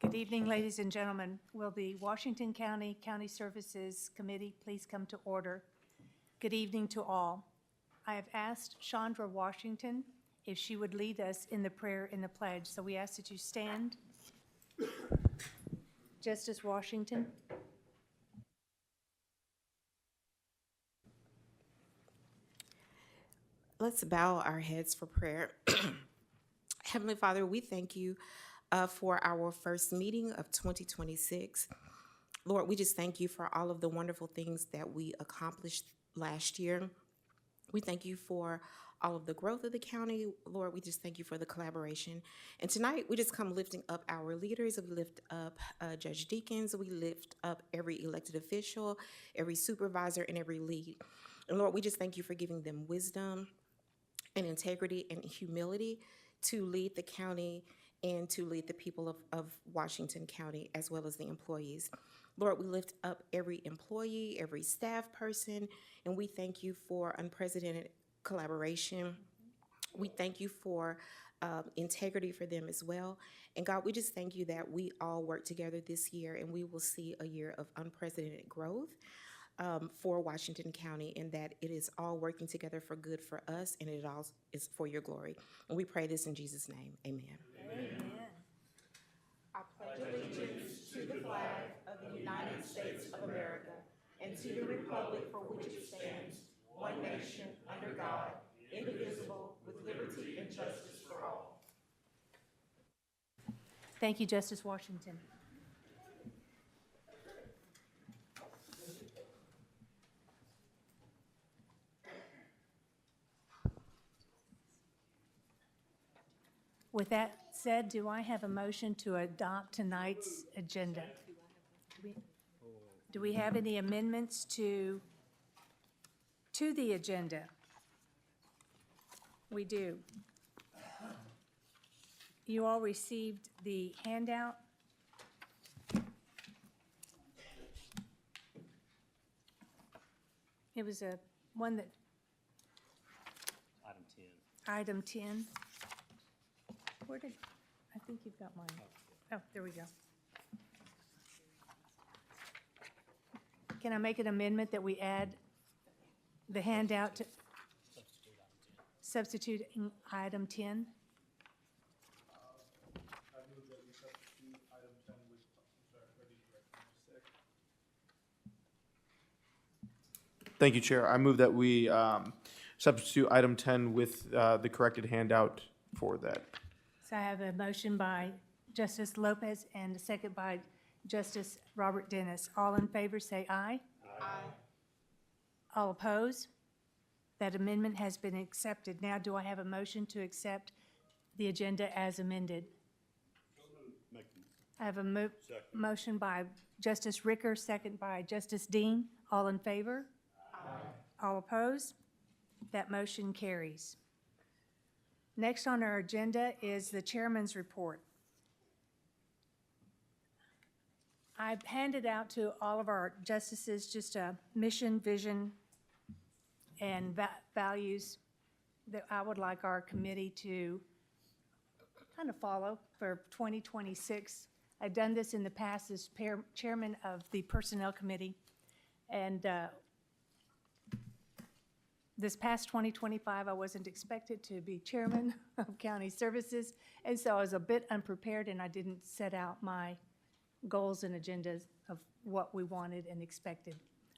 Good evening, ladies and gentlemen. Will the Washington County County Services Committee please come to order? Good evening to all. I have asked Chandra Washington if she would lead us in the prayer and the pledge. So we ask that you stand. Justice Washington. Let's bow our heads for prayer. Heavenly Father, we thank you for our first meeting of 2026. Lord, we just thank you for all of the wonderful things that we accomplished last year. We thank you for all of the growth of the county. Lord, we just thank you for the collaboration. And tonight, we just come lifting up our leaders. We lift up Judge Deacons. We lift up every elected official, every supervisor, and every lead. And Lord, we just thank you for giving them wisdom and integrity and humility to lead the county and to lead the people of Washington County, as well as the employees. Lord, we lift up every employee, every staff person, and we thank you for unprecedented collaboration. We thank you for integrity for them as well. And God, we just thank you that we all work together this year, and we will see a year of unprecedented growth for Washington County, and that it is all working together for good for us, and it all is for your glory. And we pray this in Jesus' name. Amen. Amen. I pledge allegiance to the flag of the United States of America and to the republic for which it stands, one nation, under God, indivisible, with liberty and justice for all. Thank you, Justice Washington. With that said, do I have a motion to adopt tonight's agenda? Do we have any amendments to the agenda? We do. You all received the handout. It was a one that. Item 10. Where did, I think you've got mine. Oh, there we go. Can I make an amendment that we add the handout to substituting item 10? I move that we substitute item 10 with, Thank you, Chair. I move that we substitute item 10 with the corrected handout for that. So I have a motion by Justice Lopez and a second by Justice Robert Dennis. All in favor, say aye. Aye. All opposed? That amendment has been accepted. Now, do I have a motion to accept the agenda as amended? I have a motion by Justice Ricker, second by Justice Dean. All in favor? Aye. All opposed? That motion carries. Next on our agenda is the chairman's report. I've handed out to all of our justices just a mission, vision, and values that I would like our committee to kind of follow for 2026. I've done this in the past as chairman of the Personnel Committee, and this past 2025, I wasn't expected to be chairman of county services, and so I was a bit unprepared, and I didn't set out my goals and agendas of what we wanted and expected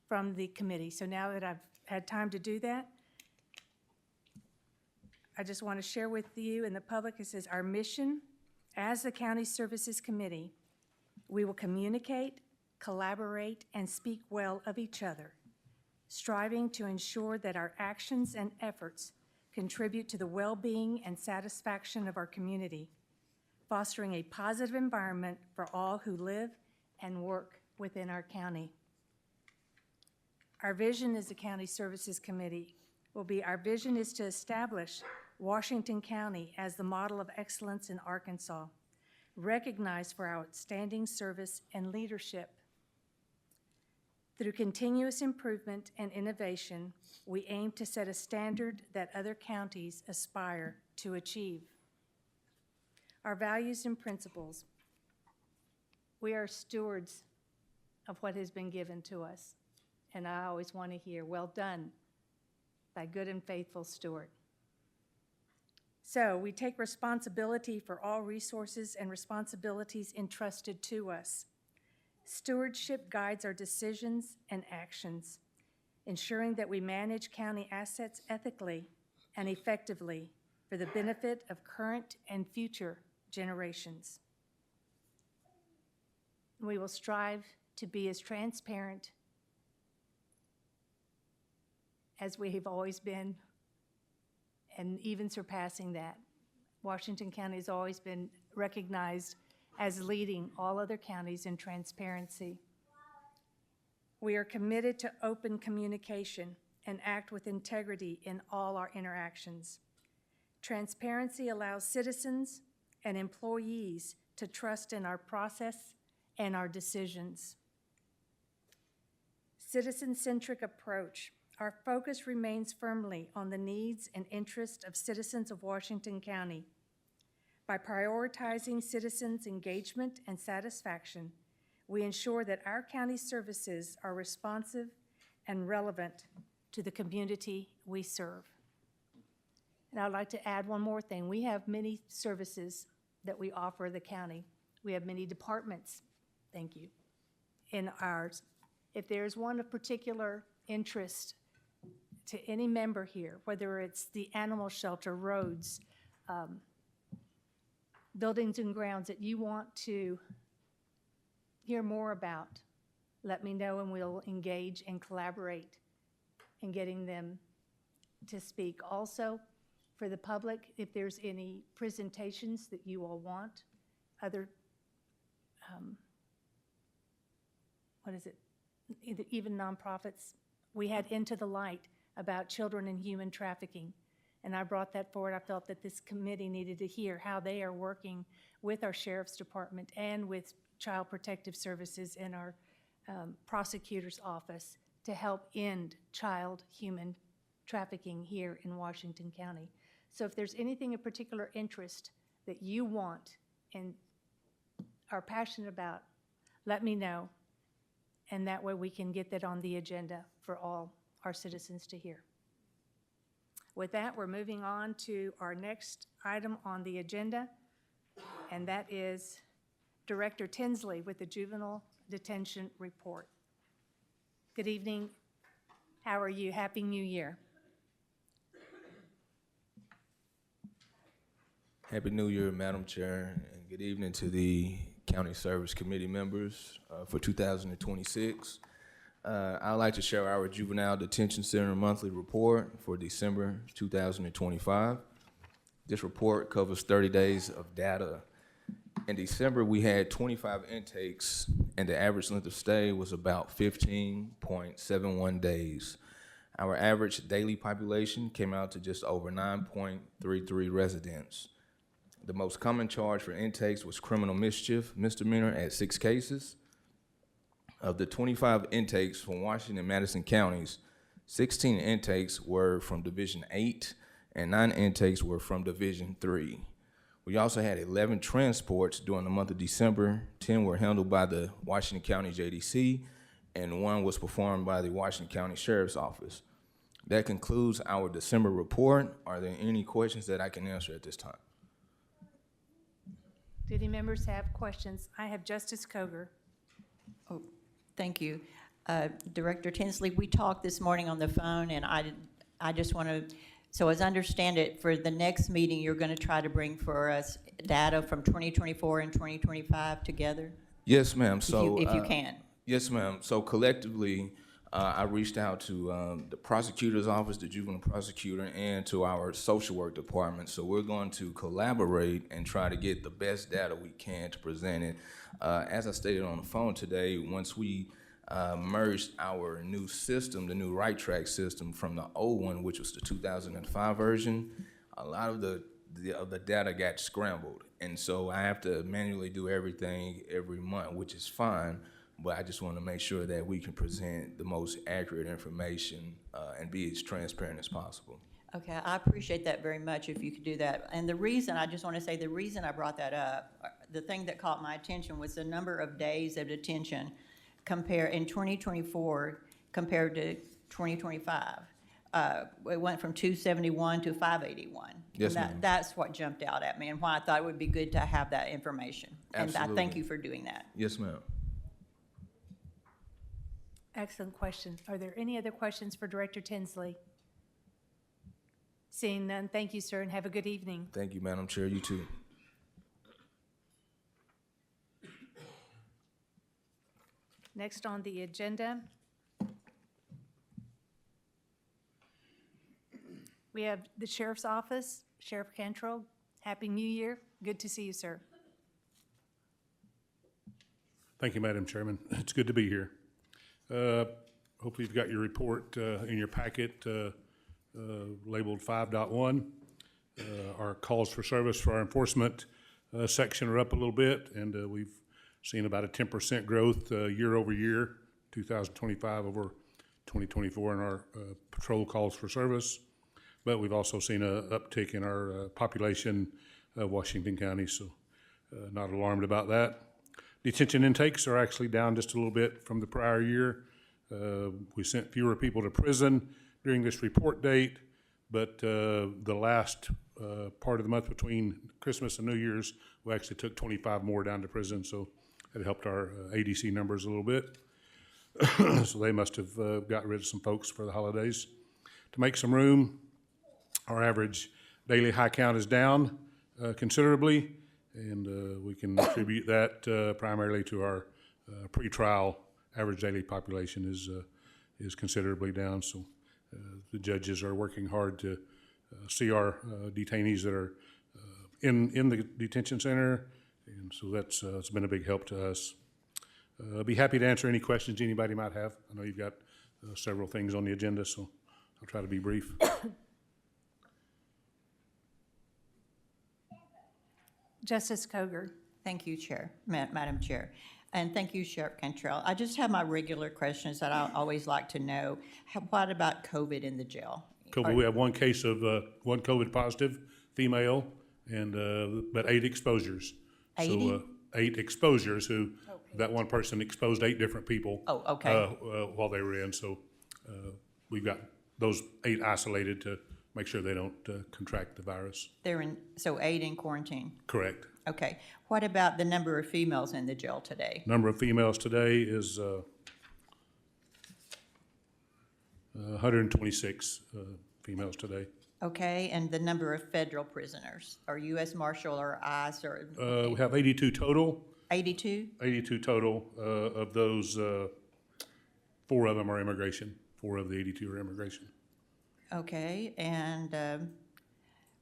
from the committee. So now that I've had time to do that, I just want to share with you and the public, it says, our mission as the County Services Committee, we will communicate, collaborate, and speak well of each other, striving to ensure that our actions and efforts contribute to the well-being and satisfaction of our community, fostering a positive environment for all who live and work within our county. Our vision as the County Services Committee our vision is to establish Washington County as the model of excellence in Arkansas, recognized for our outstanding service and leadership. Through continuous improvement and innovation, we aim to set a standard that other counties aspire to achieve. Our values and principles. We are stewards of what has been given to us, and I always want to hear, "Well done, thy good and faithful steward." So we take responsibility for all resources and responsibilities entrusted to us. Stewardship guides our decisions and actions, ensuring that we manage county assets ethically and effectively for the benefit of current and future generations. We will strive to be as transparent as we have always been, and even surpassing that. Washington County has always been recognized as leading all other counties in transparency. We are committed to open communication and act with integrity in all our interactions. Transparency allows citizens and employees to trust in our process and our decisions. Citizen-centric approach. Our focus remains firmly on the needs and interests of citizens of Washington County. By prioritizing citizens' engagement and satisfaction, we ensure that our county services are responsive and relevant to the community we serve. And I'd like to add one more thing. We have many services that we offer the county. We have many departments, thank you, in ours. If there's one of particular interest to any member here, whether it's the animal shelter, roads, buildings and grounds that you want to hear more about, let me know and we'll engage and collaborate in getting them to speak. Also, for the public, if there's any presentations that you all want, other, even nonprofits, we had Into the Light about children and human trafficking. And I brought that forward. I felt that this committee needed to hear how they are working with our Sheriff's Department and with Child Protective Services in our prosecutor's office to help end child human trafficking here in Washington County. So if there's anything of particular interest that you want and are passionate about, let me know. And that way we can get that on the agenda for all our citizens to hear. With that, we're moving on to our next item on the agenda, and that is Director Tinsley with the Juvenile Detention Report. Good evening. How are you? Happy New Year. Happy New Year, Madam Chair, and good evening to the County Service Committee members for 2026. I'd like to share our Juvenile Detention Center monthly report for December 2025. This report covers 30 days of data. In December, we had 25 intakes, and the average length of stay was about 15.71 days. Our average daily population came out to just over 9.33 residents. The most common charge for intakes was criminal mischief, misdemeanor, at 6 cases. Of the 25 intakes from Washington and Madison counties, 16 intakes were from Division 8 and 9 intakes were from Division 3. We also had 11 transports during the month of December. 10 were handled by the Washington County JDC, and 1 was performed by the Washington County Sheriff's Office. That concludes our December report. Are there any questions that I can answer at this time? Do any members have questions? I have Justice Coger. Oh, thank you. Director Tinsley, we talked this morning on the phone, and I just want to, so as I understand it, for the next meeting, you're going to try to bring for us data from 2024 and 2025 together? Yes, ma'am. So, if you can. Yes, ma'am. So collectively, I reached out to the prosecutor's office, the juvenile prosecutor, and to our social work department. So we're going to collaborate and try to get the best data we can to present it. As I stated on the phone today, once we merged our new system, the new Right Track system, from the old one, which was the 2005 version, a lot of the data got scrambled. And so I have to manually do everything every month, which is fine. but I just want to make sure that we can present the most accurate information and be as transparent as possible. Okay, I appreciate that very much if you could do that. And the reason, I just want to say, the reason I brought that up, the thing that caught my attention was the number of days of detention in 2024 compared to 2025. It went from 271 to 581. Yes, And ma'am. that's what jumped out at me and why I thought it would be good to have that information. And I thank Absolutely. you for doing that. Yes, ma'am. Excellent question. Are there any other questions for Director Tinsley? Seeing none, thank you, sir, and have a good evening. Thank you, Madam Chair. You too. Next on the agenda, we have the Sheriff's Office, Sheriff Cantrell. Happy New Year. Good to see you, sir. Thank you, Madam Chairman. It's good to be here. Hopefully you've got your report in your packet labeled 5.1. Our calls for service for our enforcement section are up a little bit, and we've seen about a 10% growth year over year, 2025 over 2024 in our patrol calls for service. But we've also seen an uptick in our population of Washington County, so not alarmed about that. Detention intakes are actually down just a little bit from the prior year. We sent fewer people to prison during this report date, but the last part of the month between Christmas and New Year's, we actually took 25 more down to prison, so it helped our ADC numbers a little bit. So they must have got rid of some folks for the holidays. To make some room, our average daily high count is down considerably, and we can attribute that primarily to our pretrial average daily population is considerably down. So the judges are working hard to see our detainees that are in the detention center, and so that's it's been a big help to us. I'll be happy to answer any questions anybody might have. I know you've got several things on the agenda, so I'll try to be brief. Justice Coger. Thank you, Chair, Madam Chair. And thank you, Sheriff Cantrell. I just have my regular questions that I always like to know. What about COVID in the jail? COVID, we have one case of one COVID positive female, and but 8 exposures. 80? So 8 exposures who that one person exposed 8 different people. Oh, okay. While they were in. So we've got those 8 isolated to make sure they don't contract the virus. So 8 in quarantine? Correct. Okay. What about the number of females in the jail today? Number of females today is 126 females today. Okay, and the number of federal prisoners, or U.S. Marshal or ICE or We have 82 total. 82? 82 total. Of those, 4 of them are immigration. 4 of the 82 are immigration. Okay, and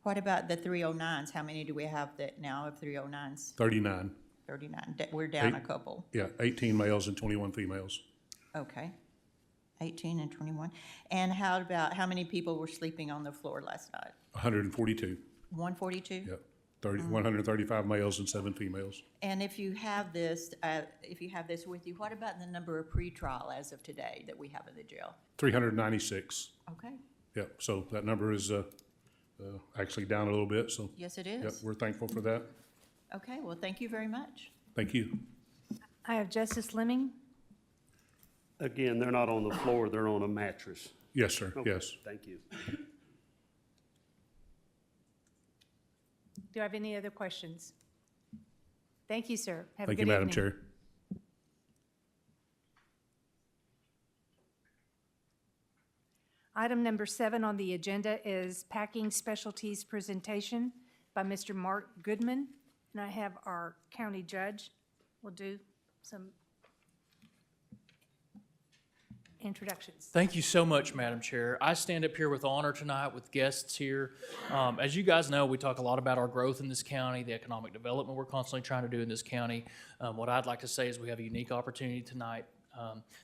what about the 309s? How many do we have that now of 309s? 39. 39. We're down a Eight. couple. Yeah, 18 males and 21 females. Okay. 18 and 21. And how many people were sleeping on the floor last night? 142. 142? Yeah, 135 males and 7 females. And if you have this with you, what about the number of pretrial as of today that we have in the jail? 396. Okay. Yeah, so that number is actually down a little bit, so. Yes, it Yep, is. we're thankful for that. Okay, well, thank you very much. Thank you. I have Justice Lemming. Again, they're not on the floor, they're on a mattress. Yes, sir, Okay, yes. Thank you. Do I have any other questions? Thank you, sir. Have a Thank good you, evening. Madam Chair. Item number 7 on the agenda is Packing Specialties presentation by Mr. Mark Goodman. And I have our county judge will do some introductions. Thank you so much, Madam Chair. I stand up here with honor tonight with guests here. As you guys know, we talk a lot about our growth in this county, the economic development we're constantly trying to do in this county. What I'd like to say is we have a unique opportunity tonight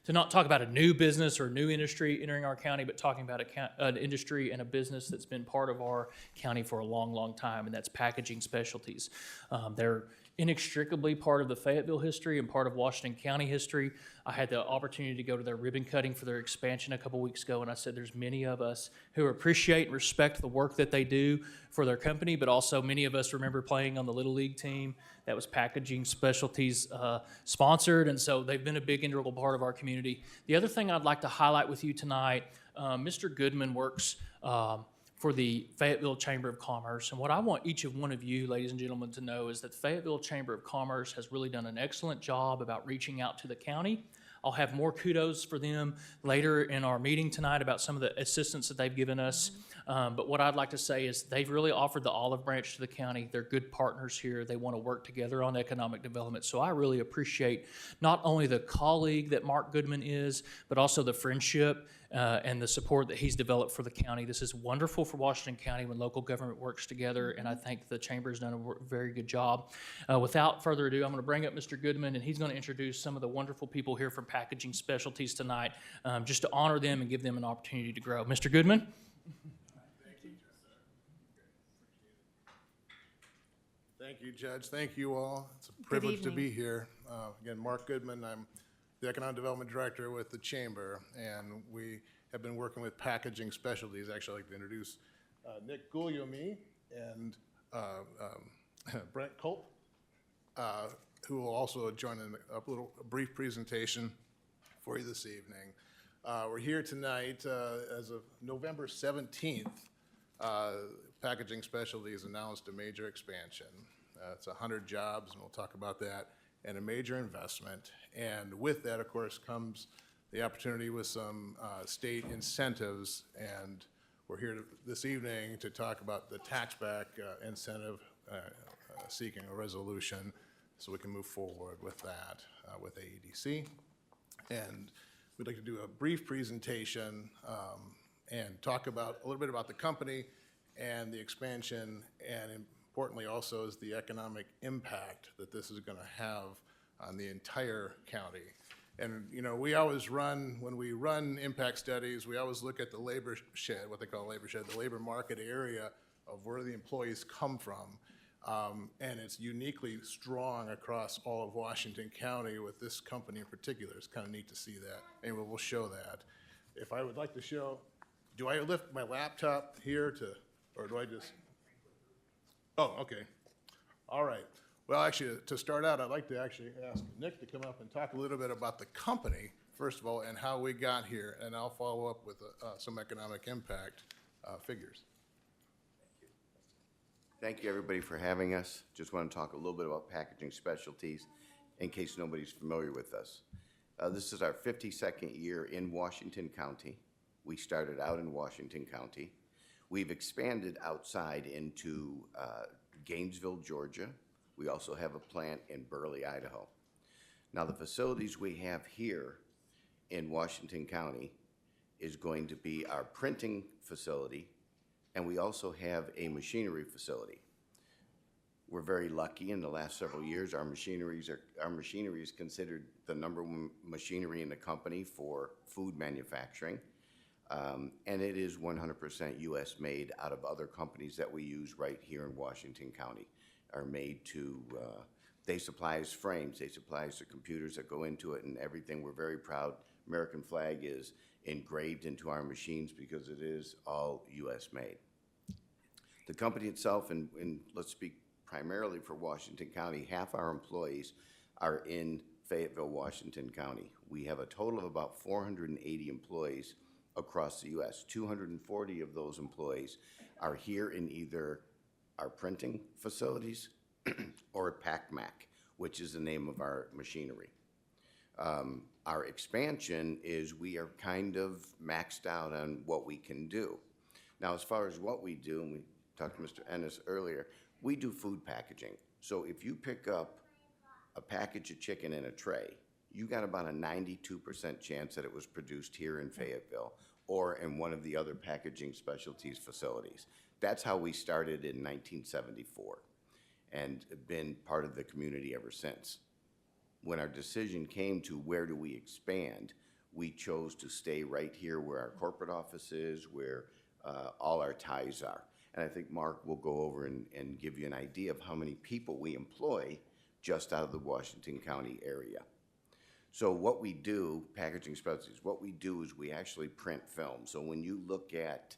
to not talk about a new business or a new industry entering our county, but talking about an industry and a business that's been part of our county for a long, long time, and that's packaging specialties. They're inextricably part of the Fayetteville history and part of Washington County history. I had the opportunity to go to their ribbon cutting for their expansion a couple weeks ago, and I said there's many of us who appreciate and respect the work that they do for their company, but also many of us remember playing on the Little League team that was Packaging Specialties sponsored, and so they've been a big integral part of our community. The other thing I'd like to highlight with you tonight, Mr. Goodman works for the Fayetteville Chamber of Commerce. And what I want each of one of you, ladies and gentlemen, to know is that the Fayetteville Chamber of Commerce has really done an excellent job about reaching out to the county. I'll have more kudos for them later in our meeting tonight about some of the assistance that they've given us. But what I'd like to say is they've really offered the olive branch to the county. They're good partners here. They want to work together on economic development. So I really appreciate not only the colleague that Mark Goodman is, but also the friendship and the support that he's developed for the county. This is wonderful for Washington County when local government works together, and I think the chamber has done a very good job. Without further ado, I'm going to bring up Mr. Goodman, and he's going to introduce some of the wonderful people here from Packaging Specialties tonight, just to honor them and give them an opportunity to grow. Mr. Goodman? Thank you, Judge. Thank you all. It's a privilege to evening. be here. Again, Mark Goodman. I'm the Economic Development Director with the Chamber, and we have been working with Packaging Specialties. Actually, I'd like to introduce Nick Guglielmi and Brent Culp, who will also join in a brief presentation for you this evening. We're here tonight as of November 17th. Packaging Specialties announced a major expansion. It's 100 jobs, and we'll talk about that, and a major investment. And with that, of course, comes the opportunity with some state incentives. And we're here this evening to talk about the tax-back incentive, seeking a resolution so we can move forward with that with AEDC. And we'd like to do a brief presentation and talk about a little bit about the company and the expansion, and importantly also is the economic impact that this is going to have on the entire county. And you know, we always run, when we run impact studies, we always look at the labor shed, what they call labor shed, the labor market area of where the employees come from. And it's uniquely strong across all of Washington County with this company in particular. It's kind of neat to see that. Anyway, we'll show that. If I would like to show, do I lift my laptop here to, or do I just? Oh, okay. All right. Well, actually, to start out, I'd like to actually ask Nick to come up and talk a little bit about the company, first of all, and how we got here, and I'll follow up with some economic impact figures. Thank you, everybody, for having us. Just want to talk a little bit about Packaging Specialties in case nobody's familiar with us. This is our 52nd year in Washington County. We started out in Washington County. We've expanded outside into Gainesville, Georgia. We also have a plant in Burley, Idaho. Now, the facilities we have here in Washington County is going to be our printing facility, and we also have a machinery facility. We're very lucky in the last several years. Our machinery is considered the #1 machinery in the company for food manufacturing. And it is 100% U.S. made out of other companies that we use right here in Washington County. Are made to, they supply us frames, they supply us the computers that go into it and everything. We're very proud. American flag is engraved into our machines because it is all U.S. made. The company itself, and let's speak primarily for Washington County, half our employees are in Fayetteville, Washington County. We have a total of about 480 employees across the U.S. 240 of those employees are here in either our printing facilities or PacMac, which is the name of our machinery. Our expansion is we are kind of maxed out on what we can do. Now, as far as what we do, and we talked to Mr. Ennis earlier, we do food packaging. So if you pick up a package of chicken in a tray, you got about a 92% chance that it was produced here in Fayetteville or in one of the other Packaging Specialties facilities. That's how we started in 1974 and been part of the community ever since. When our decision came to where do we expand, we chose to stay right here where our corporate office is, where all our ties are. And I think Mark will go over and give you an idea of how many people we employ just out of the Washington County area. So what we do, packaging specialties, what we do is we actually print film. So when you look at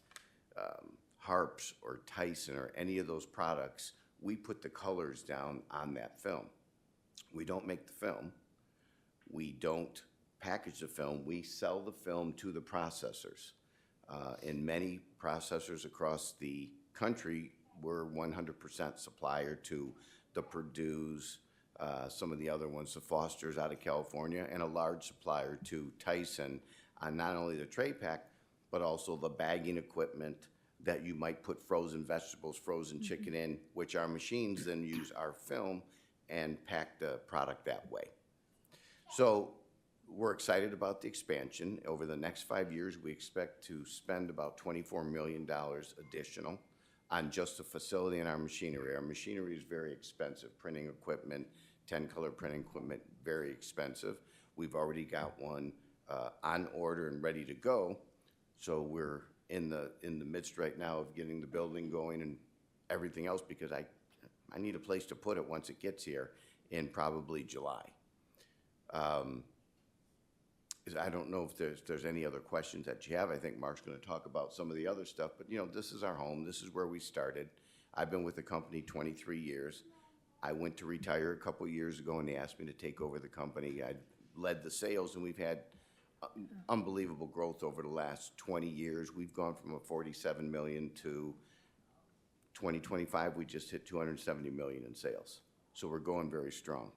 Harps or Tyson or any of those products, we put the colors down on that film. We don't make the film. We don't package the film. We sell the film to the processors. In many processors across the country, we're 100% supplier to the Purdue's, some of the other ones, the Foster's out of California, and a large supplier to Tyson on not only the tray pack, but also the bagging equipment that you might put frozen vegetables, frozen chicken in, which our machines then use our film and pack the product that way. So we're excited about the expansion. Over the next 5 years, we expect to spend about $24 million additional on just the facility and our machinery. Our machinery is very expensive. Printing equipment, 10-color printing equipment, very expensive. We've already got one on order and ready to go. So we're in the midst right now of getting the building going and everything else, because I need a place to put it once it gets here in probably July. I don't know if there's any other questions that you have. I think Mark's going to talk about some of the other stuff, but this is our home. This is where we started. I've been with the company 23 years. I went to retire a couple years ago, and they asked me to take over the company. I led the sales, and we've had unbelievable growth over the last 20 years. We've gone from a $47 million to 2025, we just hit $270 million in sales. So we're going very strong.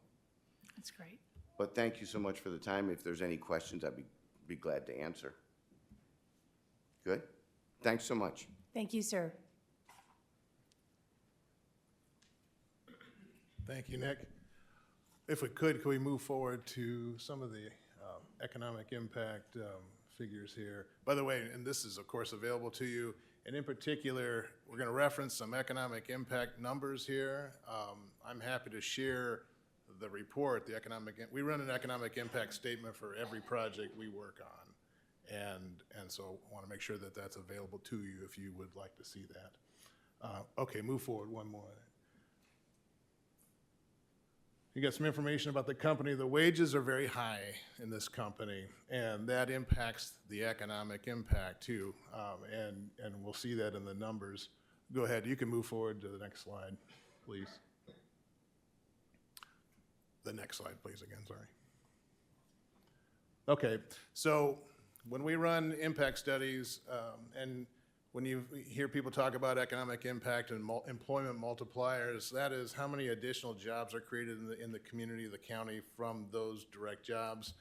That's great. But thank you so much for the time. If there's any questions, I'd be glad to answer. Good? Thanks so much. Thank you, sir. Thank you, Nick. If we could we move forward to some of the economic impact figures here? By the way, and this is, of course, available to you, and in particular, we're going to reference some economic impact numbers here. I'm happy to share the report, we run an economic impact statement for every project we work on. And so I want to make sure that that's available to you if you would like to see that. Okay, move forward one more. You got some information about the company. The wages are very high in this company, and that impacts the economic impact too. And we'll see that in the numbers. Go ahead, you can move forward to the next slide, please. The next slide, please, again, sorry. Okay, so when we run impact studies, and when you hear people talk about economic impact and employment multipliers, that is how many additional jobs are created in the community, the county, from those direct jobs.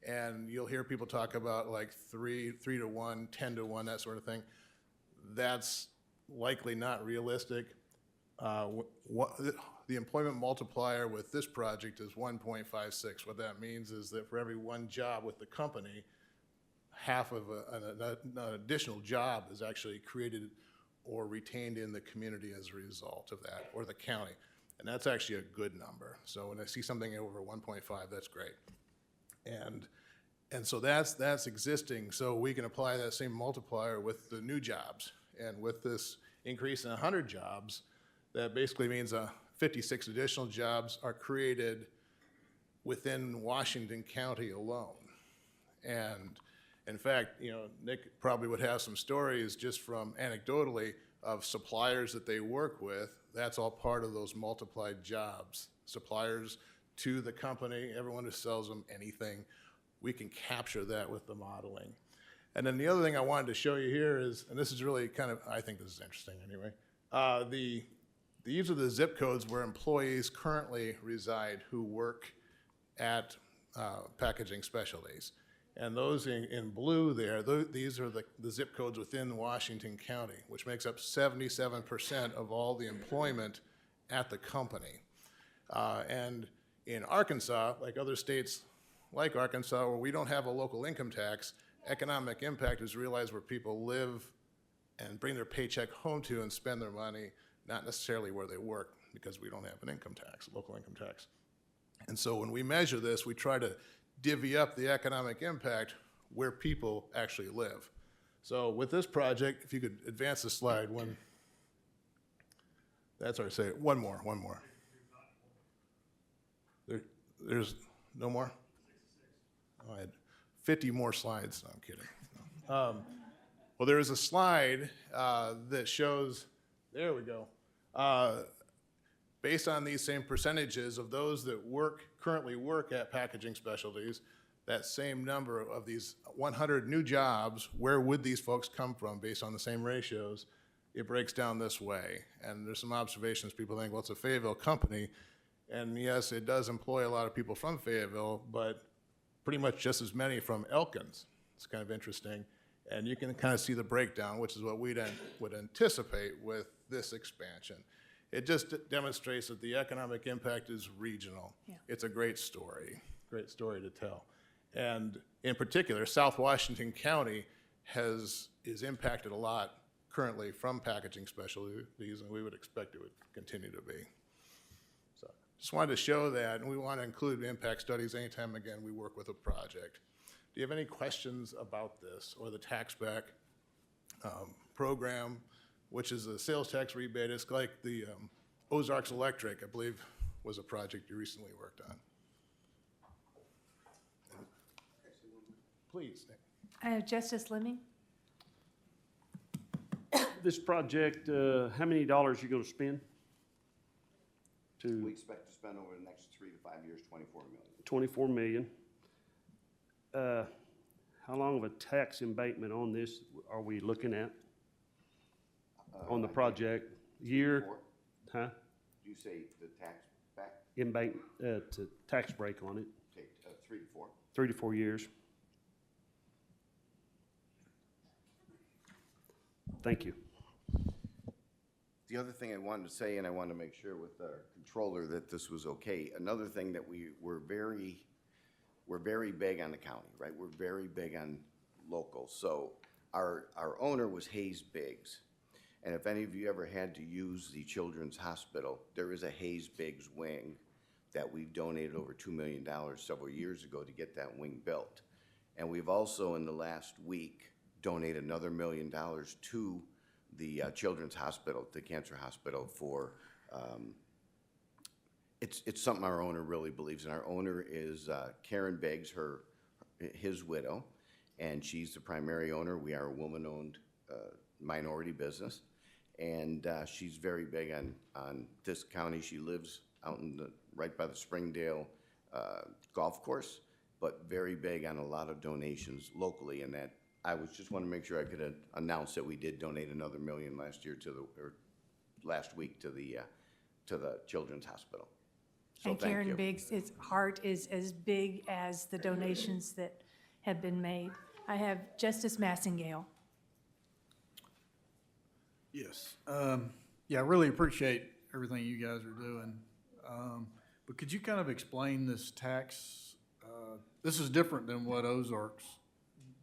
And you'll hear people talk about like 3 to 1, 10 to 1, that sort of thing. That's likely not realistic. The employment multiplier with this project is 1.56. What that means is that for every one job with the company, half of an additional job is actually created or retained in the community as a result of that, or the county. And that's actually a good number. So when I see something over 1.5, that's great. And so that's existing. So we can apply that same multiplier with the new jobs. And with this increase in 100 jobs, that basically means 56 additional jobs are created within Washington County alone. And in fact, Nick probably would have some stories just from anecdotally of suppliers that they work with. That's all part of those multiplied jobs. Suppliers to the company, everyone who sells them anything, we can capture that with the modeling. And then the other thing I wanted to show you here is, and this is really I think this is interesting anyway, these are the zip codes where employees currently reside who work at packaging specialties. And those in blue there, these are the zip codes within Washington County, which makes up 77% of all the employment at the company. And in Arkansas, like other states like Arkansas, where we don't have a local income tax, economic impact is realized where people live and bring their paycheck home to and spend their money, not necessarily where they work, because we don't have an income tax, local income tax. And so when we measure this, we try to divvy up the economic impact where people actually live. So with this project, if you could advance the slide one. That's our say, one more. there's no more? Oh, I had 50 more slides. No, I'm kidding. Well, there is a slide that shows, there we go. Based on these same percentages of those that currently work at Packaging Specialties, that same number of these 100 new jobs, where would these folks come from based on the same ratios? It breaks down this way. And there's some observations. People think, well, it's a Fayetteville company. And yes, it does employ a lot of people from Fayetteville, but pretty much just as many from Elkins. It's kind of interesting. And you can kind of see the breakdown, which is what we would anticipate with this expansion. It just demonstrates that the economic impact is regional. Yeah. It's a great story to tell. And in particular, South Washington County is impacted a lot currently from Packaging Specialties, and we would expect it would continue to be. So just wanted to show that, and we want to include impact studies anytime, again, we work with a project. Do you have any questions about this or the tax back program, which is a sales tax rebate? It's like the Ozarks Electric, I believe, was a project you recently worked on. Please. Justice Lemming? This project, how many dollars you gonna spend? We expect to spend over the next 3 to 5 years, 24 million. 24 million. How long of a tax embankment on this are we looking at? On the project? Year? Huh? Do you say the tax back? To tax break on it? Okay, 3 to 4. 3 to 4 years. Thank you. The other thing I wanted to say, and I wanted to make sure with our controller that this was okay, another thing that we're very big on the county, right? We're very big on local. So our owner was Hayes Biggs. And if any of you ever had to use the Children's Hospital, there is a Hayes Biggs wing that we've donated over $2 million several years ago to get that wing built. And we've also, in the last week, donated another $1 million to the Children's Hospital, the Cancer Hospital, for, it's something our owner really believes in. Our owner is Karen Biggs, his widow, and she's the primary owner. We are a woman-owned minority business, and she's very big on this county. She lives out right by the Springdale golf course, but very big on a lot of donations locally, and that I just want to make sure I could announce that we did donate another $1 million last week to the Children's Hospital. So And thank Karen you. Biggs' heart is as big as the donations that have been made. I have Justice Massengale. Yes. Yeah, I really appreciate everything you guys are doing. But could you kind of explain this tax? This is different than what Ozarks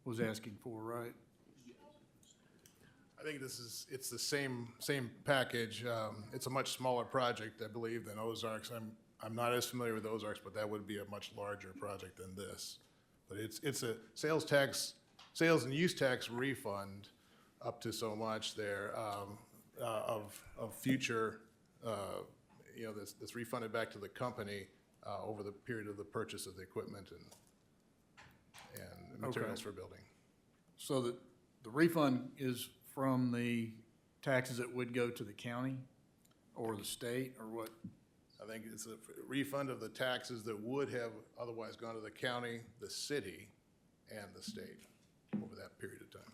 was asking for, right? I think it's the same package. It's a much smaller project, I believe, than Ozarks. I'm not as familiar with Ozarks, but that would be a much larger project than this. But it's a sales and use tax refund up to so much there of future, that's refunded back to the company over the period of the purchase of the equipment and materials for building. So that the refund is from the taxes that would go to the county or the state, or what? I think it's a refund of the taxes that would have otherwise gone to the county, the city, and the state over that period of time.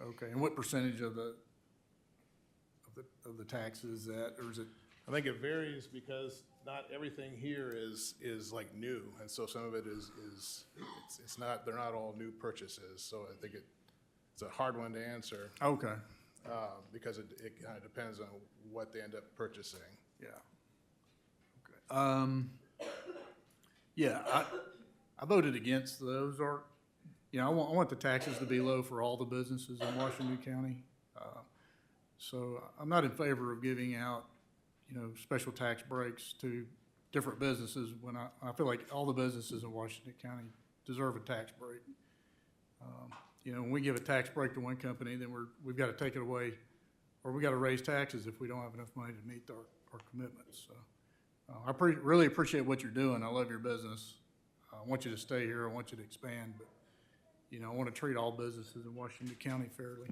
Okay, and what percentage of the tax is that, or is it? I think it varies because not everything here is like new, and so some of it it's not, they're not all new purchases, so I think it's a hard one to answer. Okay, Because it kind of depends on what they end up purchasing. yeah. Okay. Yeah, I voted against the Ozark. I want the taxes to be low for all the businesses in Washington County. So I'm not in favor of giving out, special tax breaks to different businesses when I feel like all the businesses in Washington County deserve a tax break. When we give a tax break to one company, then we've got to take it away, or we got to raise taxes if we don't have enough money to meet our commitments. So Really appreciate what you're doing. I love your business. I want you to stay here. I want you to expand, but, I want to treat all businesses in Washington County fairly.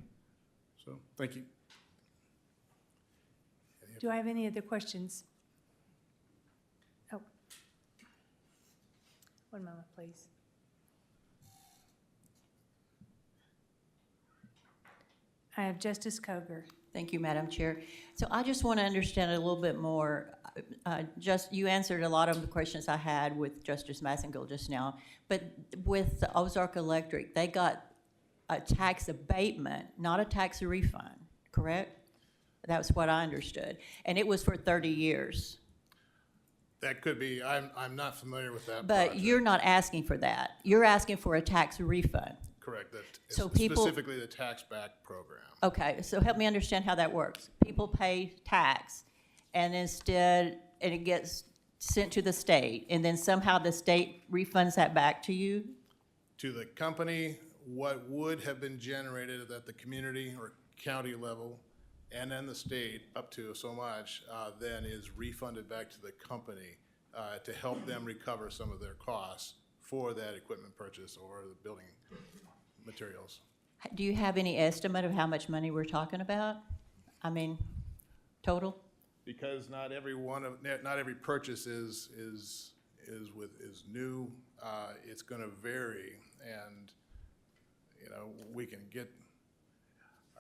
So, thank you. Do I have any other questions? Oh. One moment, please. I have Justice Coger. Thank you, Madam Chair. So I just want to understand a little bit more. You answered a lot of the questions I had with Justice Massengill just now, but with the Ozark Electric, they got a tax abatement, not a tax refund, correct? That's what I understood. And it was for 30 years. That could be, I'm not familiar with that But project. you're not asking for that. You're asking for a tax refund. Correct, that So is people- specifically the tax back program. Okay, so help me understand how that works. People pay tax, and it gets sent to the state, and then somehow the state refunds that back to you? To the company, what would have been generated at the community or county level, and then the state, up to so much, then is refunded back to the company to help them recover some of their costs for that equipment purchase or the building materials. Do you have any estimate of how much money we're talking about? I mean, total? Because not every purchase is new, it's gonna vary, and, we can get,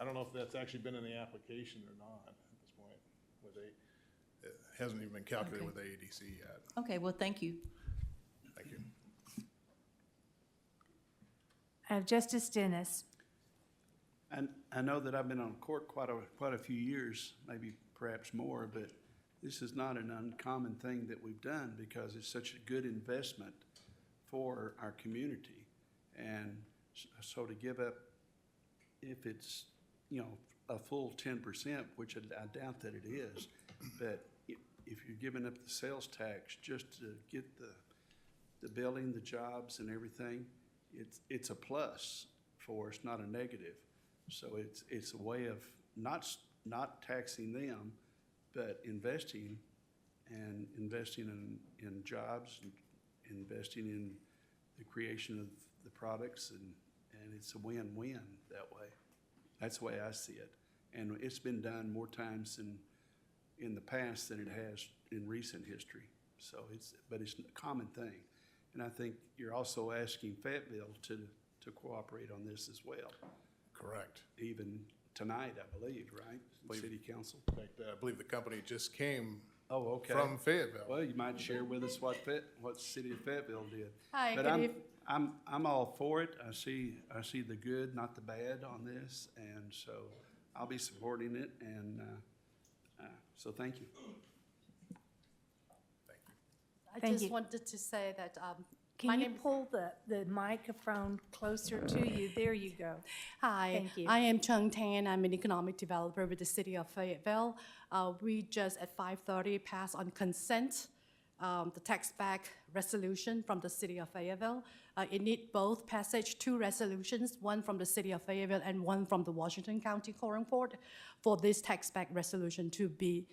I don't know if that's actually been in the application or not at this point, it hasn't even been calculated with AEDC yet. Okay, well, thank you. Thank you. I have Justice Dennis. And I know that I've been on court quite a few years, maybe perhaps more, but this is not an uncommon thing that we've done because it's such a good investment for our community. And so to give up, if it's, a full 10%, which I doubt that it is, but if you're giving up the sales tax just to get the building, the jobs and everything, it's a plus for us, not a negative. So it's a way of not taxing them, but investing in jobs, and investing in the creation of the products, and it's a win-win that way. That's the way I see it. And it's been done more times in the past than it has in recent history. So but it's a common thing. And I think you're also asking Fayetteville to cooperate on this as well. Correct. Even tonight, I believe, right? City Council. In fact, I believe the company just came Oh, okay. from Fayetteville. Well, you might share with us what City of Fayetteville did. Hi, But good I'm all for it. I see the good, not the bad on this, and so I'll be supporting it, and so thank you. I Thank just you. wanted to say that my Can you name is. pull the microphone closer to you? There you go. Hi, Thank you. I am Chung Tan. I'm an economic developer with the city of Fayetteville. We just at 5:30 passed on consent the tax back resolution from the city of Fayetteville. It needs both passage, two resolutions, one from the city of Fayetteville and one from the Washington County Court for this tax back resolution to be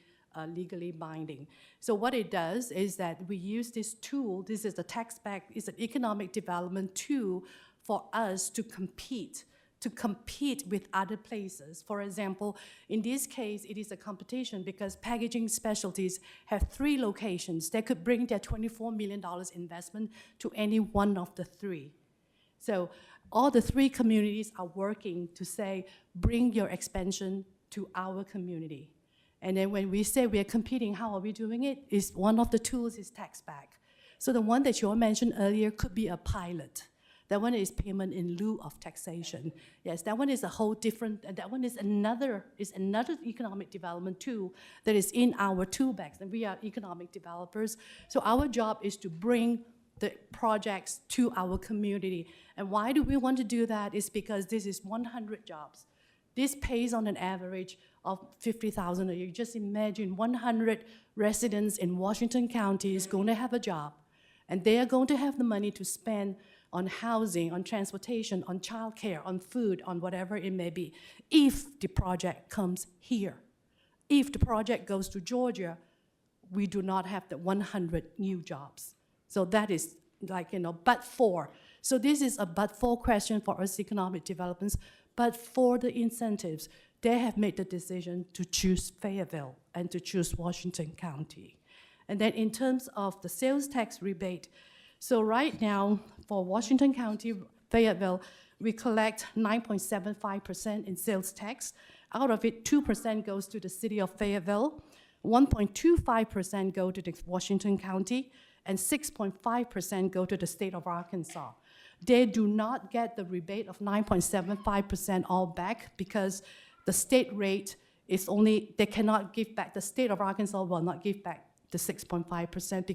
legally binding. So what it does is that we use this tool, this is the tax back, it's an economic development tool for us to compete with other places. For example, in this case, it is a competition because packaging specialties have 3 locations. They could bring their $24 million investment to any one of the 3. So all the 3 communities are working to say, bring your expansion to our community. And then when we say we are competing, how are we doing it? Is one of the tools is tax back. So the one that you mentioned earlier could be a pilot. That one is payment in lieu of taxation. Yes, that one is a whole different, and that one is another economic development tool that is in our toolbox, and we are economic developers. So our job is to bring the projects to our community. And why do we want to do that? Is because this is 100 jobs. This pays on an average of $50,000 a year. Just imagine 100 residents in Washington County is going to have a job, and they are going to have the money to spend on housing, on transportation, on childcare, on food, on whatever it may be, if the project comes here. If the project goes to Georgia, we do not have the 100 new jobs. So that is like, but for. So this is a but for question for us economic developments, but for the incentives, they have made the decision to choose Fayetteville and to choose Washington County. And then in terms of the sales tax rebate, so right now for Washington County, Fayetteville, we collect 9.75% in sales tax. Out of it, 2% goes to the city of Fayetteville, 1.25% go to the Washington County, and 6.5% go to the state of Arkansas. They do not get the rebate of 9.75% all back because the state rate is only, they cannot give back, the state of Arkansas will not give back the 6.5%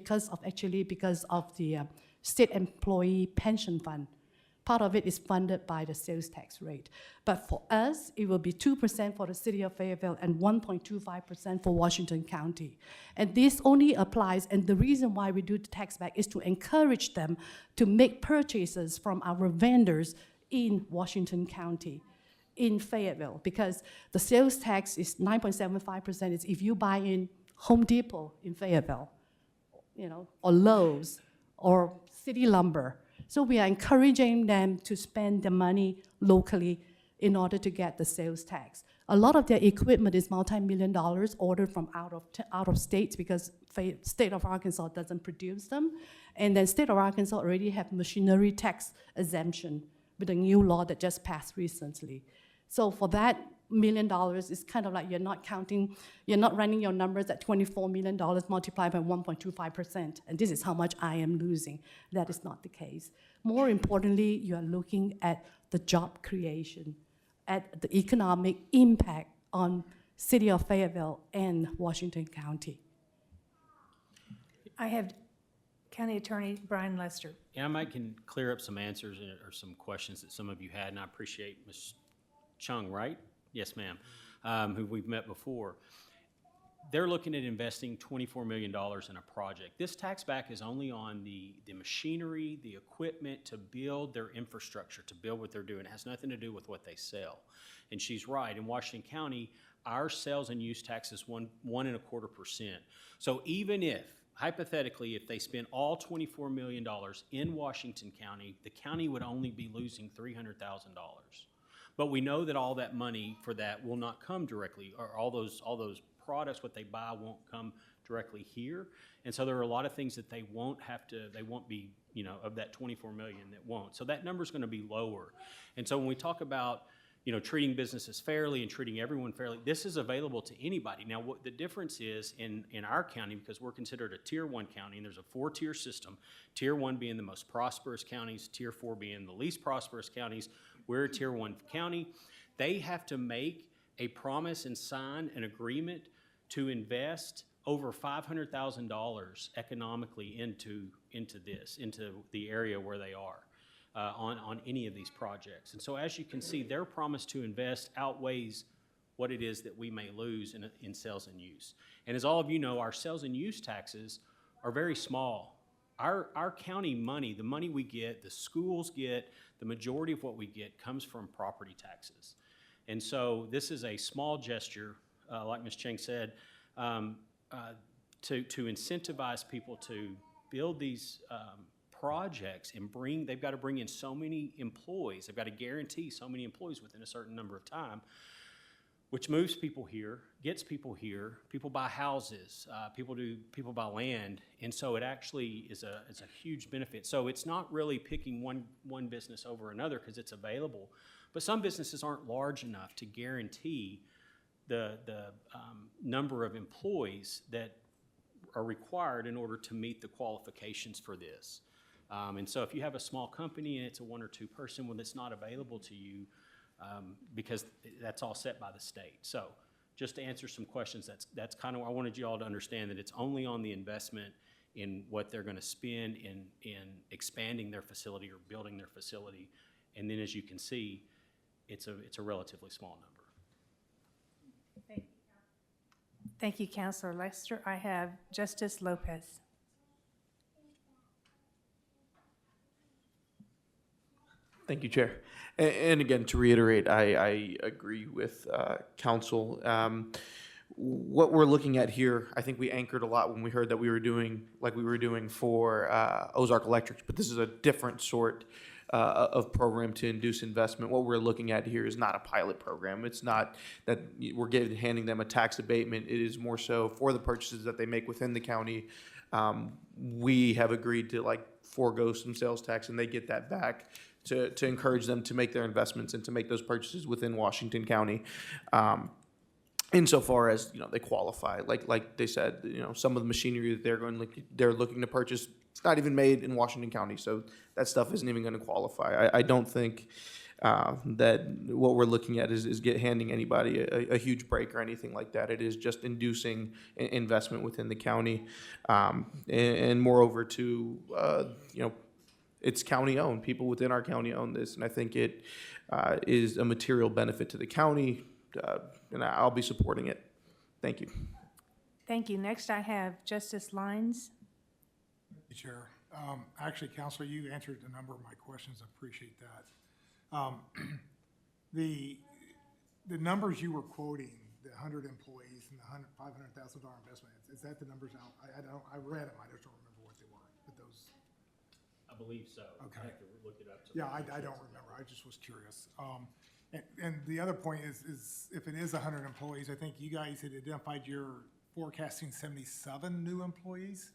because of the state employee pension fund. Part of it is funded by the sales tax rate. But for us, it will be 2% for the city of Fayetteville and 1.25% for Washington County. And this only applies, and the reason why we do the tax back is to encourage them to make purchases from our vendors in Washington County, in Fayetteville, because the sales tax is 9.75% is if you buy in Home Depot in Fayetteville, or Lowe's, or City Lumber. So we are encouraging them to spend the money locally in order to get the sales tax. A lot of their equipment is multi-million dollars ordered from out of states because state of Arkansas doesn't produce them. And then state of Arkansas already have machinery tax exemption with a new law that just passed recently. So for that $1 million, it's kind of like you're not running your numbers at $24 million multiplied by 1.25%, and this is how much I am losing. That is not the case. More importantly, you are looking at the job creation, at the economic impact on city of Fayetteville and Washington County. I have County Attorney Brian Lester. And I might can clear up some answers or some questions that some of you had, and I appreciate Ms. Chung, right? Yes, ma'am, who we've met before. They're looking at investing $24 million in a project. This tax back is only on the machinery, the equipment to build their infrastructure, to build what they're doing. It has nothing to do with what they sell. And she's right, in Washington County, our sales and use tax is 1.25%. So even if, hypothetically, if they spend all $24 million in Washington County, the county would only be losing $300,000. But we know that all that money for that will not come directly, or all those products, what they buy won't come directly here. And so there are a lot of things that they won't be, of that 24 million that won't. So that number's gonna be lower. And so when we talk about, treating businesses fairly and treating everyone fairly, this is available to anybody. Now, what the difference is in our county, because we're considered a Tier 1 county, and there's a 4-tier system, Tier 1 being the most prosperous counties, Tier 4 being the least prosperous counties. We're a Tier 1 county. They have to make a promise and sign an agreement to invest over $500,000 economically into the area where they are on any of these projects. And so as you can see, their promise to invest outweighs what it is that we may lose in sales and use. And as all of you know, our sales and use taxes are very small. Our county money, the money we get, the schools get, the majority of what we get comes from property taxes. And so this is a small gesture, like Ms. Cheng said, to incentivize people to build these projects and they've got to bring in so many employees. They've got to guarantee so many employees within a certain number of time, which moves people here, gets people here. People buy houses, people buy land, and so it actually is a huge benefit. So it's not really picking one business over another because it's available, but some businesses aren't large enough to guarantee the number of employees that are required in order to meet the qualifications for this. And so if you have a small company and it's a 1 or 2 person, well, it's not available to you because that's all set by the state. So just to answer some questions, that's kind of, I wanted you all to understand that it's only on the investment in what they're going to spend in expanding their facility or building their facility. And then as you can see, it's a relatively small number. Thank you, Councilor Lester. I have Justice Lopez. Thank you, Chair. And again, to reiterate, I agree with council. what we're looking at here, I think we anchored a lot when we heard that we were doing, like we were doing for Ozark Electric, but this is a different sort of program to induce investment. What we're looking at here is not a pilot program. It's not that we're handing them a tax abatement. It is more so for the purchases that they make within the county. We have agreed to like forego some sales tax, and they get that back to encourage them to make their investments and to make those purchases within Washington County. Insofar as, they qualify, like they said, some of the machinery that they're looking to purchase, it's not even made in Washington County, so that stuff isn't even going to qualify. I don't think that what we're looking at is handing anybody a huge break or anything like that. It is just inducing investment within the county, and moreover to it's county owned. People within our county own this, and I think it is a material benefit to the county. And I'll be supporting it. Thank you. Thank you. Next, I have Justice Lyons. Chair. Actually, Counselor, you answered a number of my questions. I appreciate that. The numbers you were quoting, the 100 employees and the $500,000 investment, is that the numbers out? I read them. I just don't remember what they were. But those. I believe so. Okay. I have to look it up. Yeah, I don't remember. I just was curious. And the other point is if it is 100 employees, I think you guys had identified you're forecasting 77 new employees.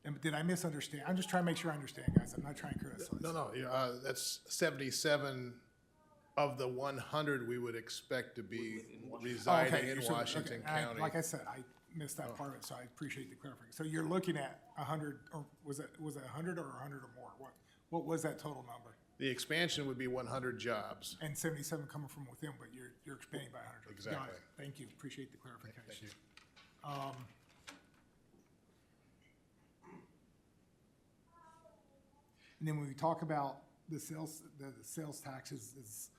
And did I misunderstand? I'm just trying to make sure I understand, guys. I'm not trying to criticize. No, that's 77 of the 100 we would expect to be residing in Washington County. Like I said, I missed that part of it, so I appreciate the clarification. So you're looking at 100, or was it 100 or 100 or more? What was that total number? The expansion would be 100 jobs. And 77 coming from within, but you're expanding by 100. Got Exactly. it. Thank you. Appreciate the clarification. Thank you. And then when we talk about the sales taxes, is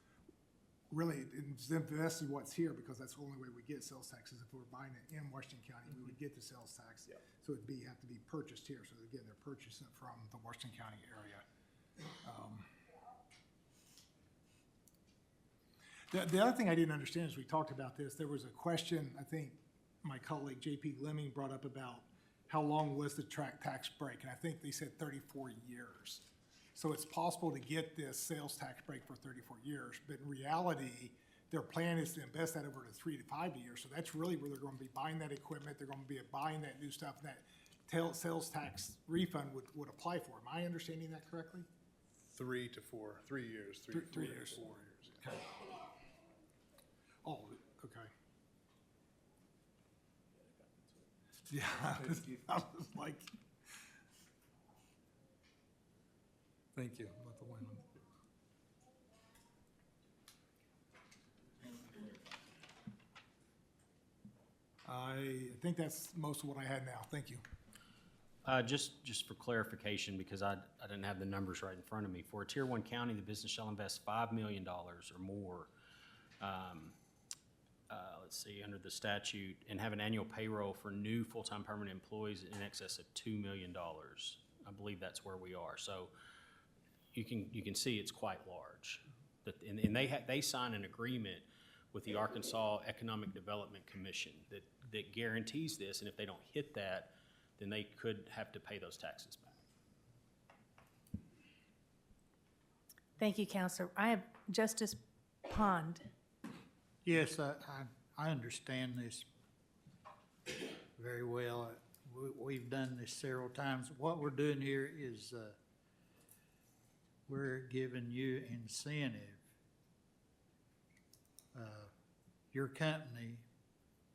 really it's invested what's here, because that's the only way we get sales taxes. If we're buying it in Washington County, we would get the sales tax. Yep. So it'd have to be purchased here. So again, they're purchasing it from the Washington County area. The other thing I didn't understand is we talked about this. There was a question, I think my colleague JP Lemming brought up about how long was the tax break, and I think they said 34 years. So it's possible to get this sales tax break for 34 years, but in reality, their plan is to invest that over to 3 to 5 years. So that's really where they're going to be buying that equipment. They're going to be buying that new stuff. And that sales tax refund would apply for. Am I understanding that correctly? 3 to 4, 3 years, 3 years. 4 years. Okay. Oh, okay. Yeah, I was like, thank you. Let the wind. I think that's most of what I had now. Thank you. Just for clarification, because I didn't have the numbers right in front of me. For a Tier 1 county, the business shall invest $5 million or more, let's see, under the statute, and have an annual payroll for new full-time permanent employees in excess of $2 million. I believe that's where we are. So you can see it's quite large. And they sign an agreement with the Arkansas Economic Development Commission that guarantees this, and if they don't hit that, then they could have to pay those taxes back. Thank you, Counselor. I have Justice Pond. Yes, I understand this very well. We've done this several times. What we're doing here is we're giving you incentive, your company,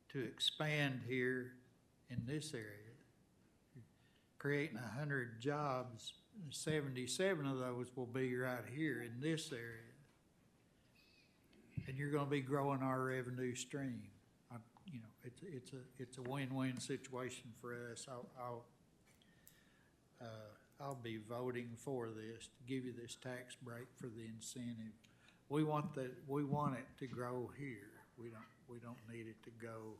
to expand here in this area, creating 100 jobs. 77 of those will be right here in this area. And you're gonna be growing our revenue stream. It's a win-win situation for us. I'll be voting for this, to give you this tax break for the incentive. We want it to grow here. We don't need it to go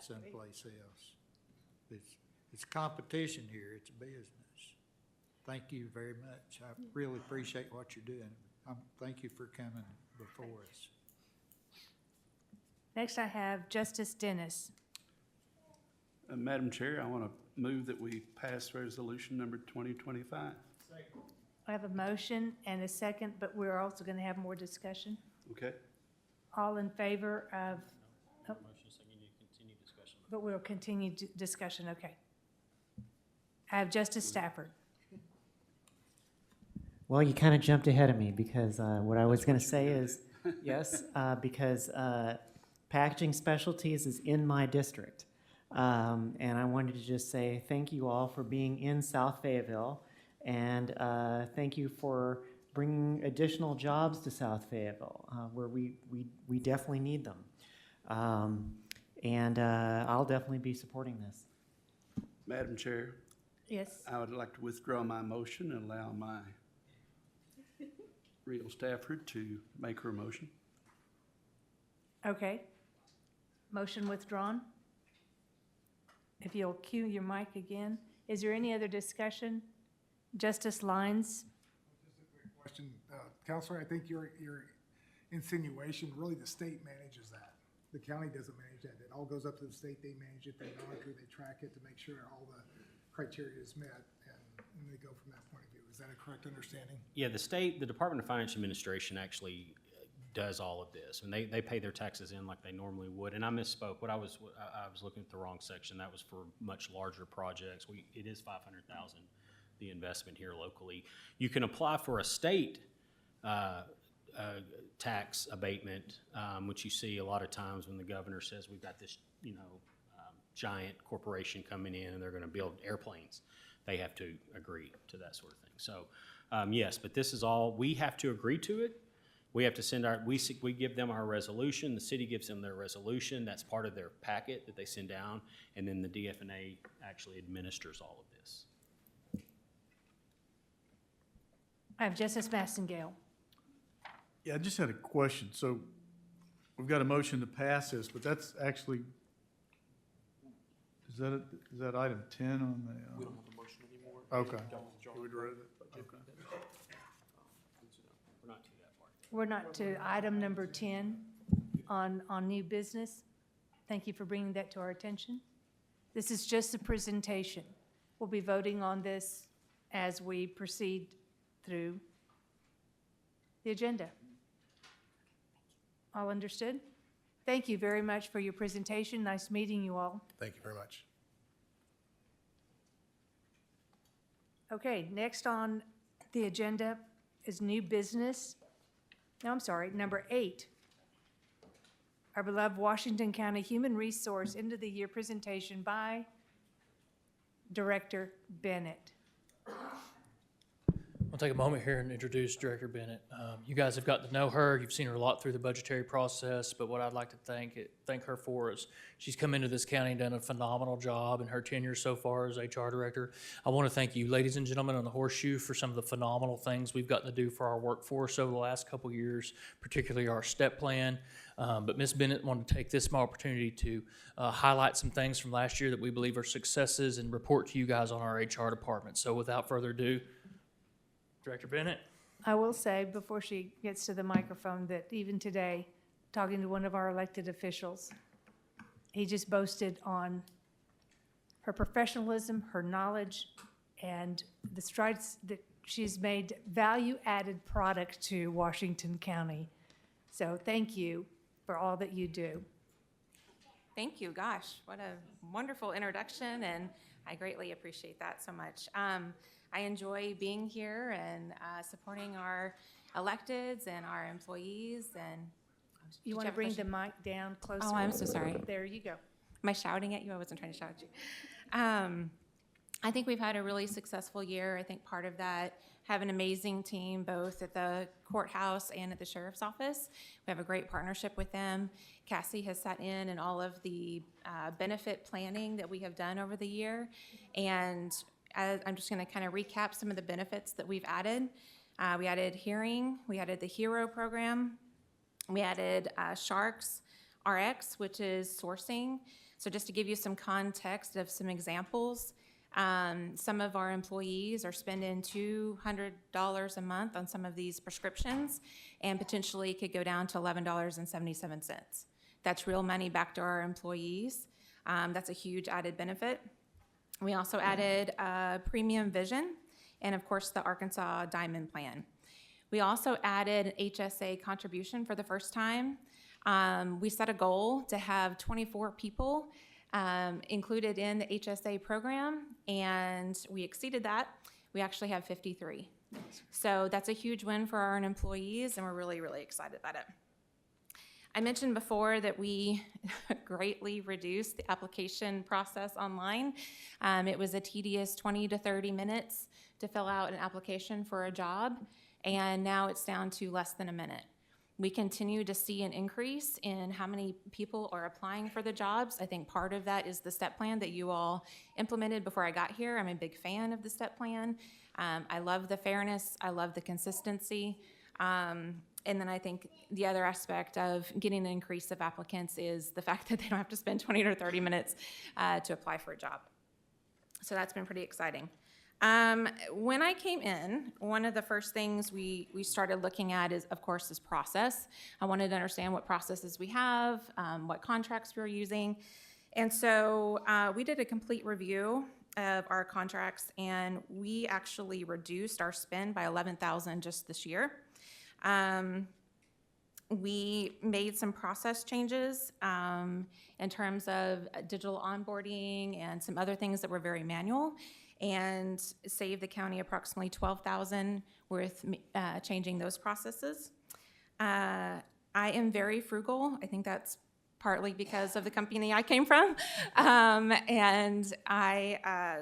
someplace else. It's competition here. It's a business. Thank you very much. I really appreciate what you're doing. Thank you for coming before us. Next, I have Justice Dennis. Madam Chair, I want to move that we pass resolution number 2025. I have a motion and a second, but we're also going to have more discussion. Okay? All in favor of, Motion second, you continue discussion. but we'll continue discussion, okay. I have Justice Stafford. Well, you kind of jumped ahead of me because what I was going to say is, yes, because packaging specialties is in my district. And I wanted to just say thank you all for being in South Fayetteville, and thank you for bringing additional jobs to South Fayetteville, where we definitely need them. And I'll definitely be supporting this. Madam Chair, Yes. I would like to withdraw my motion and allow my real Stafford to make her motion. Okay. Motion withdrawn. If you'll cue your mic again. Is there any other discussion? Justice Lyons? Just a quick question. Counselor, I think your insinuation, really the state manages that. The county doesn't manage that. It all goes up to the state. They manage it, they monitor, they track it to make sure all the criteria is met, and they go from that point of view. Is that a correct understanding? Yeah, the Department of Financial Administration actually does all of this, and they pay their taxes in like they normally would. And I misspoke. I was looking at the wrong section. That was for much larger projects. It is 500,000, the investment here locally. You can apply for a state tax abatement, which you see a lot of times when the governor says we've got this, giant corporation coming in and they're going to build airplanes. They have to agree to that sort of thing. So, yes, but this is all, we have to agree to it. We have to send we give them our resolution, the city gives them their resolution, that's part of their packet that they send down, and then the DFNA actually administers all of this. I have Justice Massengale. Yeah, I just had a question. So we've got a motion to pass this, but that's actually, is that item 10 on the? We don't have a motion anymore. Okay. We're not to that part. We're not to item number 10 on new business. Thank you for bringing that to our attention. This is just a presentation. We'll be voting on this as we proceed through the agenda. All understood? Thank you very much for your presentation. Nice meeting you all. Thank you very much. Okay, next on the agenda is new business. No, I'm sorry, number 8. Our beloved Washington County Human Resource End of the Year presentation by Director Bennett. I'll take a moment here and introduce Director Bennett. You guys have got to know her. You've seen her a lot through the budgetary process, but what I'd like to thank her for is she's come into this county and done a phenomenal job in her tenure so far as HR Director. I want to thank you, ladies and gentlemen, on the Horseshoe for some of the phenomenal things we've gotten to do for our workforce over the last couple years, particularly our STEP plan. But Ms. Bennett wanted to take this opportunity to highlight some things from last year that we believe are successes and report to you guys on our HR department. So without further ado, Director Bennett. I will say, before she gets to the microphone, that even today, talking to one of our elected officials, he just boasted on her professionalism, her knowledge, and the strides that she's made value-added product to Washington County. So thank you for all that you do. Thank you. Gosh, what a wonderful introduction, and I greatly appreciate that so much. I enjoy being here and supporting our electeds and our employees. And You want to bring the mic down closer? Oh, I'm so sorry. There you go. Am I shouting at you? I wasn't trying to shout at you. I think we've had a really successful year. I think part of that, have an amazing team both at the courthouse and at the sheriff's office. We have a great partnership with them. Cassie has sat in all of the benefit planning that we have done over the year. And I'm just going to kind of recap some of the benefits that we've added. We added hearing, we added the HERO program, we added Sharks RX, which is sourcing. So just to give you some context of some examples, some of our employees are spending $200 a month on some of these prescriptions and potentially could go down to $11.77. That's real money back to our employees. That's a huge added benefit. We also added premium vision and, of course, the Arkansas Diamond Plan. We also added an HSA contribution for the first time. We set a goal to have 24 people included in the HSA program, and we exceeded that. We actually have 53. So that's a huge win for our employees, and we're really, really excited about it. I mentioned before that we greatly reduced the application process online. It was a tedious 20 to 30 minutes to fill out an application for a job, and now it's down to less than a minute. We continue to see an increase in how many people are applying for the jobs. I think part of that is the STEP plan that you all implemented before I got here. I'm a big fan of the STEP plan. I love the fairness. I love the consistency. And then I think the other aspect of getting an increase of applicants is the fact that they don't have to spend 20 or 30 minutes to apply for a job. So that's been pretty exciting. When I came in, one of the first things we started looking at is, of course, this process. I wanted to understand what processes we have, what contracts we're using. And so we did a complete review of our contracts, and we actually reduced our spend by $11,000 just this year. We made some process changes in terms of digital onboarding and some other things that were very manual, and saved the county approximately $12,000 with changing those processes. I am very frugal. I think that's partly because of the company I came from.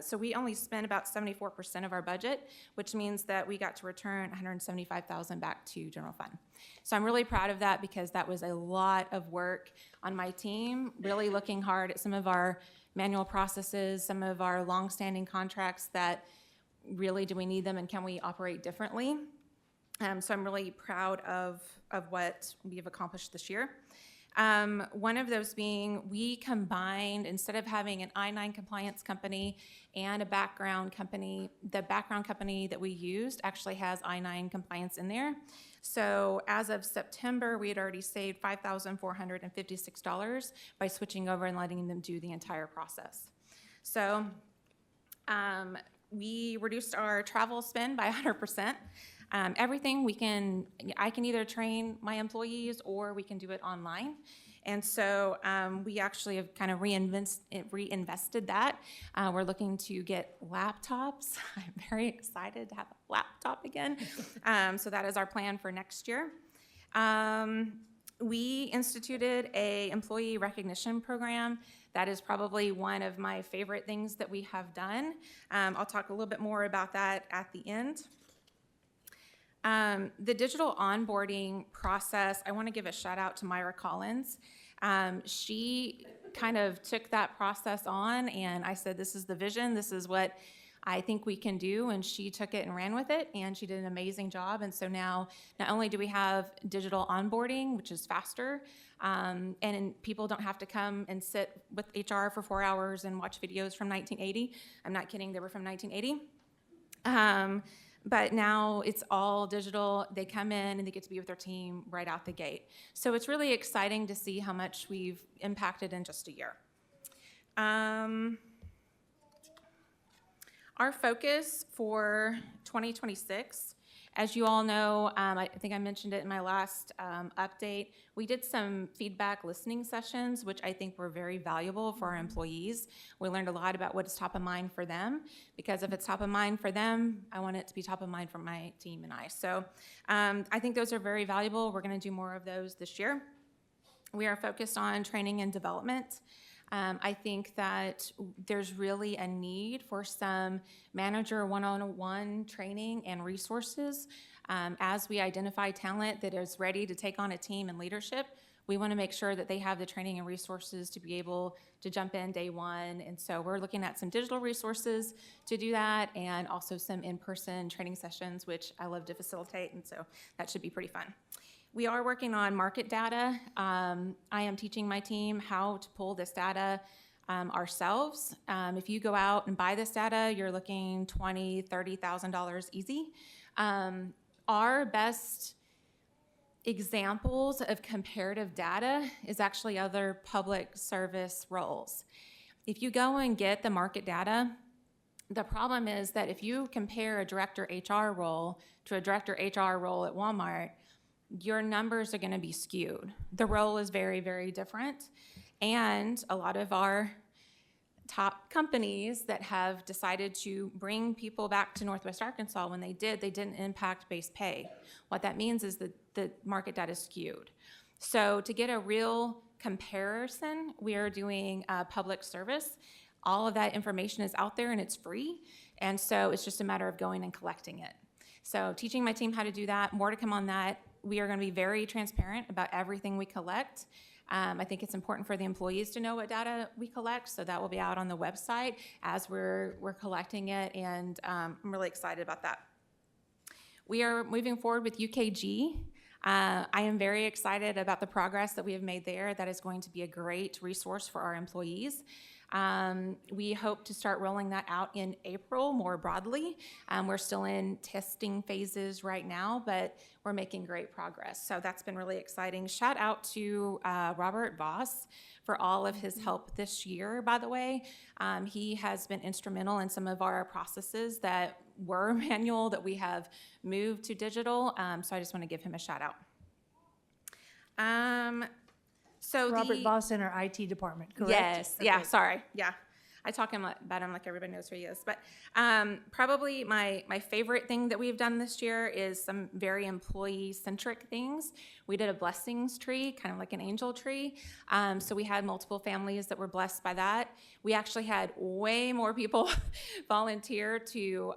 So we only spent about 74% of our budget, which means that we got to return $175,000 back to general fund. So I'm really proud of that because that was a lot of work on my team, really looking hard at some of our manual processes, some of our long-standing contracts that really do we need them and can we operate differently? So I'm really proud of what we've accomplished this year. One of those being we combined, instead of having an I-9 compliance company and a background company, the background company that we used actually has I-9 compliance in there. So as of September, we had already saved $5,456 by switching over and letting them do the entire process. So we reduced our travel spend by 100%. Everything I can either train my employees or we can do it online. And so we actually have kind of reinvested that. We're looking to get laptops. I'm very excited to have a laptop again. So that is our plan for next year. We instituted an employee recognition program. That is probably one of my favorite things that we have done. I'll talk a little bit more about that at the end. The digital onboarding process, I want to give a shout out to Myra Collins. She kind of took that process on, and I said, this is the vision, this is what I think we can do, and she took it and ran with it, and she did an amazing job. And so now, not only do we have digital onboarding, which is faster, and people don't have to come and sit with HR for 4 hours and watch videos from 1980. I'm not kidding, they were from 1980. But now it's all digital. They come in and they get to be with their team right out the gate. So it's really exciting to see how much we've impacted in just a year. Our focus for 2026, as you all know, I think I mentioned it in my last update, we did some feedback listening sessions, which I think were very valuable for our employees. We learned a lot about what is top of mind for them, because if it's top of mind for them, I want it to be top of mind for my team and I. So I think those are very valuable. We're going to do more of those this year. We are focused on training and development. I think that there's really a need for some manager one-on-one training and resources. As we identify talent that is ready to take on a team and leadership, we want to make sure that they have the training and resources to be able to jump in day one. And so we're looking at some digital resources to do that, and also some in-person training sessions, which I love to facilitate, and so that should be pretty fun. We are working on market data. I am teaching my team how to pull this data ourselves. If you go out and buy this data, you're looking $20,000, $30,000 easy. Our best examples of comparative data is actually other public service roles. If you go and get the market data, the problem is that if you compare a director HR role to a director HR role at Walmart, your numbers are going to be skewed. The role is very, very different. And a lot of our top companies that have decided to bring people back to Northwest Arkansas, when they didn't impact base pay. What that means is that the market data is skewed. So to get a real comparison, we are doing public service. All of that information is out there and it's free. And so it's just a matter of going and collecting it. So teaching my team how to do that, more to come on that. We are going to be very transparent about everything we collect. I think it's important for the employees to know what data we collect, so that will be out on the website as we're collecting it, and I'm really excited about that. We are moving forward with UKG. I am very excited about the progress that we have made there. That is going to be a great resource for our employees. We hope to start rolling that out in April more broadly. We're still in testing phases right now, but we're making great progress. So that's been really exciting. Shout out to Robert Voss for all of his help this year, by the way. He has been instrumental in some of our processes that were manual that we have moved to digital. So I just want to give him a shout out. So Robert Voss in our IT department, correct? Yes, yeah, sorry, yeah. I talk about him like everybody knows who he is. But probably my favorite thing that we've done this year is some very employee-centric things. We did a blessings tree, kind of like an angel tree. So we had multiple families that were blessed by that. We actually had way more people volunteer to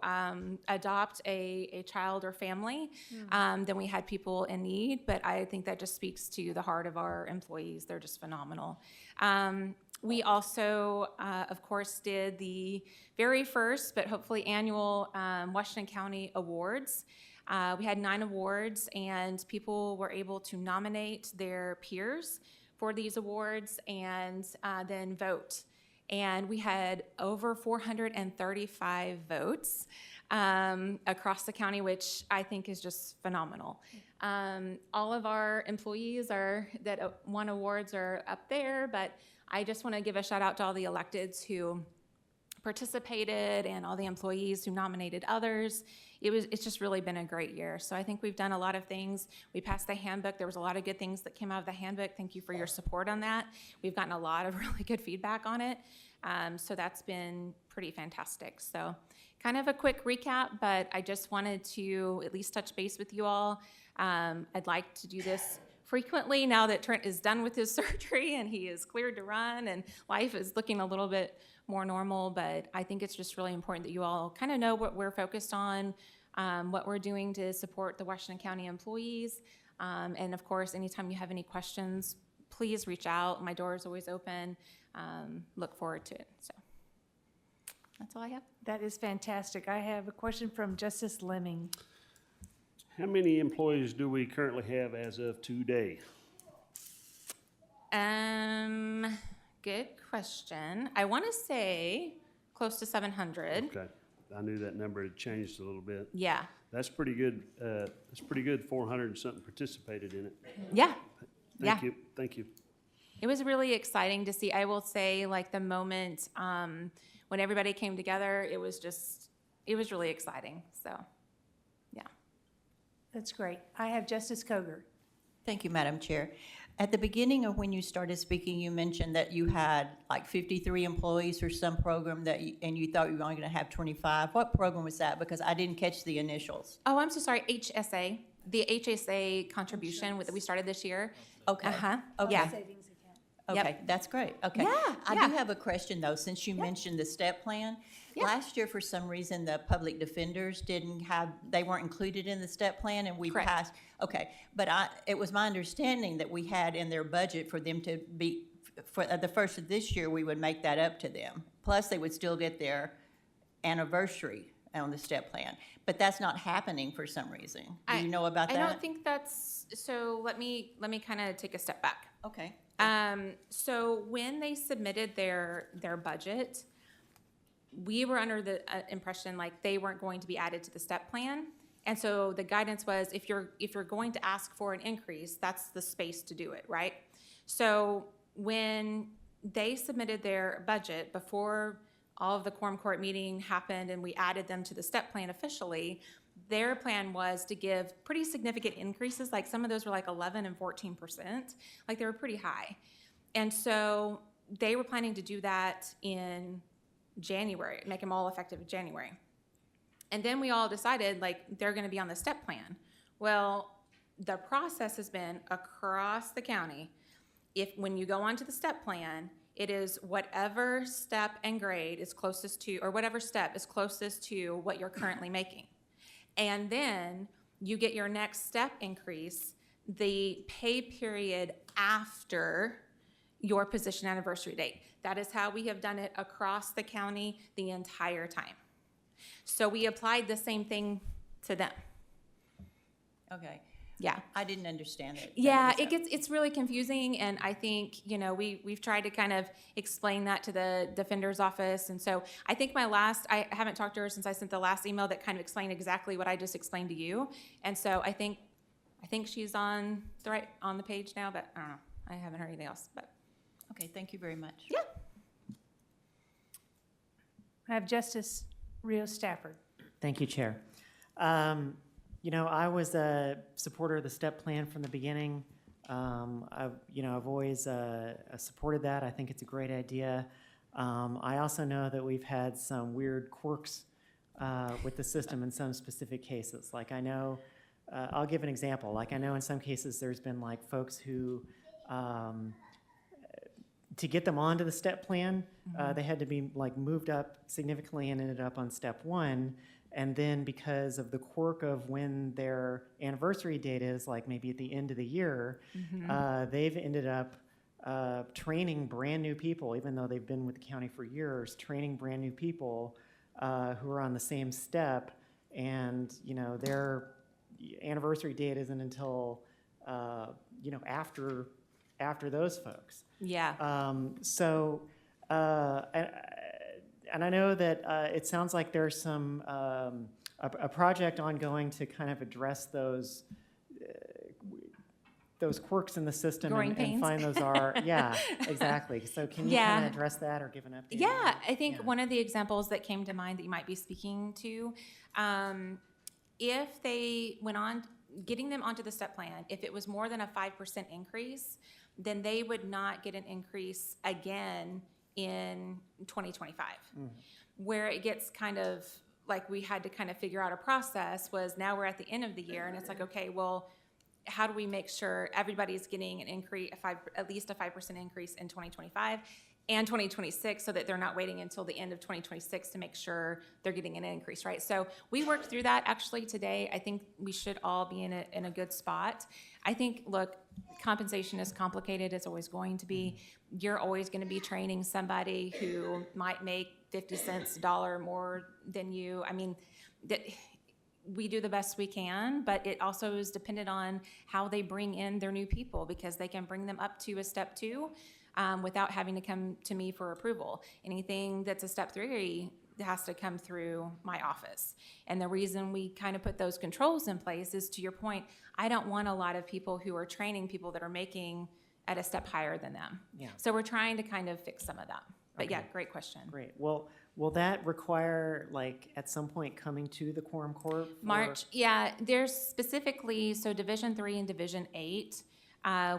adopt a child or family than we had people in need. But I think that just speaks to the heart of our employees. They're just phenomenal. We also, of course, did the very first, but hopefully annual Washington County Awards. We had 9 awards, and people were able to nominate their peers for these awards and then vote. And we had over 435 votes across the county, which I think is just phenomenal. All of our employees that won awards are up there, but I just want to give a shout out to all the electeds who participated and all the employees who nominated others. It's just really been a great year. So I think we've done a lot of things. We passed the handbook. There was a lot of good things that came out of the handbook. Thank you for your support on that. We've gotten a lot of really good feedback on it. So that's been pretty fantastic. So kind of a quick recap, but I just wanted to at least touch base with you all. I'd like to do this frequently now that Trent is done with his surgery and he is cleared to run and life is looking a little bit more normal, but I think it's just really important that you all kind of know what we're focused on, what we're doing to support the Washington County employees. And of course, anytime you have any questions, please reach out. My door is always open. Look forward to it. So that's all I have. That is fantastic. I have a question from Justice Lemming. How many employees do we currently have as of today? Good question. I want to say close to 700. Okay, I knew that number had changed a little bit. Yeah. That's pretty good. That's pretty good. 400 and something participated in it. Yeah. Thank you. Thank you. It was really exciting to see. I will say, like, the moment when everybody came together, it was really exciting. So, yeah. That's great. I have Justice Koger. Thank you, Madam Chair. At the beginning of when you started speaking, you mentioned that you had like 53 employees for some program and you thought you were only going to have 25. What program was that? Because I didn't catch the initials. Oh, I'm so sorry. HSA, the HSA contribution that we started this year. Okay. Okay. Yeah. Okay, that's great. Okay. Yeah, I do have a question though, since you mentioned the step plan. Yeah. Last year, for some reason, the public defenders they weren't included in the step plan and we Correct. passed. Okay, but it was my understanding that we had in their budget for them to be, for the first of this year, we would make that up to them. Plus, they would still get their anniversary on the step plan. But that's not happening for some reason. Do you know about that? I don't think that's, so let me kind of take a step back. Okay. So when they submitted their budget, we were under the impression like they weren't going to be added to the step plan. And so the guidance was, if you're going to ask for an increase, that's the space to do it, right? So when they submitted their budget before all of the quorum court meeting happened and we added them to the step plan officially, their plan was to give pretty significant increases. Like some of those were like 11 and 14%. Like they were pretty high. And so they were planning to do that in January, make them all effective in January. And then we all decided like they're going to be on the step plan. Well, the process has been across the county. When you go onto the step plan, it is whatever step and grade is closest to, or whatever step is closest to what you're currently making. And then you get your next step increase, the pay period after your position anniversary date. That is how we have done it across the county the entire time. So we applied the same thing to them. Okay. Yeah. I didn't understand it. Yeah, it's really confusing, and I think, we've tried to kind of explain that to the defender's office, and so I think I haven't talked to her since I sent the last email that kind of explained exactly what I just explained to you, and so I think she's on the page now, but I don't know. I haven't heard anything else, but. Okay, thank you very much. Yeah. I have Justice Rios Stafford. Thank you, Chair. I was a supporter of the step plan from the beginning. I've always supported that. I think it's a great idea. I also know that we've had some weird quirks with the system in some specific cases. Like I know, I'll give an example. Like I know in some cases there's been like folks who, to get them onto the step plan, they had to be like moved up significantly and ended up on step 1. And then because of the quirk of when their anniversary date is, like maybe at the end of the year, they've ended up training brand new people, even though they've been with the county for years, training brand new people who are on the same step, and their anniversary date isn't until after those folks. Yeah. And I know that it sounds like there's some a project ongoing to kind of address those quirks in the system and find those are exactly. So can you kind of address that or give an update? Yeah, I think one of the examples that came to mind that you might be speaking to, if they went on getting them onto the step plan, if it was more than a 5% increase, then they would not get an increase again in 2025. Where it gets kind of like we had to kind of figure out a process was now we're at the end of the year and it's like, okay, well, how do we make sure everybody's getting an increase, at least a 5% increase in 2025 and 2026 so that they're not waiting until the end of 2026 to make sure they're getting an increase, right? So we worked through that actually today. I think we should all be in a good spot. I think, look, compensation is complicated. It's always going to be. You're always going to be training somebody who might make 50 cents a dollar more than you. I mean, we do the best we can, but it also is dependent on how they bring in their new people because they can bring them up to a step 2 without having to come to me for approval. Anything that's a step 3 has to come through my office. And the reason we kind of put those controls in place is, to your point, I don't want a lot of people who are training people that are making at a step higher than them. Yeah. So we're trying to kind of fix some of that. But Okay. yeah, great question. Great. Well, will that require, like, at some point coming to the quorum court? March, yeah, there's specifically, so Division 3 and Division 8,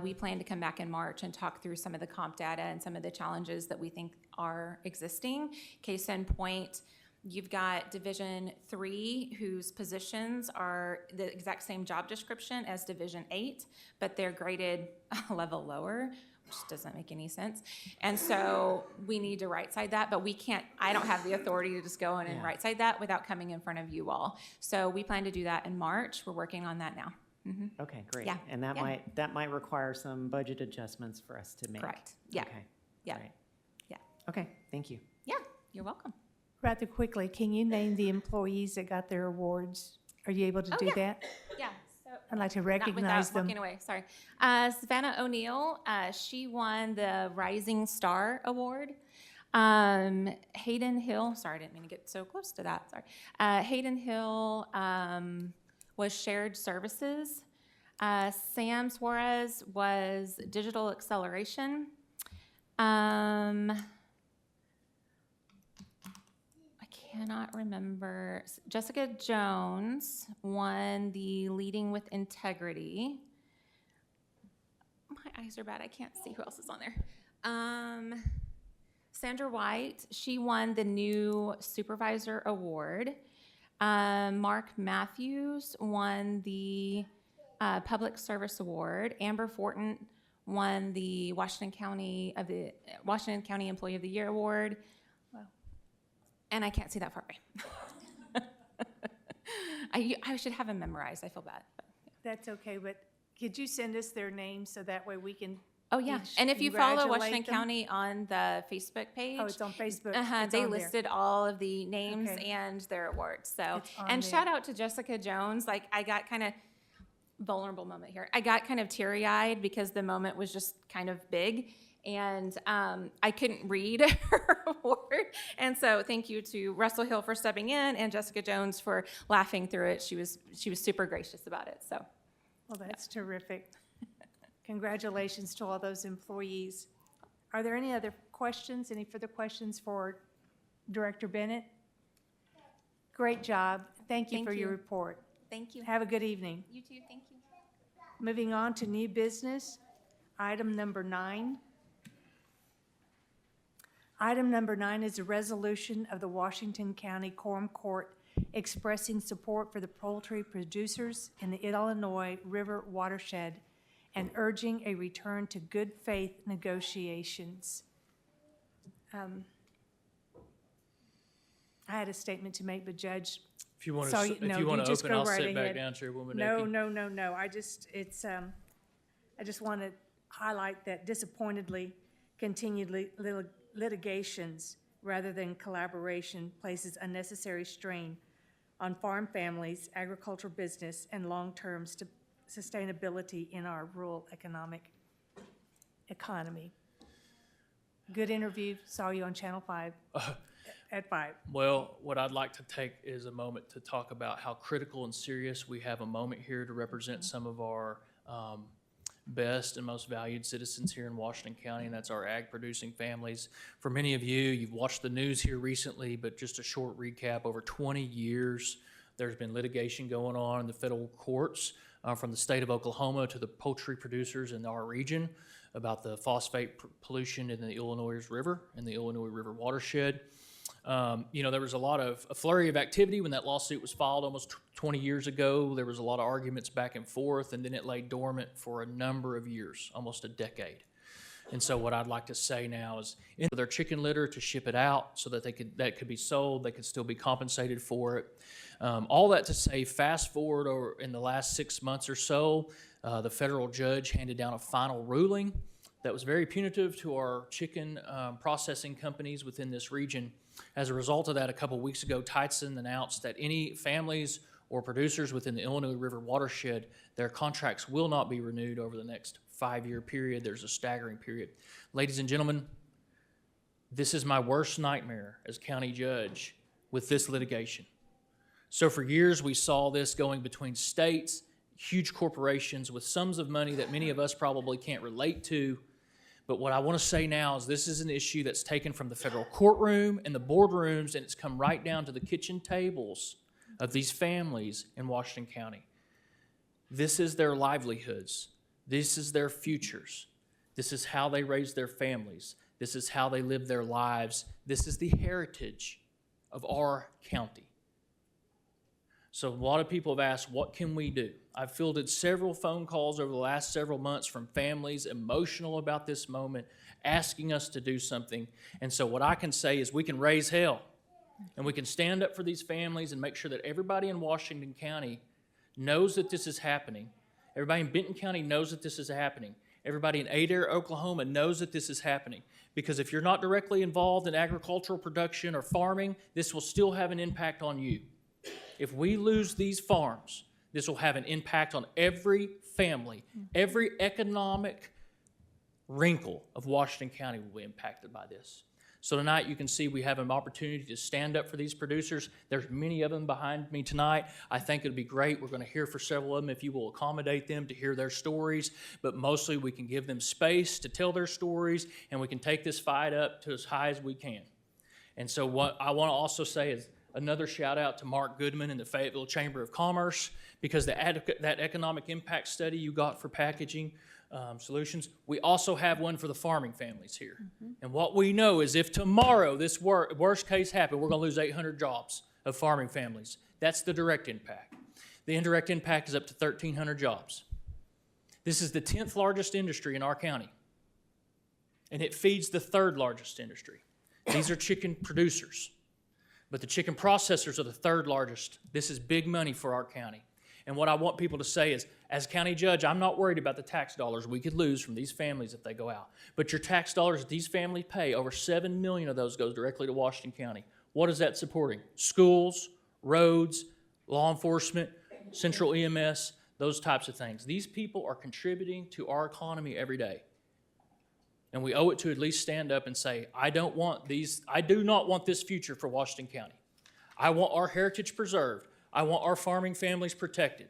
we plan to come back in March and talk through some of the comp data and some of the challenges that we think are existing. Case in point, you've got Division 3, whose positions are the exact same job description as Division 8, but they're graded a level lower, which doesn't make any sense. And so we need to right-side that, but we can't, I don't have the authority to just go in and right-side that without coming in front of you all. So we plan to do that in March. We're working on that now. Okay, great. Yeah. And that might require some budget adjustments for us to make. Correct. Yeah. Okay. Yeah. Great. Yeah. Okay, thank you. Yeah, you're welcome. Rather quickly, can you name the employees that got their awards? Are you able to do that? Yeah. So I'd like to not recognize without them. walking away. Sorry. Savannah O'Neill, she won the Rising Star Award. Hayden Hill, sorry, I didn't mean to get so close to that. Sorry. Hayden Hill was shared services. Sam Suarez was digital acceleration. I cannot remember. Jessica Jones won the Leading with Integrity. My eyes are bad. I can't see who else is on there. Sandra White, she won the new Supervisor Award. Mark Matthews won the Public Service Award. Amber Fortin won the Washington County Employee of the Year Award. Wow. And I can't see that far away. I should have them memorized. I feel bad. But, yeah. That's okay, but could you send us their names so that way we can? Oh, yeah. each And if you follow congratulate Washington them? County on the Facebook page. Oh, it's on Facebook. It's They on there. listed all of the names Okay. and their awards. So, It's on and there. shout out to Jessica Jones. Like, I got kind of vulnerable moment here. I got kind of teary-eyed because the moment was just kind of big. And I couldn't read her award. And so thank you to Russell Hill for stepping in and Jessica Jones for laughing through it. She was super gracious about it. So, Well, that's terrific. Congratulations to all those employees. Are there any other questions, any further questions for Director Bennett? Great job. Thank you Thank for your you. report. thank you. Have a good evening. You too. Thank you. Moving on to new business, item number 9. Item number 9 is a resolution of the Washington County Quorum Court expressing support for the poultry producers in the Illinois River watershed and urging a return to good faith negotiations. I had a statement to make, but Judge, If you want So, to, no, if you want you to just open, go I'll right sit back ahead. down, Chairwoman no, Ecke. no. I just want to highlight that disappointedly continued litigations rather than collaboration places unnecessary strain on farm families, agricultural business, and long-term sustainability in our rural economy. Good interview. Saw you on Channel 5 at 5. Well, what I'd like to take is a moment to talk about how critical and serious we have a moment here to represent some of our best and most valued citizens here in Washington County, and that's our ag-producing families. For many of you, you've watched the news here recently, but just a short recap, over 20 years, there's been litigation going on in the federal courts from the state of Oklahoma to the poultry producers in our region about the phosphate pollution in the Illinois River and the Illinois River watershed. There was a flurry of activity when that lawsuit was filed almost 20 years ago. There was a lot of arguments back and forth, and then it lay dormant for a number of years, almost a decade. And so what I'd like to say now is, in their chicken litter to ship it out so that that could be sold, they could still be compensated for it. All that to say, fast forward in the last 6 months or so, the federal judge handed down a final ruling that was very punitive to our chicken processing companies within this region. As a result of that, a couple weeks ago, Tyson announced that any families or producers within the Illinois River watershed, their contracts will not be renewed over the next 5-year period. There's a staggering period. Ladies and gentlemen, this is my worst nightmare as county judge with this litigation. So for years, we saw this going between states, huge corporations with sums of money that many of us probably can't relate to. But what I want to say now is this is an issue that's taken from the federal courtroom and the boardrooms, and it's come right down to the kitchen tables of these families in Washington County. This is their livelihoods. This is their futures. This is how they raise their families. This is how they live their lives. This is the heritage of our county. So a lot of people have asked, what can we do? I've fielded several phone calls over the last several months from families emotional about this moment, asking us to do something. And so what I can say is we can raise hell, and we can stand up for these families and make sure that everybody in Washington County knows that this is happening. Everybody in Benton County knows that this is happening. Everybody in Adair, Oklahoma knows that this is happening. Because if you're not directly involved in agricultural production or farming, this will still have an impact on you. If we lose these farms, this will have an impact on every family. Every economic wrinkle of Washington County will be impacted by this. So tonight, you can see we have an opportunity to stand up for these producers. There's many of them behind me tonight. I think it'll be great. We're going to hear for several of them if you will accommodate them to hear their stories, but mostly we can give them space to tell their stories, and we can take this fight up to as high as we can. And so what I want to also say is another shout out to Mark Goodman and the Fayetteville Chamber of Commerce, because that economic impact study you got for packaging solutions, we also have one for the farming families here. And what we know is if tomorrow this worst case happened, we're going to lose 800 jobs of farming families. That's the direct impact. The indirect impact is up to 1,300 jobs. This is the 10th largest industry in our county, and it feeds the 3rd largest industry. These are chicken producers, but the chicken processors are the 3rd largest. This is big money for our county. And what I want people to say is, as county judge, I'm not worried about the tax dollars we could lose from these families if they go out. But your tax dollars that these families pay, over $7 million of those goes directly to Washington County. What is that supporting? Schools, roads, law enforcement, central EMS, those types of things. These people are contributing to our economy every day. And we owe it to at least stand up and say, I do not want this future for Washington County. I want our heritage preserved. I want our farming families protected.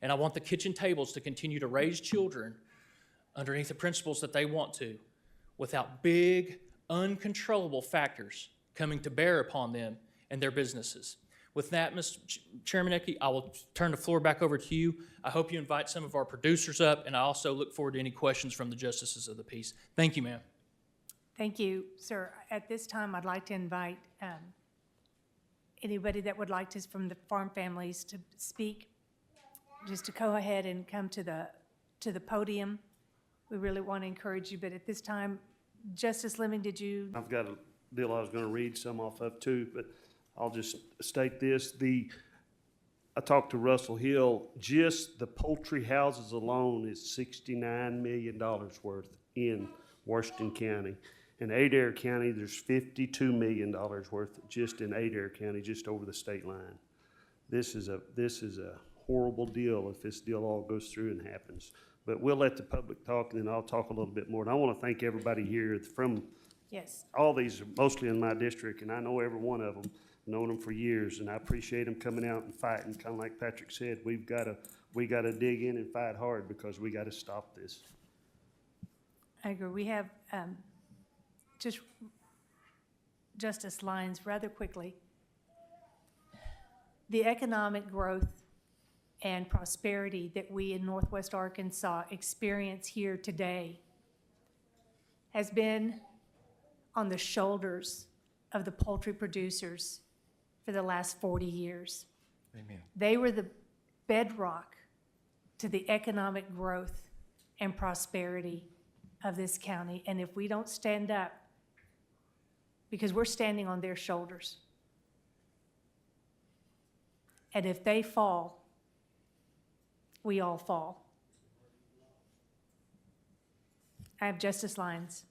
And I want the kitchen tables to continue to raise children underneath the principles that they want to, without big, uncontrollable factors coming to bear upon them and their businesses. With that, Mr. Chairman Ecke, I will turn the floor back over to you. I hope you invite some of our producers up, and I also look forward to any questions from the justices of the peace. Thank you, ma'am. Thank you, sir. At this time, I'd like to invite anybody that would like to, from the farm families, to speak, just to go ahead and come to the podium. We really want to encourage you, but at this time, Justice Lemon, did you? I've got a deal I was going to read some off of too, but I'll just state this. I talked to Russell Hill, just the poultry houses alone is $69 million worth in Washington County. In Adair County, there's $52 million worth just in Adair County, just over the state line. This is a horrible deal if this deal all goes through and happens. But we'll let the public talk, and then I'll talk a little bit more. And I want to thank everybody here from all these, mostly in my district, and I know every one of them, known them for years, and I appreciate them coming out and fighting. Kind of like Patrick said, we got to dig in and fight hard because we got to stop this. I agree. We have just Justice Lyons, rather quickly. The economic growth and prosperity that we in Northwest Arkansas experience here today has been on the shoulders of the poultry producers for the last 40 years. Amen. They were the bedrock to the economic growth and prosperity of this county. And if we don't stand up, because we're standing on their shoulders, and if they fall, we all fall. I have Justice Lyons.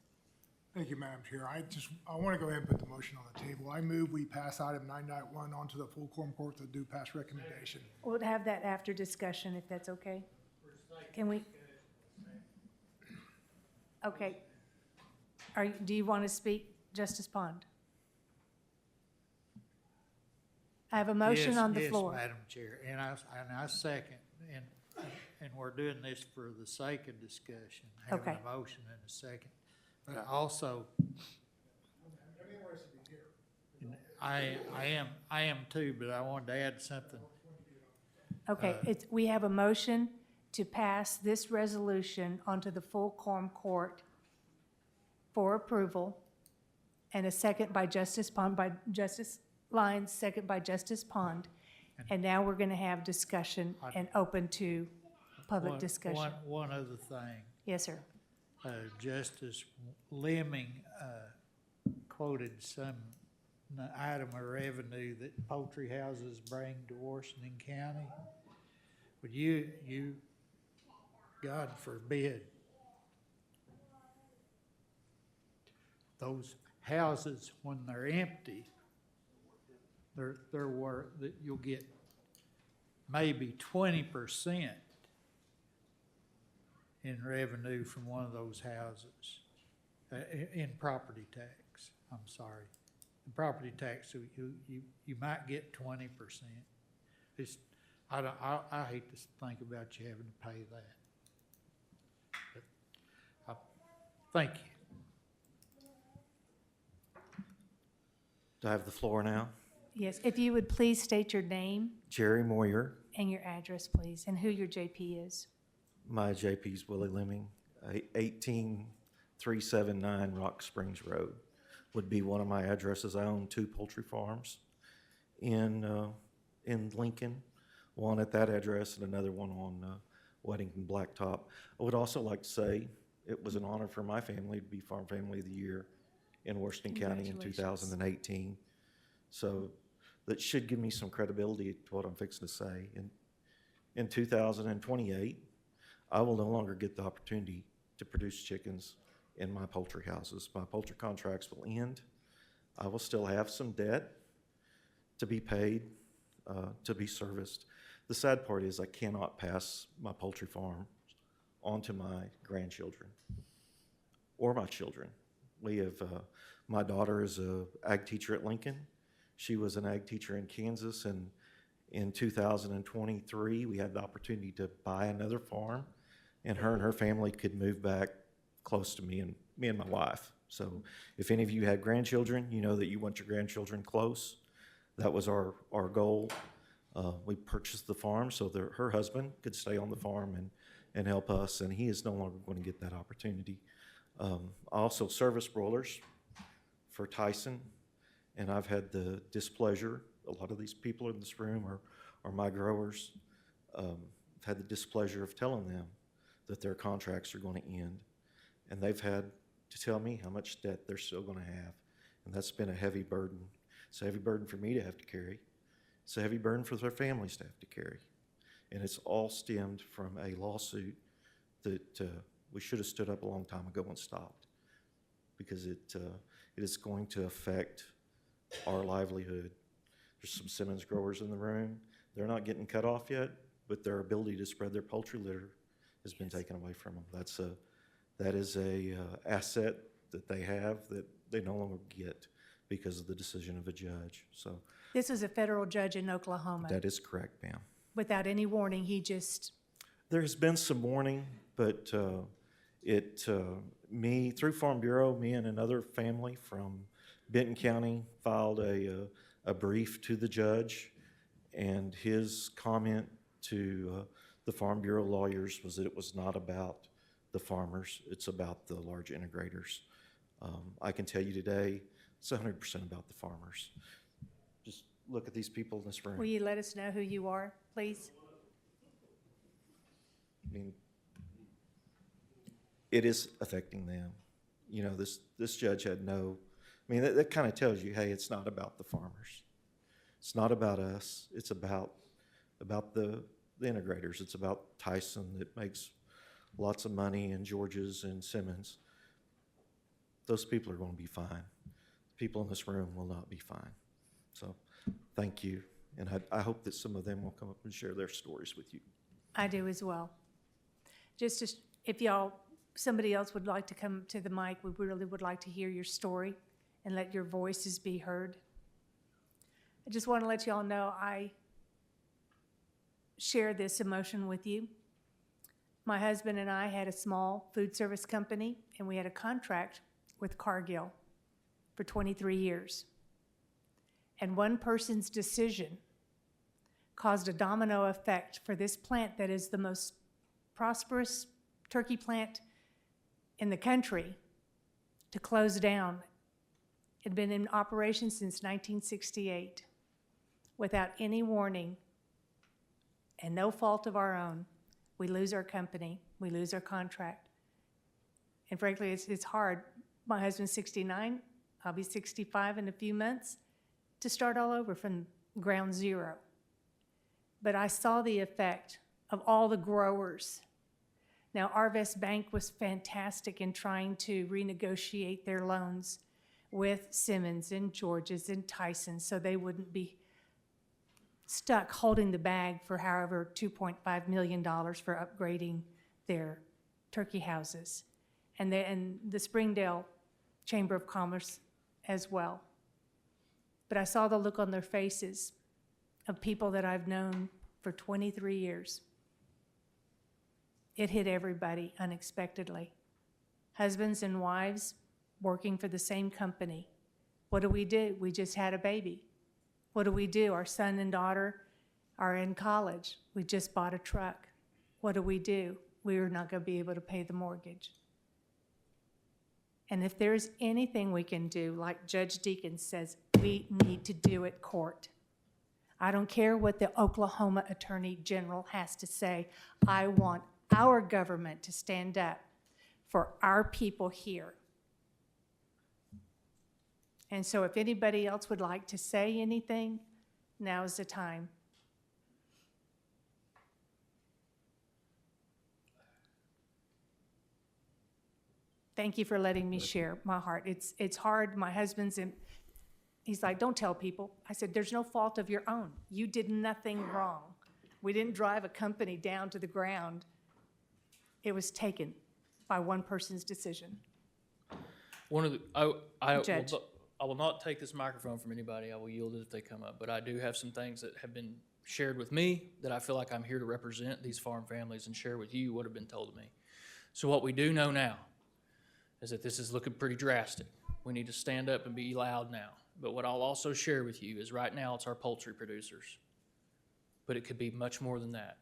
Thank you, Madam Chair. I want to go ahead and put the motion on the table. I move we pass item 9.1 onto the full quorum court to do pass recommendation. We'll have that after discussion, if that's okay. Can we? Okay. Do you want to speak, Justice Pond? I have a motion on the floor. Yes, Madam Chair, and I second, and we're doing this for the sake of discussion. Having Okay. a motion and a second. But also, I am too, but I wanted to add something. Okay, we have a motion to pass this resolution onto the full quorum court for approval, and a second by Justice Pond, by Justice Lyons, second by Justice Pond. And now we're going to have discussion and open to public discussion. One other thing. Yes, sir. Justice Lemming quoted some item of revenue that poultry houses bring to Washington County. But you, God forbid, those houses, when they're empty, they're worth, that you'll get maybe 20% in revenue from one of those houses in property tax. tax. I'm sorry. The property tax, so you might get 20%. It's, I hate to think about you having to pay that. But thank you. Do I have the floor now? Yes, if you would please state your name Jerry Moyer. and your address, please, and who your JP is. My JP's Willie Lemming, 18379 Rock Springs Road would be one of my addresses. I own 2 poultry farms in Lincoln, one at that address and another one on Weddington Blacktop. I would also like to say it was an honor for my family to be Farm Family of the Year in Washington County in 2018. So that should give me some credibility to what I'm fixing to say. In 2028, I will no longer get the opportunity to produce chickens in my poultry houses. My poultry contracts will end. I will still have some debt to be paid, to be serviced. The sad part is I cannot pass my poultry farm onto my grandchildren or my children. We have, my daughter is a ag teacher at Lincoln. She was an ag teacher in Kansas, and in 2023, we had the opportunity to buy another farm, and her family could move back close to me and my wife. So if any of you had grandchildren, you know that you want your grandchildren close. That was our goal. We purchased the farm so that her husband could stay on the farm and help us, and he is no longer going to get that opportunity. I also service broilers for Tyson, and I've had the displeasure, a lot of these people in this room are my growers. I've had the displeasure of telling them that their contracts are going to end, and they've had to tell me how much debt they're still going to have, and that's been a heavy burden. It's a heavy burden for me to have to carry. It's a heavy burden for their families to have to carry, and it's all stemmed from a lawsuit that we should have stood up a long time ago and stopped, because it is going to affect our livelihood. There's some Simmons growers in the room. They're not getting cut off yet, but their ability to spread their poultry litter has been taken away from them. That is a asset that they have that they no longer get because of the decision of a judge. So This was a federal judge in Oklahoma. that is correct, ma'am. Without any warning, he just, There has been some warning, but me, through Farm Bureau, me and another family from Benton County filed a brief to the judge, and his comment to the Farm Bureau lawyers was that it was not about the farmers, it's about the large integrators. I can tell you today, it's 100% about the farmers. Just look at these people in this room. will you let us know who you are, please? I mean, it is affecting them. You know, this judge had no, I mean, that kind of tells you, hey, it's not about the farmers. It's not about us. It's about the integrators. It's about Tyson that makes lots of money, and George's and Simmons. Those people are going to be fine. People in this room will not be fine. So thank you. And I hope that some of them will come up and share their stories with you. I do as well. Just as, if somebody else would like to come to the mic, we really would like to hear your story and let your voices be heard. I just want to let you all know I share this emotion with you. My husband and I had a small food service company, and we had a contract with Cargill for 23 years. And one person's decision caused a domino effect for this plant that is the most prosperous turkey plant in the country to close down. It had been in operation since 1968. Without any warning and no fault of our own, we lose our company, we lose our contract. And frankly, it's hard. My husband's 69, I'll be 65 in a few months, to start all over from ground zero. But I saw the effect of all the growers. Now, Arvest Bank was fantastic in trying to renegotiate their loans with Simmons and George's and Tyson so they wouldn't be stuck holding the bag for however $2.5 million for upgrading their turkey houses. And the Springdale Chamber of Commerce as well. But I saw the look on their faces of people that I've known for 23 years. It hit everybody unexpectedly. Husbands and wives working for the same company. What do? We just had a baby. What do? Our son and daughter are in college. We just bought a truck. What do? We're not going to be able to pay the mortgage. And if there's anything we can do, like Judge Deacon says, we need to do at court. I don't care what the Oklahoma Attorney General has to say. I want our government to stand up for our people here. And so if anybody else would like to say anything, now's the time. Thank you for letting me share my heart. It's hard. My husband's in, he's like, don't tell people. I said, there's no fault of your own. You did nothing wrong. We didn't drive a company down to the ground. It was taken by one person's decision. Judge. I will not take this microphone from anybody. I will yield it if they come up. But I do have some things that have been shared with me that I feel like I'm here to represent these farm families and share with you what have been told to me. So what we do know now is that this is looking pretty drastic. We need to stand up and be loud now. But what I'll also share with you is right now it's our poultry producers. But it could be much more than that.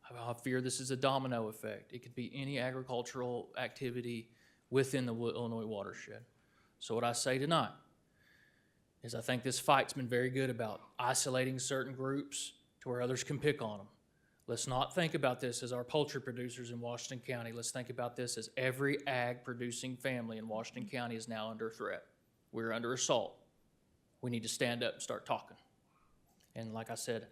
I fear this is a domino effect. It could be any agricultural activity within the Illinois watershed. So what I say tonight is I think this fight's been very good about isolating certain groups to where others can pick on them. Let's not think about this as our poultry producers in Washington County. Let's think about this as every ag-producing family in Washington County is now under threat. We're under assault. We need to stand up and start talking. And like I said,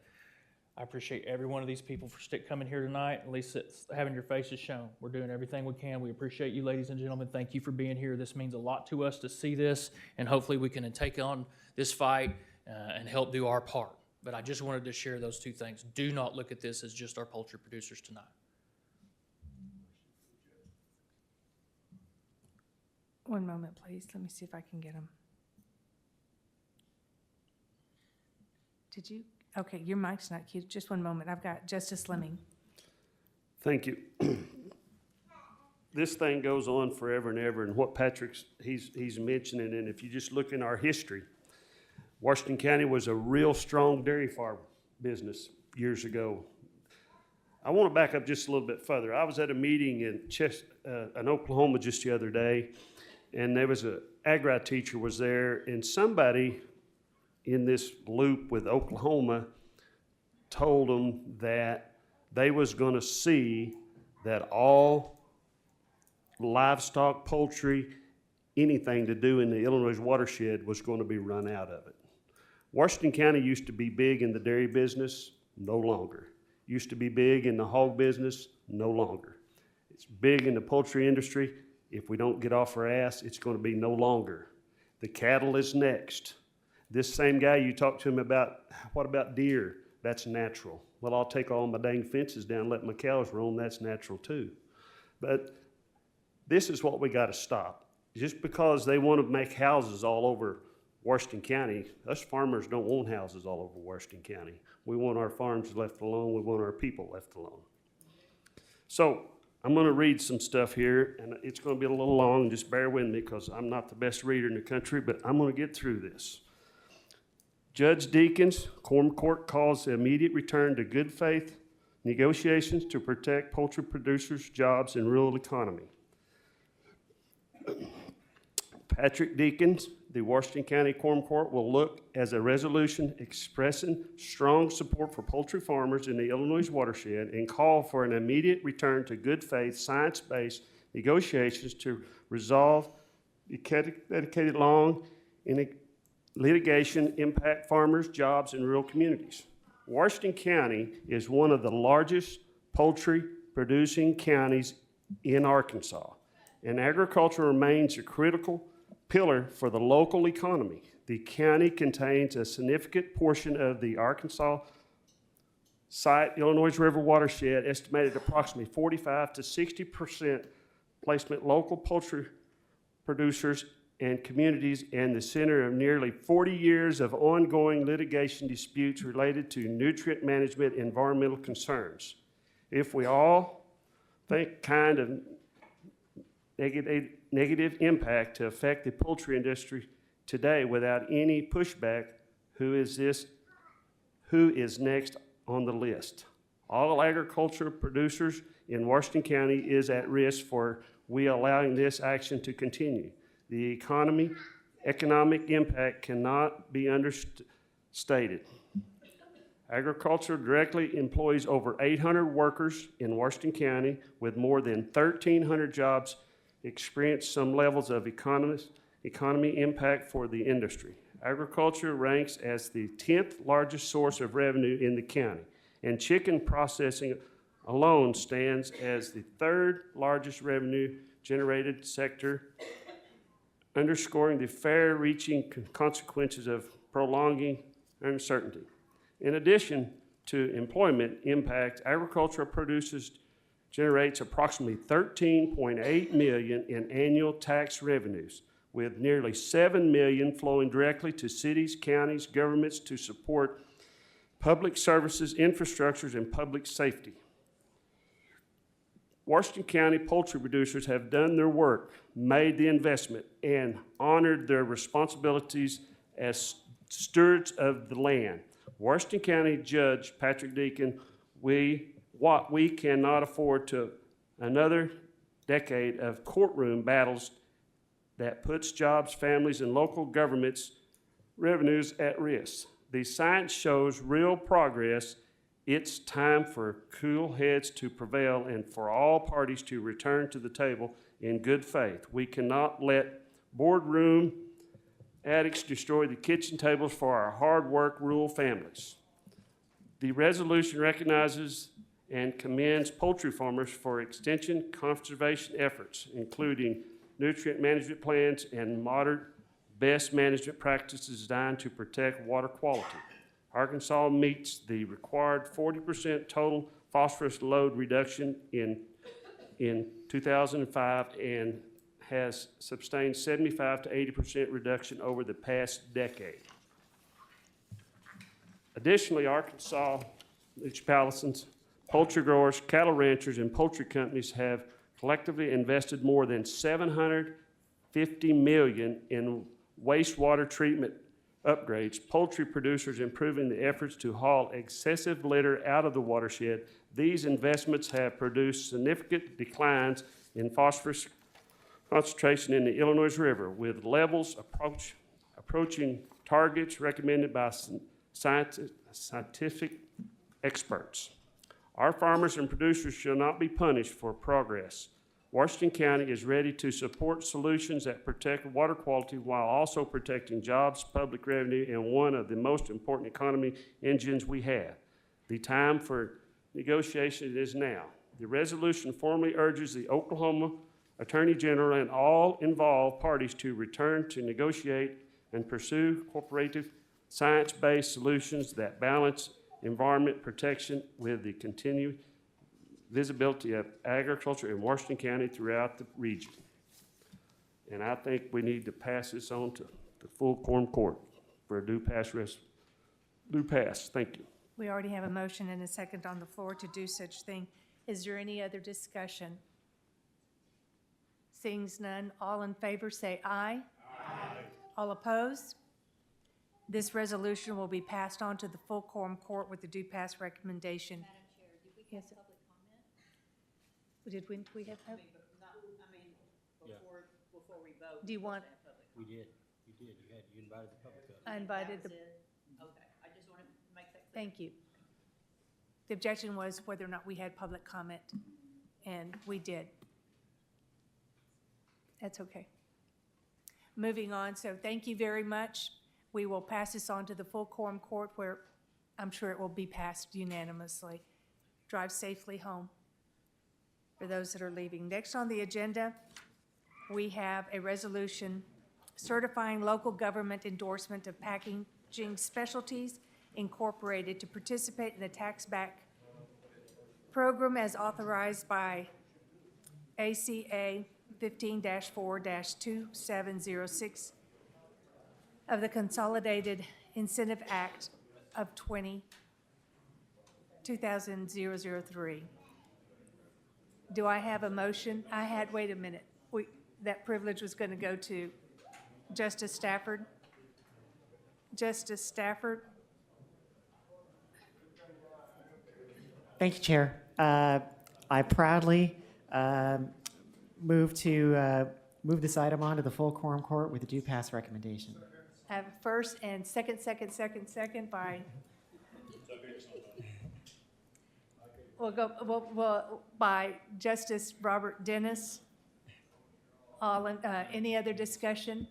I appreciate every one of these people for coming here tonight, at least having your faces shown. We're doing everything we can. We appreciate you, ladies and gentlemen. Thank you for being here. This means a lot to us to see this, and hopefully we can take on this fight and help do our part. But I just wanted to share those two things. Do not look at this as just our poultry producers tonight. One moment, please. Let me see if I can get them. Did you? Okay, your mic's not cute. Just one moment. I've got Justice Lemming. Thank you. This thing goes on forever and ever, and what Patrick's he's mentioning, and if you just look in our history, Washington County was a real strong dairy farm business years ago. I want to back up just a little bit further. I was at a meeting in Oklahoma just the other day, and there was an agri teacher was there, and somebody in this loop with Oklahoma told them that they was going to see that all livestock, poultry, anything to do in the Illinois watershed was going to be run out of it. Washington County used to be big in the dairy business, no longer. Used to be big in the hog business, no longer. It's big in the poultry industry. If we don't get off our ass, it's going to be no longer. The cattle is next. This same guy, you talk to him about, what about deer? That's natural. Well, I'll take all my dang fences down and let my cows roam. That's natural too. But this is what we got to stop. Just because they want to make houses all over Washington County, us farmers don't want houses all over Washington County. We want our farms left alone. We want our people left alone. So I'm going to read some stuff here, and it's going to be a little long. Just bear with me because I'm not the best reader in the country, but I'm going to get through this. Judge Deakins, Quorum Court calls the immediate return to good faith negotiations to protect poultry producers' jobs and rural economy. Patrick Deakins, the Washington County Quorum Court will look as a resolution expressing strong support for poultry farmers in the Illinois watershed and call for an immediate return to good faith, science-based negotiations to resolve dedicated long in litigation impact farmers, jobs, and rural communities. Washington County is one of the largest poultry producing counties in Arkansas, and agriculture remains a critical pillar for the local economy. The county contains a significant portion of the Arkansas site Illinois River watershed, estimated approximately 45 to 60% placement local poultry producers and communities and the center of nearly 40 years of ongoing litigation disputes related to nutrient management and environmental concerns. If we all think kind of negative impact to affect the poultry industry today without any pushback, who is next on the list? All agricultural producers in Washington County is at risk for we allowing this action to continue. The economic impact cannot be understated. Agriculture directly employs over 800 workers in Washington County, with more than 1,300 jobs experience some levels of economy impact for the industry. Agriculture ranks as the 10th largest source of revenue in the county, and chicken processing alone stands as the 3rd largest revenue generated sector, underscoring the far-reaching consequences of prolonging uncertainty. In addition to employment impact, agricultural generates approximately $13.8 million in annual tax revenues, with nearly $7 million flowing directly to cities, counties, governments to support public services, infrastructures, and public safety. Washington County poultry producers have done their work, made the investment, and honored their responsibilities as stewards of the land. Washington County Judge Patrick Deacon, we cannot afford to another decade of courtroom battles that puts jobs, families, and local governments' revenues at risk. The science shows real progress. It's time for cool heads to prevail and for all parties to return to the table in good faith. We cannot let boardroom addicts destroy the kitchen tables for our hard work rural families. The resolution recognizes and commends poultry farmers for extension conservation efforts, including nutrient management plans and modern best management practices designed to protect water quality. Arkansas meets the required 40% total phosphorus load reduction in 2005 and has sustained 75 to 80% reduction over the past decade. Additionally, Arkansas municipalities, poultry growers, cattle ranchers, and poultry companies have collectively invested more than $750 million in wastewater treatment upgrades, poultry producers improving the efforts to haul excessive litter out of the watershed. These investments have produced significant declines in phosphorus concentration in the Illinois River, with levels approaching targets recommended by scientific experts. Our farmers and producers shall not be punished for progress. Washington County is ready to support solutions that protect water quality while also protecting jobs, public revenue, and one of the most important economy engines we have. The time for negotiation is now. The resolution formally urges the Oklahoma Attorney General and all involved parties to return to negotiate and pursue cooperative, science-based solutions that balance environment protection with the continued visibility of agriculture in Washington County throughout the region. And I think we need to pass this on to the full quorum court for a due pass. Thank you. We already have a motion and a second on the floor to do such thing. Is there any other discussion? Seeing none, all in favor say aye. Aye. All opposed? This resolution will be passed on to the full quorum court with the due pass recommendation. Madam Chair, did we have Yes. public comment? Did we have? Before we vote. Do you want? We did, you invited the public up. I invited the. Okay, I just want to make that clear. Thank you. The objection was whether or not we had public comment, and we did. That's okay. Moving on, so thank you very much. We will pass this on to the full quorum court where I'm sure it will be passed unanimously. Drive safely home for those that are leaving. Next on the agenda, we have a resolution certifying local government endorsement of Packaging Specialties Incorporated to participate in the tax back program as authorized by ACA 15-4-2706 of the Consolidated Incentive Act of 2003. Do I have a motion? Wait a minute. That privilege was going to go to Justice Stafford. Justice Stafford? Thank you, Chair. I proudly move this item on to the full quorum court with a due pass recommendation. I have a first and second by. By Justice Robert Dennis. Any other discussion?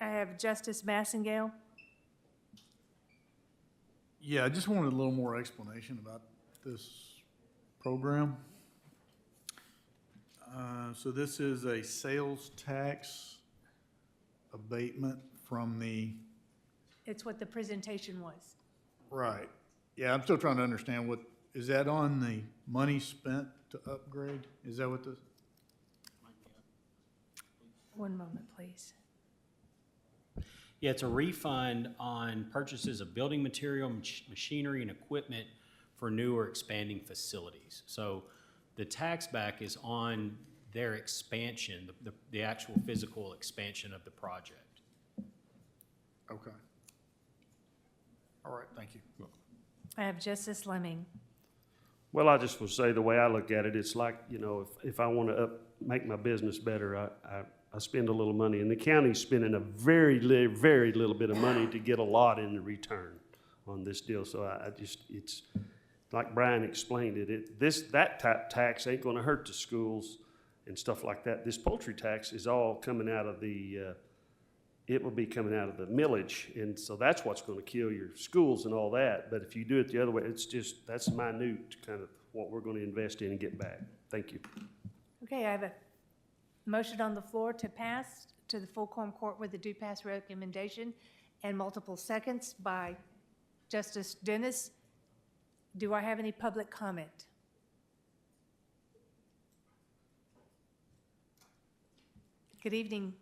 I have Justice Massengale. Yeah, I just wanted a little more explanation about this program. So this is a sales tax abatement from the, It's what the presentation was. right. Yeah, I'm still trying to understand is that on the money spent to upgrade? Is that what this? One moment, please. Yeah, it's a refund on purchases of building material, machinery, and equipment for new or expanding facilities. So the tax back is on their expansion, the actual physical expansion of the project. Okay. All right, thank you. I have Justice Lemming. Well, I just will say, the way I look at it, it's like, if I want to make my business better, I spend a little money. And the county's spending a very little bit of money to get a lot in return on this deal. So it's like Brian explained it, that type tax ain't going to hurt the schools and stuff like that. This poultry tax is all coming out of it will be coming out of the millage. And so that's what's going to kill your schools and all that. But if you do it the other way, that's minute kind of what we're going to invest in and get back. Thank you. Okay, I have a motion on the floor to pass to the full quorum court with a due pass recommendation and multiple seconds by Justice Dennis. Do I have any public comment? Good evening.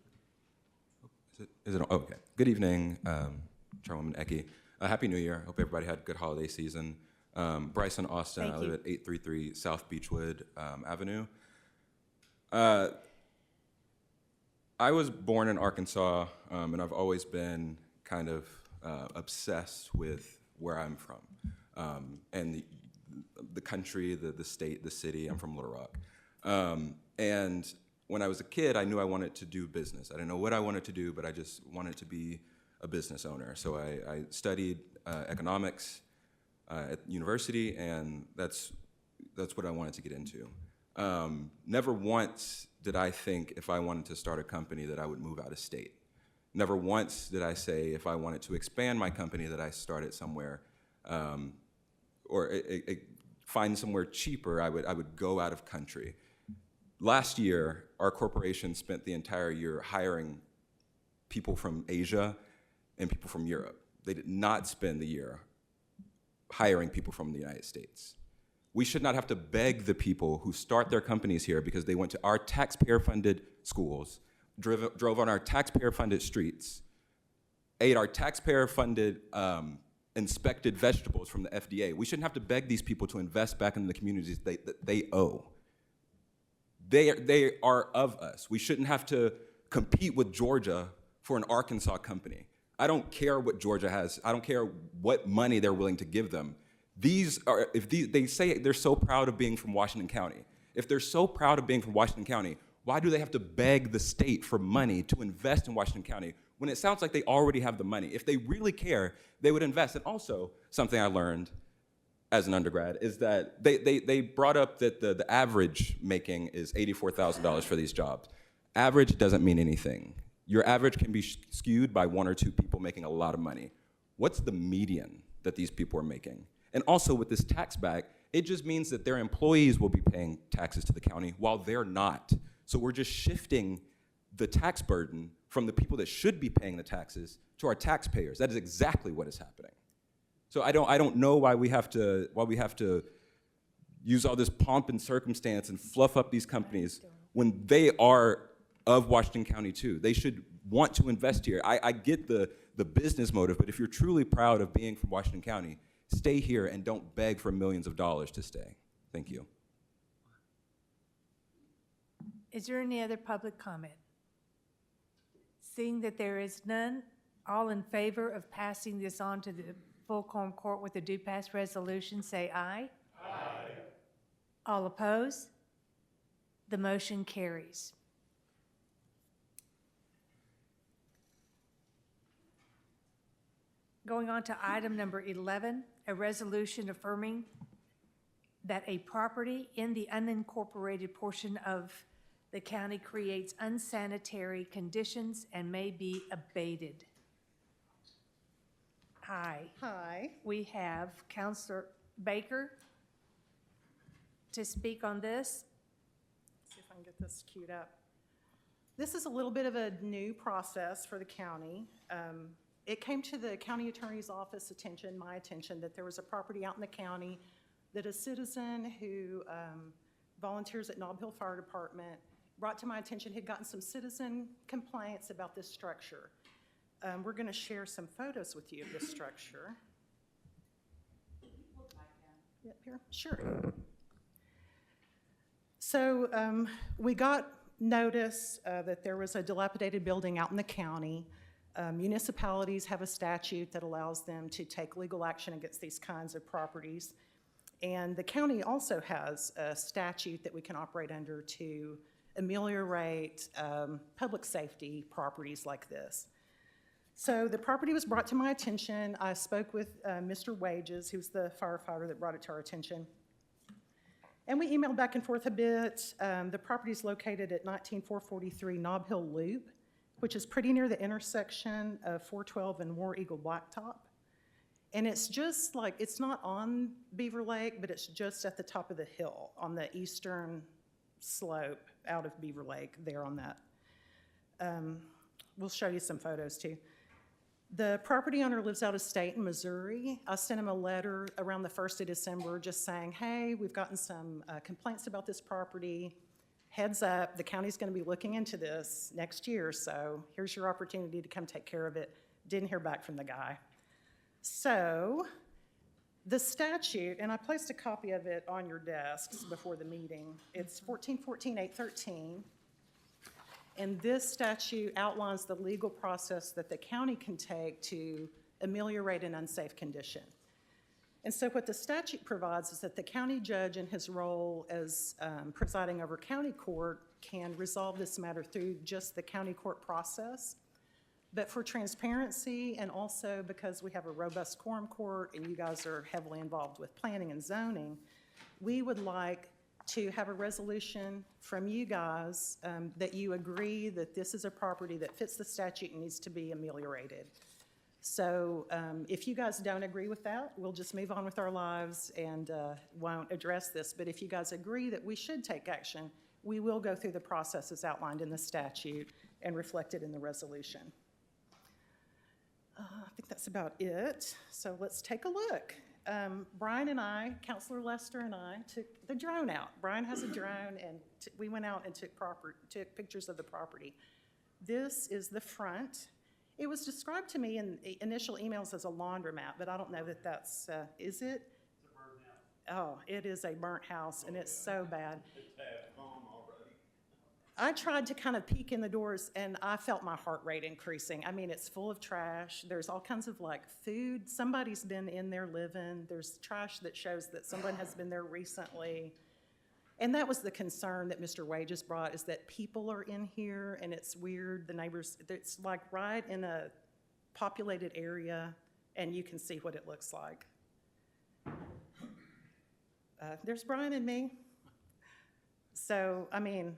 Is it okay? Good evening, Chairwoman Ecke. Happy New Year. Hope everybody had a good holiday season. Bryson Austin. Thank I live you. at 833 South Beechwood Avenue. I was born in Arkansas, and I've always been kind of obsessed with where I'm from, and the country, the state, the city. I'm from Little Rock. And when I was a kid, I knew I wanted to do business. I didn't know what I wanted to do, but I just wanted to be a business owner. So I studied economics at university, and that's what I wanted to get into. Never once did I think if I wanted to start a company that I would move out of state. Never once did I say if I wanted to expand my company that I start it somewhere, or find somewhere cheaper, I would go out of country. Last year, our corporation spent the entire year hiring people from Asia and people from Europe. They did not spend the year hiring people from the United States. We should not have to beg the people who start their companies here because they went to our taxpayer-funded schools, drove on our taxpayer-funded streets, ate our taxpayer-funded inspected vegetables from the FDA. We shouldn't have to beg these people to invest back in the communities that they owe. They are of us. We shouldn't have to compete with Georgia for an Arkansas company. I don't care what Georgia has. I don't care what money they're willing to give them. They say they're so proud of being from Washington County. If they're so proud of being from Washington County, why do they have to beg the state for money to invest in Washington County when it sounds like they already have the money? If they really care, they would invest. And also, something I learned as an undergrad is that they brought up that the average making is $84,000 for these jobs. Average doesn't mean anything. Your average can be skewed by one or two people making a lot of money. What's the median that these people are making? And also with this tax back, it just means that their employees will be paying taxes to the county while they're not. So we're just shifting the tax burden from the people that should be paying the taxes to our taxpayers. That is exactly what is happening. So I don't know why we have to use all this pomp and circumstance and fluff up these companies when they are of Washington County too. They should want to invest here. I get the business motive, but if you're truly proud of being from Washington County, stay here and don't beg for millions of dollars to stay. Thank you. Is there any other public comment? Seeing that there is none, all in favor of passing this on to the Fulcrum Court with a do-pass resolution, say aye. Aye. All opposed? The motion carries. Going on to item number 11, a resolution affirming that a property in the unincorporated portion of the county creates unsanitary conditions and may be abated. Hi. Hi. We have Counselor Baker to speak on this. See if I can get this queued up. This is a little bit of a new process for the county. It came to the county attorney's office attention, my attention, that there was a property out in the county that a citizen who volunteers at Nob Hill Fire Department brought to my attention had gotten some citizen complaints about this structure. We're going to share some photos with you of this structure. Yep, here, sure. So we got notice that there was a dilapidated building out in the county. Municipalities have a statute that allows them to take legal action against these kinds of properties. And the county also has a statute that we can operate under to ameliorate public safety properties like this. So the property was brought to my attention. I spoke with Mr. Wages, who's the firefighter that brought it to our attention. And we emailed back and forth a bit. The property is located at 19443 Nob Hill Loop, which is pretty near the intersection of 412 and War Eagle Blacktop. And it's just like, it's not on Beaver Lake, but it's just at the top of the hill on the eastern slope out of Beaver Lake there on that. We'll show you some photos too. The property owner lives out of state in Missouri. I sent him a letter around the 1st of December just saying, hey, we've gotten some complaints about this property. Heads up, the county's going to be looking into this next year, so here's your opportunity to come take care of it. Didn't hear back from the guy. So the statute, and I placed a copy of it on your desks before the meeting. It's 1414-813. And this statute outlines the legal process that the county can take to ameliorate an unsafe condition. And so what the statute provides is that the county judge in his role as presiding over county court can resolve this matter through just the county court process. But for transparency and also because we have a robust quorum court and you guys are heavily involved with planning and zoning, we would like to have a resolution from you guys that you agree that this is a property that fits the statute and needs to be ameliorated. So if you guys don't agree with that, we'll just move on with our lives and won't address this. But if you guys agree that we should take action, we will go through the processes outlined in the statute and reflected in the resolution. I think that's about it. So let's take a look. Brian and I, Councilor Lester and I, took the drone out. Brian has a drone, and we went out and took pictures of the property. This is the front. It was described to me in the initial emails as a laundromat, but I don't know that that's, is it? It's a burnt house. Oh, it is a burnt house, and it's so bad. I tried to kind of peek in the doors, and I felt my heart rate increasing. I mean, it's full of trash. There's all kinds of like food. Somebody's been in there living. There's trash that shows that someone has been there recently. And that was the concern that Mr. Wages brought, is that people are in here, and it's weird. The neighbors, it's like right in a populated area, and you can see what it looks like. There's Brian and me. So, I mean,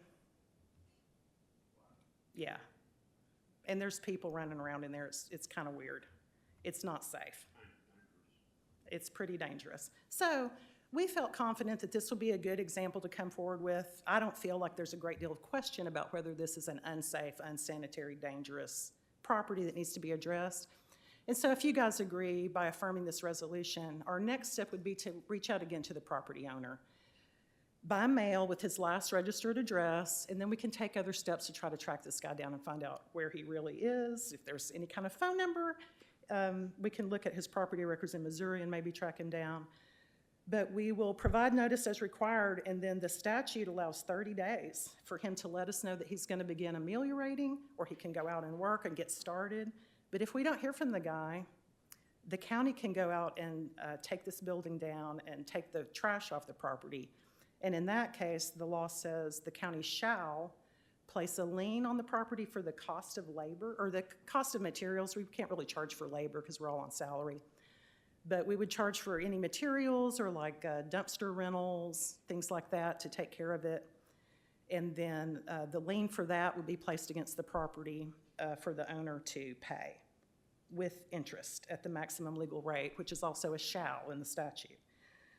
yeah. And there's people running around in there. It's kind of weird. It's not safe. It's pretty dangerous. So we felt confident that this will be a good example to come forward with. I don't feel like there's a great deal of question about whether this is an unsafe, unsanitary, dangerous property that needs to be addressed. And so if you guys agree by affirming this resolution, our next step would be to reach out again to the property owner. by mail with his last registered address, and then we can take other steps to try to track this guy down and find out where he really is. If there's any kind of phone number, we can look at his property records in Missouri and maybe track him down. But we will provide notice as required, and then the statute allows 30 days for him to let us know that he's going to begin ameliorating, or he can go out and work and get started. But if we don't hear from the guy, the county can go out and take this building down and take the trash off the property. And in that case, the law says the county shall place a lien on the property for the cost of labor, or the cost of materials. We can't really charge for labor because we're all on salary. But we would charge for any materials or like dumpster rentals, things like that, to take care of it. And then the lien for that would be placed against the property for the owner to pay with interest at the maximum legal rate, which is also a shall in the statute.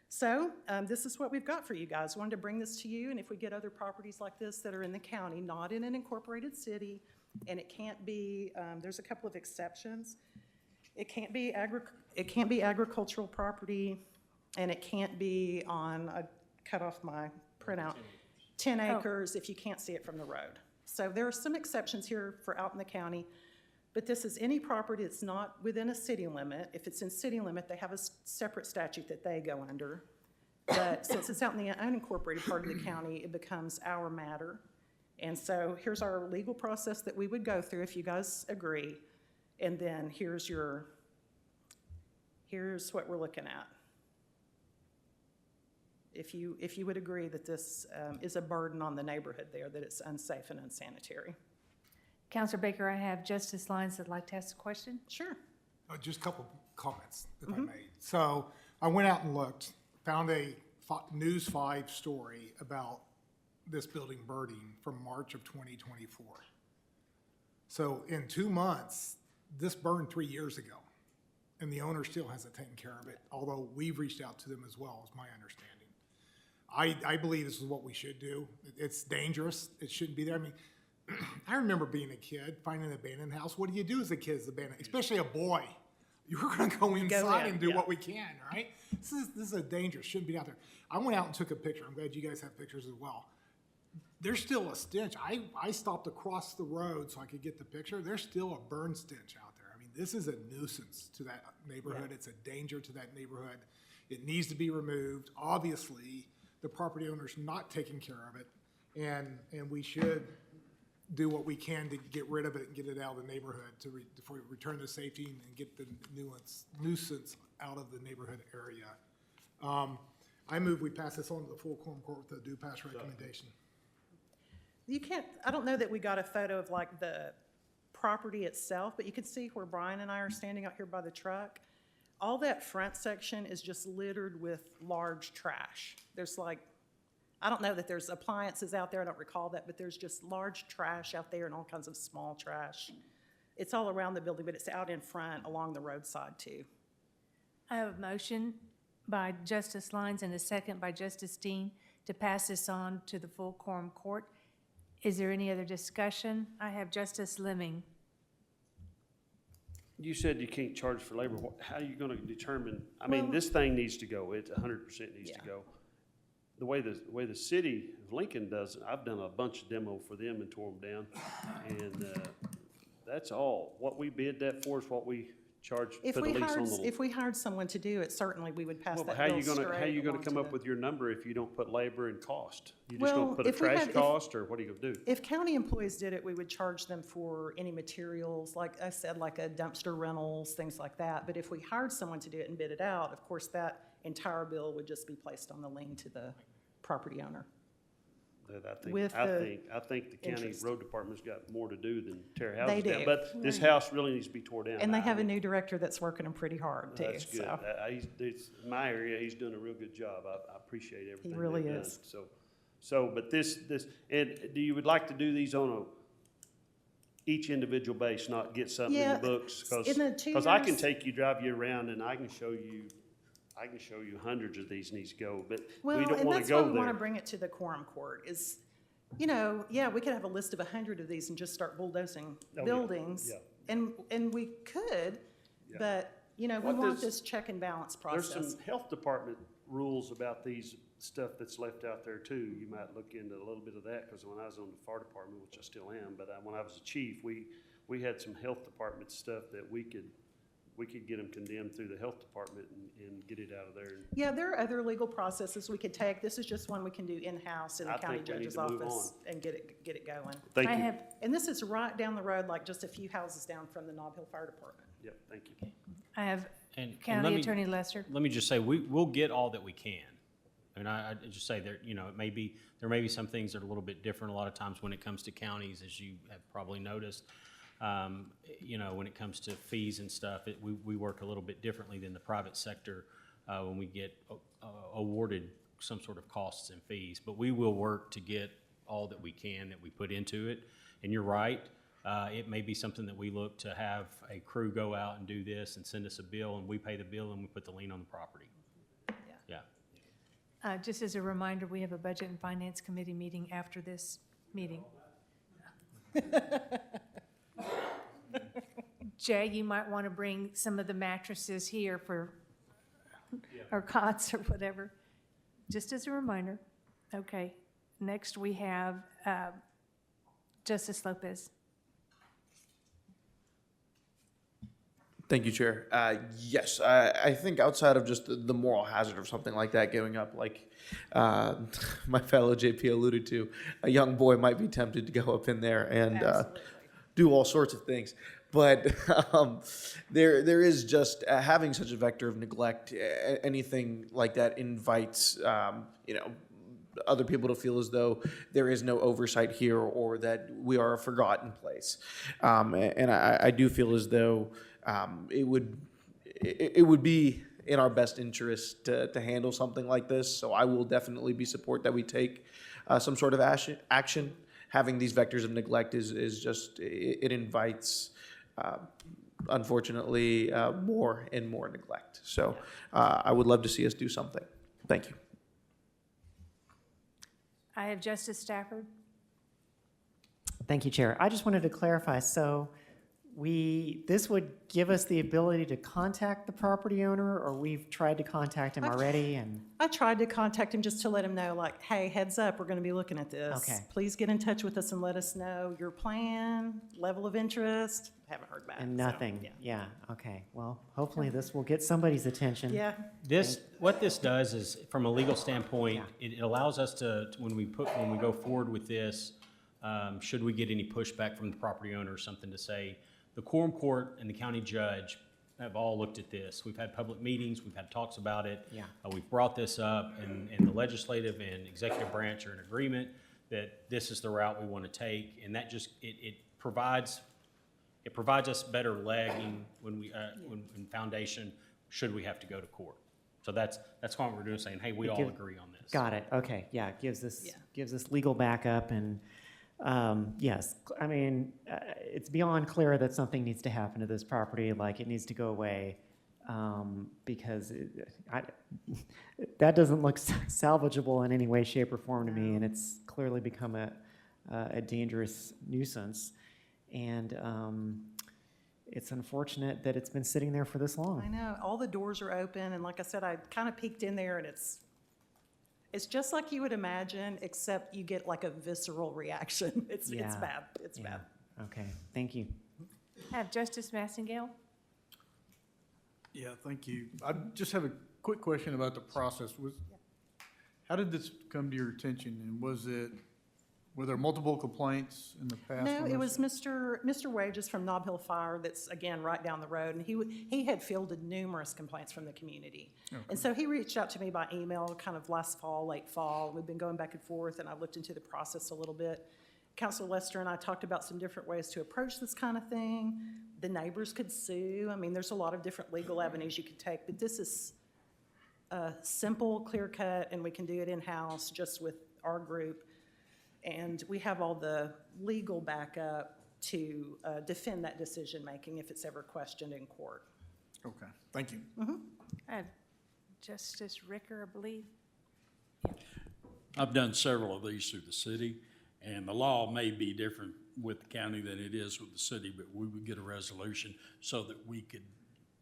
So this is what we've got for you guys. Wanted to bring this to you, and if we get other properties like this that are in the county, not in an incorporated city, and it can't be, there's a couple of exceptions. It can't be agricultural property, and it can't be on, I cut off my printout, 10 acres if you can't see it from the road. So there are some exceptions here for out in the county, but this is any property that's not within a city limit. If it's in city limit, they have a separate statute that they go under. But since it's out in the unincorporated part of the county, it becomes our matter. And so here's our legal process that we would go through if you guys agree. And then here's what we're looking at. If you would agree that this is a burden on the neighborhood there, that it's unsafe and unsanitary. Counselor Baker, I have Justice Lyons that'd like to ask a question. Sure. Just a couple comments, if I may. So I went out and looked, found a News 5 story about this building burning from March of 2024. So in 2 months, this burned 3 years ago, and the owner still hasn't taken care of it, although we've reached out to them as well, is my understanding. I believe this is what we should do. It's dangerous. It shouldn't be there. I mean, I remember being a kid, finding an abandoned house. What do you do as a kid as abandoned, especially a boy? You're going to go inside and do what we can, right? This is a danger. Shouldn't be out there. I went out and took a picture. I'm glad you guys have pictures as well. There's still a stench. I stopped across the road so I could get the picture. There's still a burn stench out there. I mean, this is a nuisance to that neighborhood. Yeah. It's a danger to that neighborhood. It needs to be removed. Obviously, the property owner's not taking care of it, and we should do what we can to get rid of it and get it out of the neighborhood to return to safety and get the nuisance out of the neighborhood area. I move we pass this on to the full quorum court with a due pass recommendation. You can't, I don't know that we got a photo of like the property itself, but you can see where Brian and I are standing out here by the truck. All that front section is just littered with large trash. There's like, I don't know that there's appliances out there, I don't recall that, but there's just large trash out there and all kinds of small trash. It's all around the building, but it's out in front along the roadside too. I have a motion by Justice Lyons and a second by Justice Dean to pass this on to the full quorum court. Is there any other discussion? I have Justice Lemming. You said you can't charge for labor. How are you going to determine? I mean, this thing needs to go. It 100% needs to go. The way the city of Lincoln does it, I've done a bunch of demo for them and tore them down, and that's all. What we bid that for is what we charge for the lease on the. If we hired someone to do it, certainly we would pass that how bill you gonna straight how you gonna along come to up with your number if you don't put labor and cost? You just Well, gonna put a if we trash have- if- cost, or what are you gonna do? If county employees did it, we would charge them for any materials, like I said, like a dumpster rentals, things like that. But if we hired someone to do it and bid it out, of course, that entire bill would just be placed on the lien to the property owner. That I think the county interest. road department's got more to do than tear They houses down. do. But this house really needs to be tore down. And they have a new director that's working them pretty hard too, That's good. so. It's my area, he's doing a real good job. I appreciate everything they've really done. is. But this, and do you would like to do these on each individual base, not get something in the books? in the 2 Because I can years- drive you around and I can show you hundreds of these needs to go, but Well, we don't and want that's to why go we want to there. bring it to the quorum court is, we could have a list of 100 of these and just start bulldozing yeah. buildings. Yeah. And we could, Yeah. but, we What want does- this check and balance There's process. some health department rules about these stuff that's left out there too. You might look into a little bit of that, because when I was on the fire department, which I still am, but when I was a chief, we had some health department stuff that we could get them condemned through the health department and get it out of there. Yeah, there are other legal processes we could take. This is just one we can do in-house in the I county think we need judge's to move office and get it going. Thank I you. have, And this is right down the road, like just a few houses down from the Nob Hill Fire Department. Yep, thank you. I have And let County me- Attorney Lester. Let me just say, we'll get all that we can. And I just say there, there may be some things that are a little bit different a lot of times when it comes to counties, as you have probably noticed. When it comes to fees and stuff, we work a little bit differently than the private sector when we get awarded some sort of costs and fees. But we will work to get all that we can that we put into it. And you're right, it may be something that we look to have a crew go out and do this and send us a bill, and we pay the bill and we put the lien on the property. Yeah. Just as a reminder, we have a Budget and Finance Committee meeting after this meeting. Jay, you might want to bring some of the mattresses here or cots or whatever, just as a reminder. Okay, next we have Justice Lopez. Thank you, Chair. Yes, I think outside of just the moral hazard of something like that going up, like my fellow JP alluded to, a young boy might be tempted to go up in there and do all sorts of things. But there is just having such a vector of neglect. Anything like that invites, other people to feel as though there is no oversight here or that we are a forgotten place. And I do feel as though it would be in our best interest to handle something like this. So I will definitely be support that we take some sort of action. Having these vectors of neglect is just, it invites, unfortunately, more and more neglect. So I would love to see us do something. Thank you. I have Justice Stafford. Thank you, Chair. I just wanted to clarify, so this would give us the ability to contact the property owner, or we've tried to contact him already and? I tried to contact him just to let him know, like, hey, heads up, we're gonna be looking at this. Okay. Please get in touch with us and let us know your plan, level of interest. Haven't heard back. And so, nothing, yeah, okay. Well, hopefully this will get somebody's attention. Yeah. What this does is, from a legal standpoint, it allows us to, when we go forward with this, should we get any pushback from the property owner or something, to say, the quorum court and the county judge have all looked at this. We've had public meetings, we've had talks about it. Yeah. We've brought this up, and the legislative and executive branch are in agreement that this is the route we want to take, and that just, it provides us better legging when in foundation, should we have to go to court. So that's what we're doing, saying, hey, we all agree on this. Got it, okay, yeah, it gives us legal backup and, yes, I mean, it's beyond clear that something needs to happen to this property, like it needs to go away, because that doesn't look salvageable in any way, shape, or form to me, and it's clearly become a dangerous nuisance. And it's unfortunate that it's been sitting there for this long. I know, all the doors are open, and like I said, I kind of peeked in there, and it's just like you would imagine, except you get like a visceral reaction. It's bad, it's bad. Okay, thank you. I have Justice Massengale. Yeah, thank you. I just have a quick question about the process. How did this come to your attention, and were there multiple complaints in the past? No, on it this? was Mr. Wages from Nob Hill Fire that's, again, right down the road, and he had fielded numerous complaints from the community. Okay. And so he reached out to me by email kind of last fall, late fall. We've been going back and forth, and I looked into the process a little bit. Councilor Lester and I talked about some different ways to approach this kind of thing. The neighbors could sue. I mean, there's a lot of different legal avenues you could take, but this is simple, clear cut, and we can do it in-house just with our group. And we have all the legal backup to defend that decision-making if it's ever questioned in court. Okay, thank you. I have Justice Ricker, I believe. I've done several of these through the city, and the law may be different with the county than it is with the city, but we would get a resolution so that we could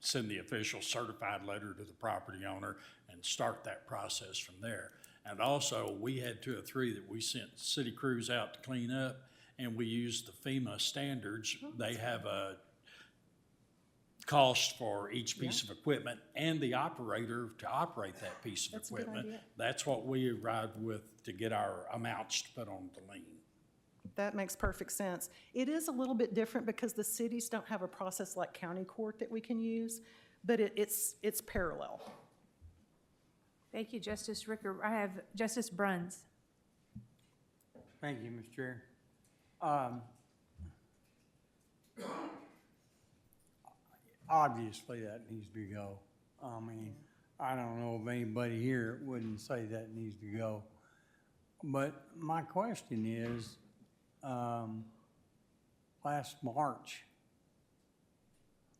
send the official certified letter to the property owner and start that process from there. And also, we had 2 or 3 that we sent city crews out to clean up, and we used the FEMA standards. They have a cost for each piece of equipment and the operator to operate that piece of That's a good equipment. idea. That's what we arrived with to get our amounts to put on the lien. That makes perfect sense. It is a little bit different because the cities don't have a process like county court that we can use, but it's parallel. Thank you, Justice Ricker. I have Justice Bruns. Thank you, Mr. Chair. Obviously, that needs to go. I mean, I don't know of anybody here that wouldn't say that needs to go. But my question is, last March,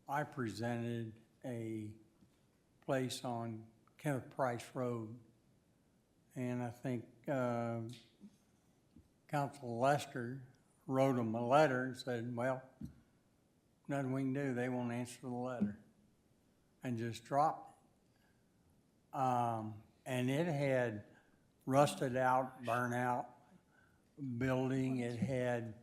I presented a place on Kenneth Price Road, and I think Council Lester wrote them a letter and said, well, nothing we can do, they won't answer the letter, and just dropped it. And it had rusted out, burnt out building. It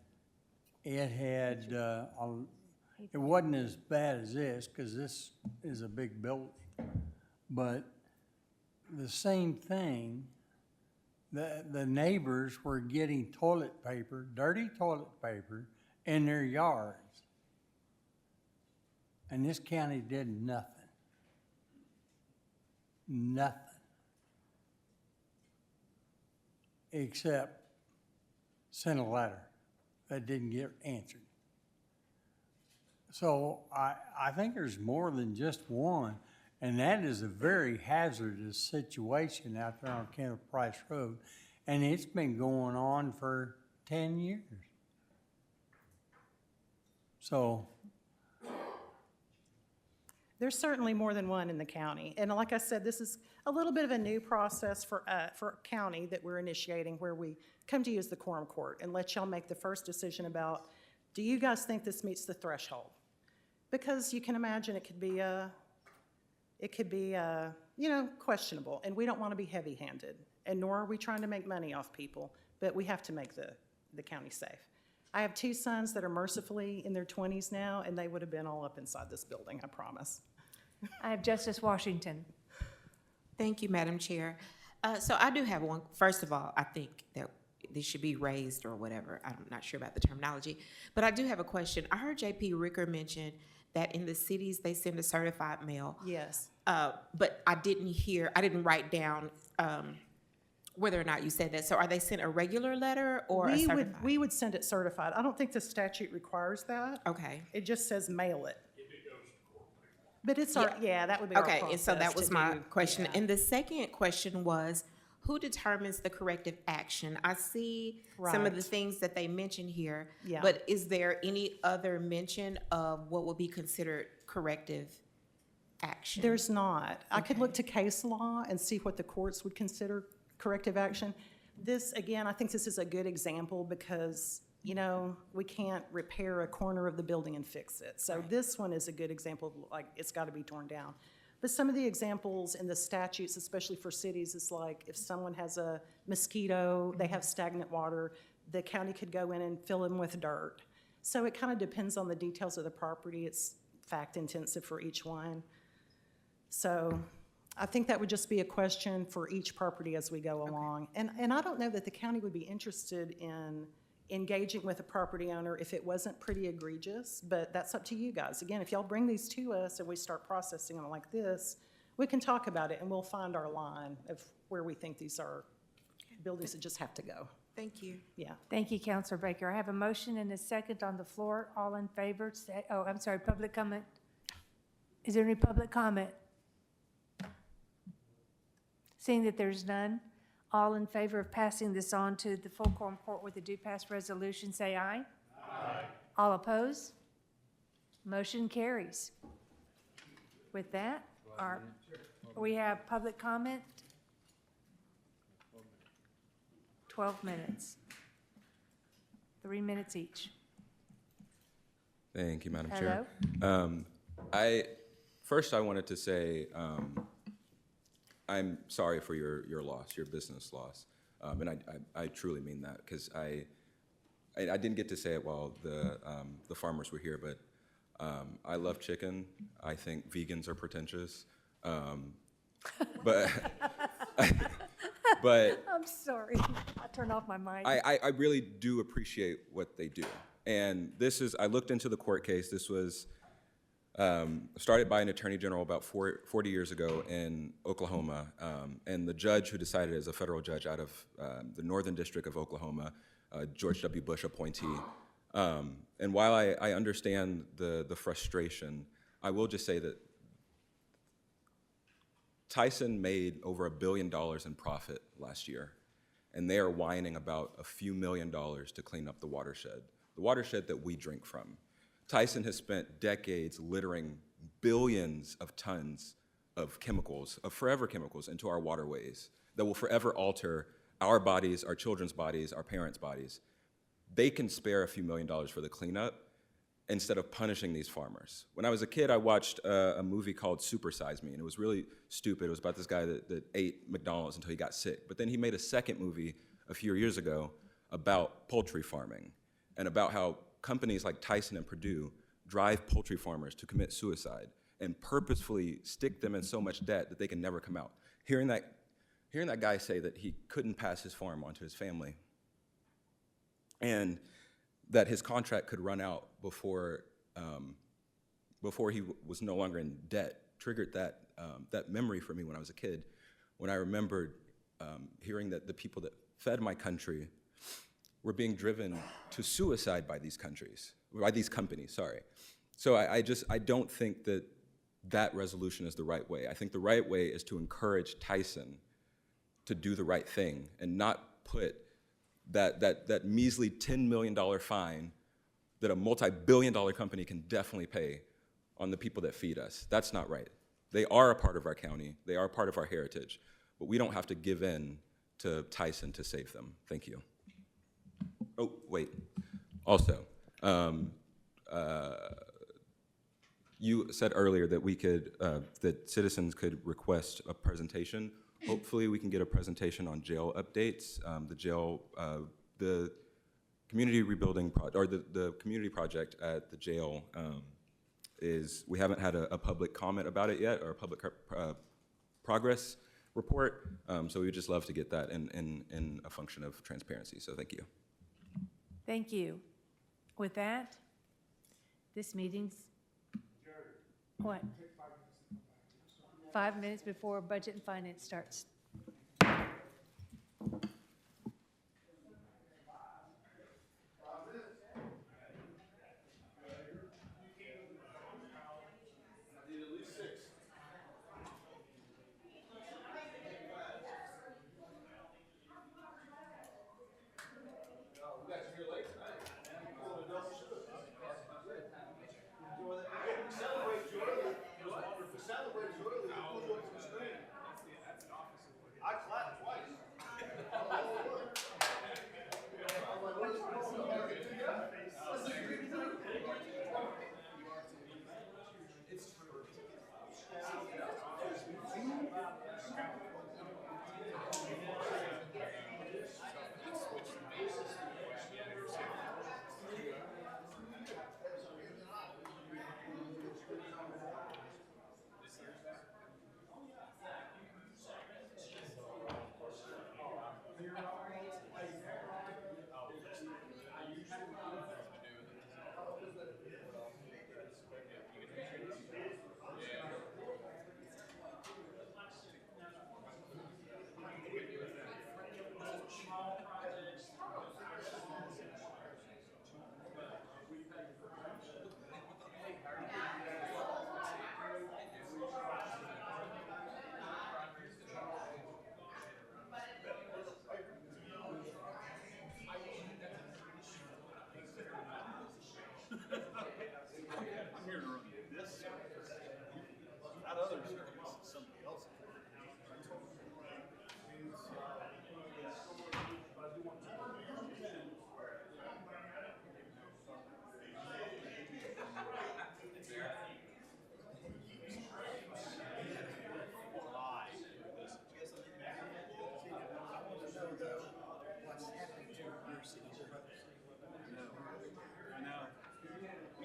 wasn't as bad as this, because this is a big building, but the same thing, the neighbors were getting toilet paper, dirty toilet paper, in their yards. And this county did nothing. Nothing. Except send a letter that didn't get answered. So I think there's more than just one, and that is a very hazardous situation out there on Kenneth Price Road, and it's been going on for 10 years. So There's certainly more than one in the county. And like I said, this is a little bit of a new process for county that we're initiating, where we come to you as the quorum court and let y'all make the first decision about, do you guys think this meets the threshold? Because you can imagine it could be questionable, and we don't want to be heavy-handed, and nor are we trying to make money off people, but we have to make the county safe. I have 2 sons that are mercifully in their 20s now, and they would have been all up inside this building, I promise. I have Justice Washington. Thank you, Madam Chair. So I do have one. First of all, I think that this should be raised or whatever. I'm not sure about the terminology, but I do have a question. I heard J.P. Ricker mention that in the cities they send a certified mail. Yes. But I didn't write down whether or not you said that. So are they sent a regular letter or a certified? We would send it certified. I don't think the statute requires that. Okay. It just says mail it. But it's that would be our Okay, process. and so that was to my do. question. Yeah. And the second question was, who determines the corrective action? I see some of the Right. things that they mention here, Yeah. but is there any other mention of what will be considered corrective action? There's not. I could look to case law and see what the courts would consider corrective action. This, again, I think this is a good example because, we can't repair a corner of the building and fix it. So this one is a good example of, like, it's got to be torn down. But some of the examples in the statutes, especially for cities, is like if someone has a mosquito, they have stagnant water, the county could go in and fill them with dirt. So it kind of depends on the details of the property. It's fact intensive for each one. So I think that would just be a question for each property as we go along. And I don't know that the county would be interested in engaging with a property owner if it wasn't pretty egregious, but that's up to you guys. Again, if y'all bring these to us and we start processing them like this, we can talk about it and we'll find our line of where we think these are buildings that just have to go. Thank you. Yeah. Thank you, Counselor Baker. I have a motion and a second on the floor. All in favor, say, I'm sorry, public comment. Is there any public comment? Seeing that there's none, all in favor of passing this on to the full quorum court with a due pass resolution, say aye. Aye. All opposed? Motion carries. With that, we have public comment. 12 minutes. 3 minutes each. Thank you, Madam Hello? Chair. first I wanted to say, I'm sorry for your loss, your business loss. And I truly mean that, because I didn't get to say it while the farmers were here, but I love chicken. I think vegans are pretentious. But I'm sorry. I turned off my mic. I really do appreciate what they do. And I looked into the court case. This was started by an attorney general about 40 years ago in Oklahoma. And the judge who decided is a federal judge out of the Northern District of Oklahoma, George W. Bush appointee. And while I understand the frustration, I will just say that Tyson made over $1 billion in profit last year, and they are whining about a few $1 million to clean up the watershed that we drink from. Tyson has spent decades littering billions of tons of chemicals, of forever chemicals, into our waterways that will forever alter our bodies, our children's bodies, our parents' bodies. They can spare a few $1 million for the cleanup instead of punishing these farmers. When I was a kid, I watched a movie called Super Size Me, and it was really stupid. It was about this guy that ate McDonald's until he got sick. But then he made a second movie a few years ago about poultry farming and about how companies like Tyson and Purdue drive poultry farmers to commit suicide and purposefully stick them in so much debt that they can never come out. Hearing that guy say that he couldn't pass his farm on to his family, and that his contract could run out before he was no longer in debt, triggered that memory for me when I was a kid, when I remembered hearing that the people that fed my country were being driven to suicide by these companies, sorry. So I don't think that resolution is the right way. I think the right way is to encourage Tyson to do the right thing and not put that measly $10 million fine that a multi-billion-dollar company can definitely pay on the people that feed us. That's not right. They are a part of our county. They are part of our heritage. But we don't have to give in to Tyson to save them. Thank you. Oh, wait. Also, you said earlier that that citizens could request a presentation. Hopefully, we can get a presentation on jail updates. The community rebuilding the community project at the jail we haven't had a public comment about it yet, or a public progress report. So we would just love to get that in a function of transparency. So thank you. Thank you. With that, this meeting's, what? 5 minutes before Budget and Finance starts. Celebrate you early. Celebrate you early. Put you up on the screen. That's the office of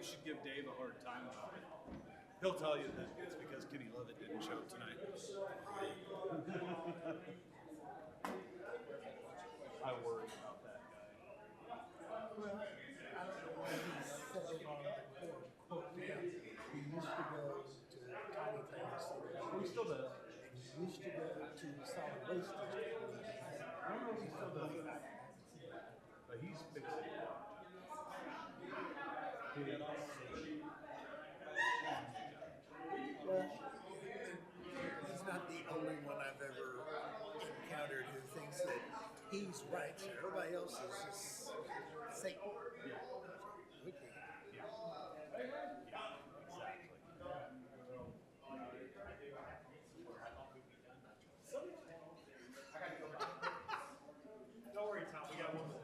should give Dave a hard time about it. He'll tell you that it's because Kenny Lovett didn't show tonight. I worry about that guy. Well, I don't know why he's settled on the quote down. He used to go to Tiny Things. He still does. He used to go to Solid Waste District. I don't know if he still does that. But he's fixing it. Well, he's not the only one I've ever encountered who thinks that he's right. Everybody else is just Satan. Okay. Don't worry, Tom. We got one more.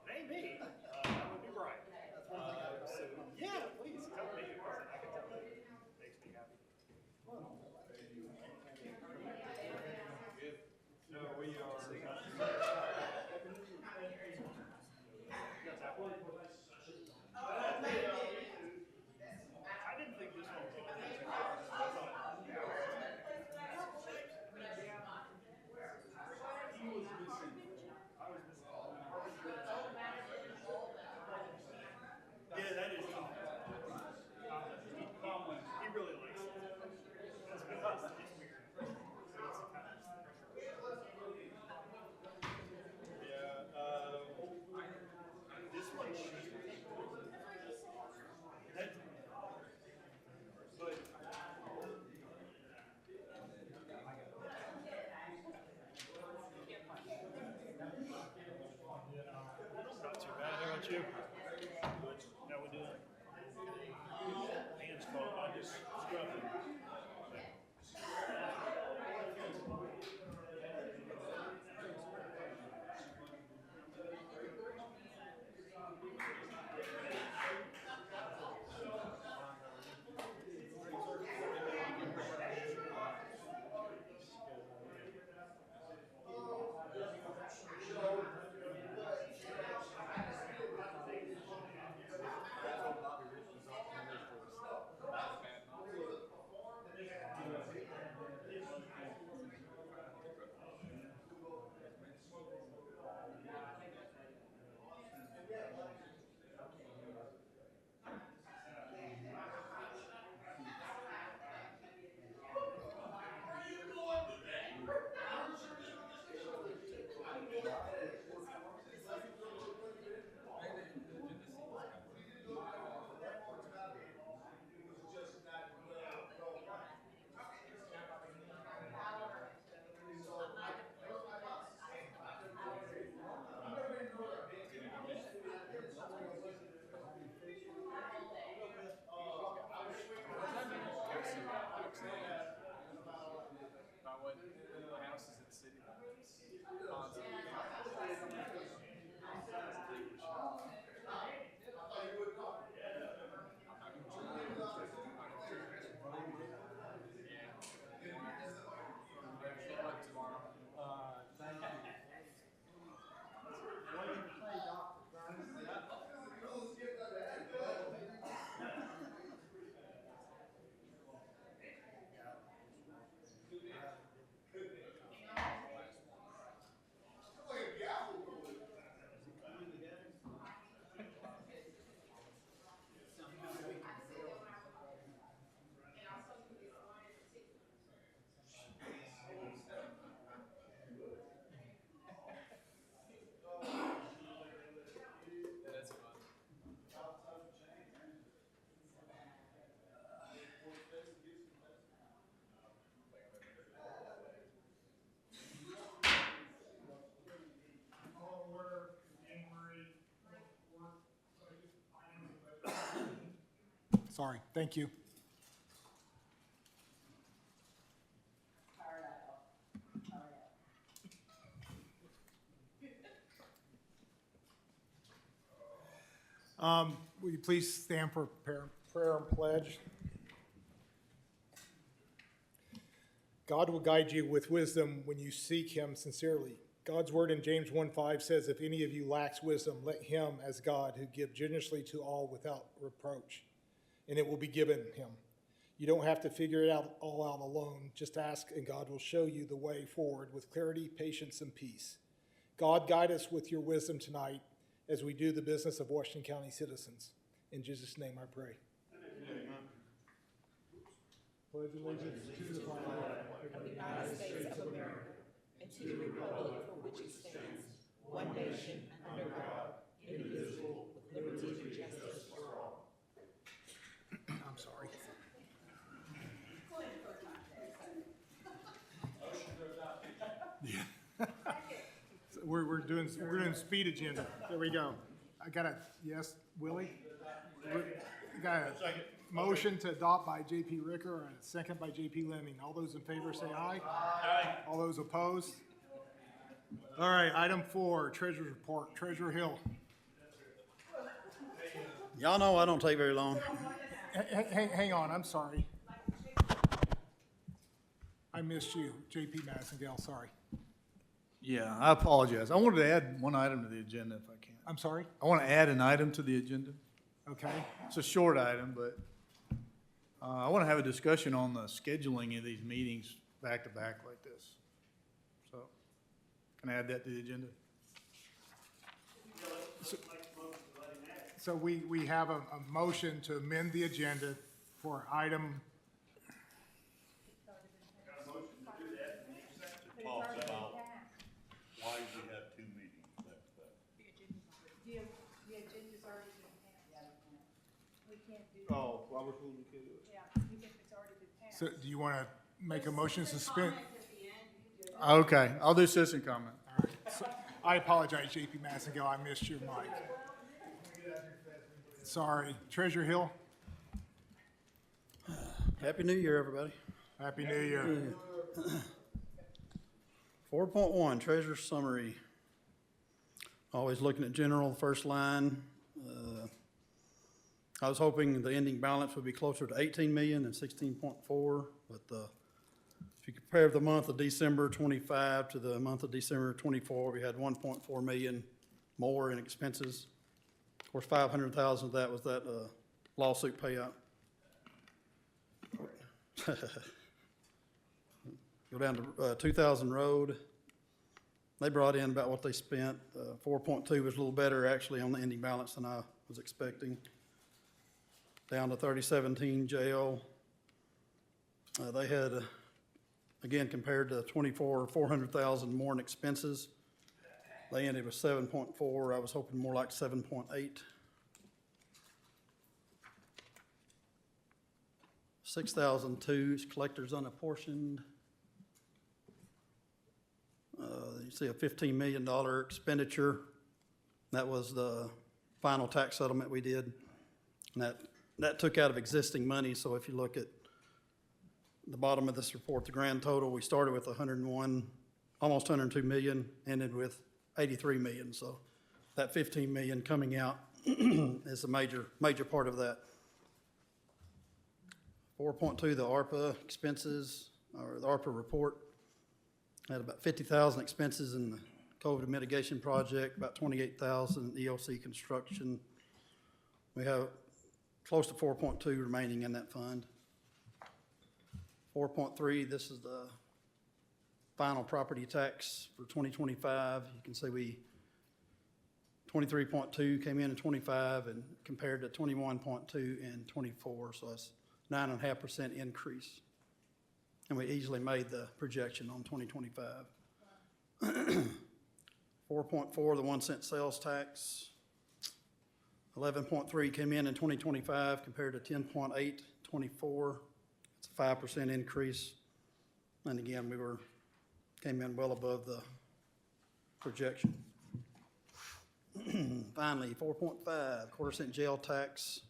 Maybe. That would be right. Yeah, please tell me because I can tell you. It makes me happy. No, we are. I didn't think this one was going to be. He was missing. I was missing. Yeah, that is tough. He really likes it. It's because it's weird. So it's kind of yeah, this one should be. That, but not too bad. How about you? How we doing? Hands full. I just scrubbed them. Sorry, thank you. Will you please stand for prayer and pledge? God will guide you with wisdom when you seek him sincerely. God's word in James 1:5 says, if any of you lacks wisdom, let him as God who gives generously to all without reproach, and it will be given him. You don't have to figure it out all out alone. Just ask, and God will show you the way forward with clarity, patience, and peace. God, guide us with your wisdom tonight as we do the business of Washington County citizens. In Jesus' name I pray. Pledge allegiance to the flag Of the United States of America, and to the republic for which it stands, one nation, under God, indivisible, with liberty and justice for all. I'm sorry. So we're doing speed agenda. There we go. I got a, yes, Willie? I got a motion to adopt by J.P. Ricker and a second by J.P. Lemming. All those in favor say aye. Aye. All those opposed? All right, item 4, Treasurer's Report. Treasurer Hill. Y'all know I don't take very long. Hang on, I'm sorry. I missed you, J.P. Massengale, sorry. Yeah, I apologize. I wanted to add one item to the agenda if I can. I'm sorry? I want to add an item to the agenda. Okay. It's a short item, but I want to have a discussion on the scheduling of these meetings back to back like this. So, can I add that to the agenda? So we have a motion to amend the agenda for item. Talks about why we have 2 meetings back to back. The agenda's already been passed. We can't do Oh, Robert Rules, we can't do it. Yeah, even if it's already been passed. So do you want to make a motion to suspend? Okay, I'll do citizen comment. All right. So, I apologize, J.P. Massengale, I missed your mic. Sorry. Treasurer Hill? Happy New Year, everybody. Happy New Year. 4.1, Treasurer's Summary. Always looking at general, first line. I was hoping the ending balance would be closer to 18 million than 16.4, but if you compare the month of December 25 to the month of December 24, we had 1.4 million more in expenses. Of course, 500,000 of that was that lawsuit payout. Go down to 2000 Road. They brought in about what they spent. 4.2 was a little better actually on the ending balance than I was expecting. Down to 3017 Jail. They had, again, compared to 24, 400,000 more in expenses. They ended with 7.4. I was hoping more like 7.8. 6002 is collectors unapportioned. You see a $15 million expenditure. That was the final tax settlement we did. And that took out of existing money. So if you look at the bottom of this report, the grand total, we started with 101, almost 102 million, ended with 83 million. So that 15 million coming out is a major part of that. 4.2, the ARPA expenses, or the ARPA report. Had about 50,000 expenses in the COVID mitigation project, about 28,000 EOC construction. We have close to 4.2 remaining in that fund. 4.3, this is the final property tax for 2025. You can see 23.2 came in 25 and compared to 21.2 in 24, so that's 9.5% increase. And we easily made the projection on 2025. 4.4, the 1 cent sales tax. 11.3 came in 2025 compared to 10.8, 24. It's a 5% increase. And again, came in well above the projection. Finally, 4.5, quarter cent jail tax.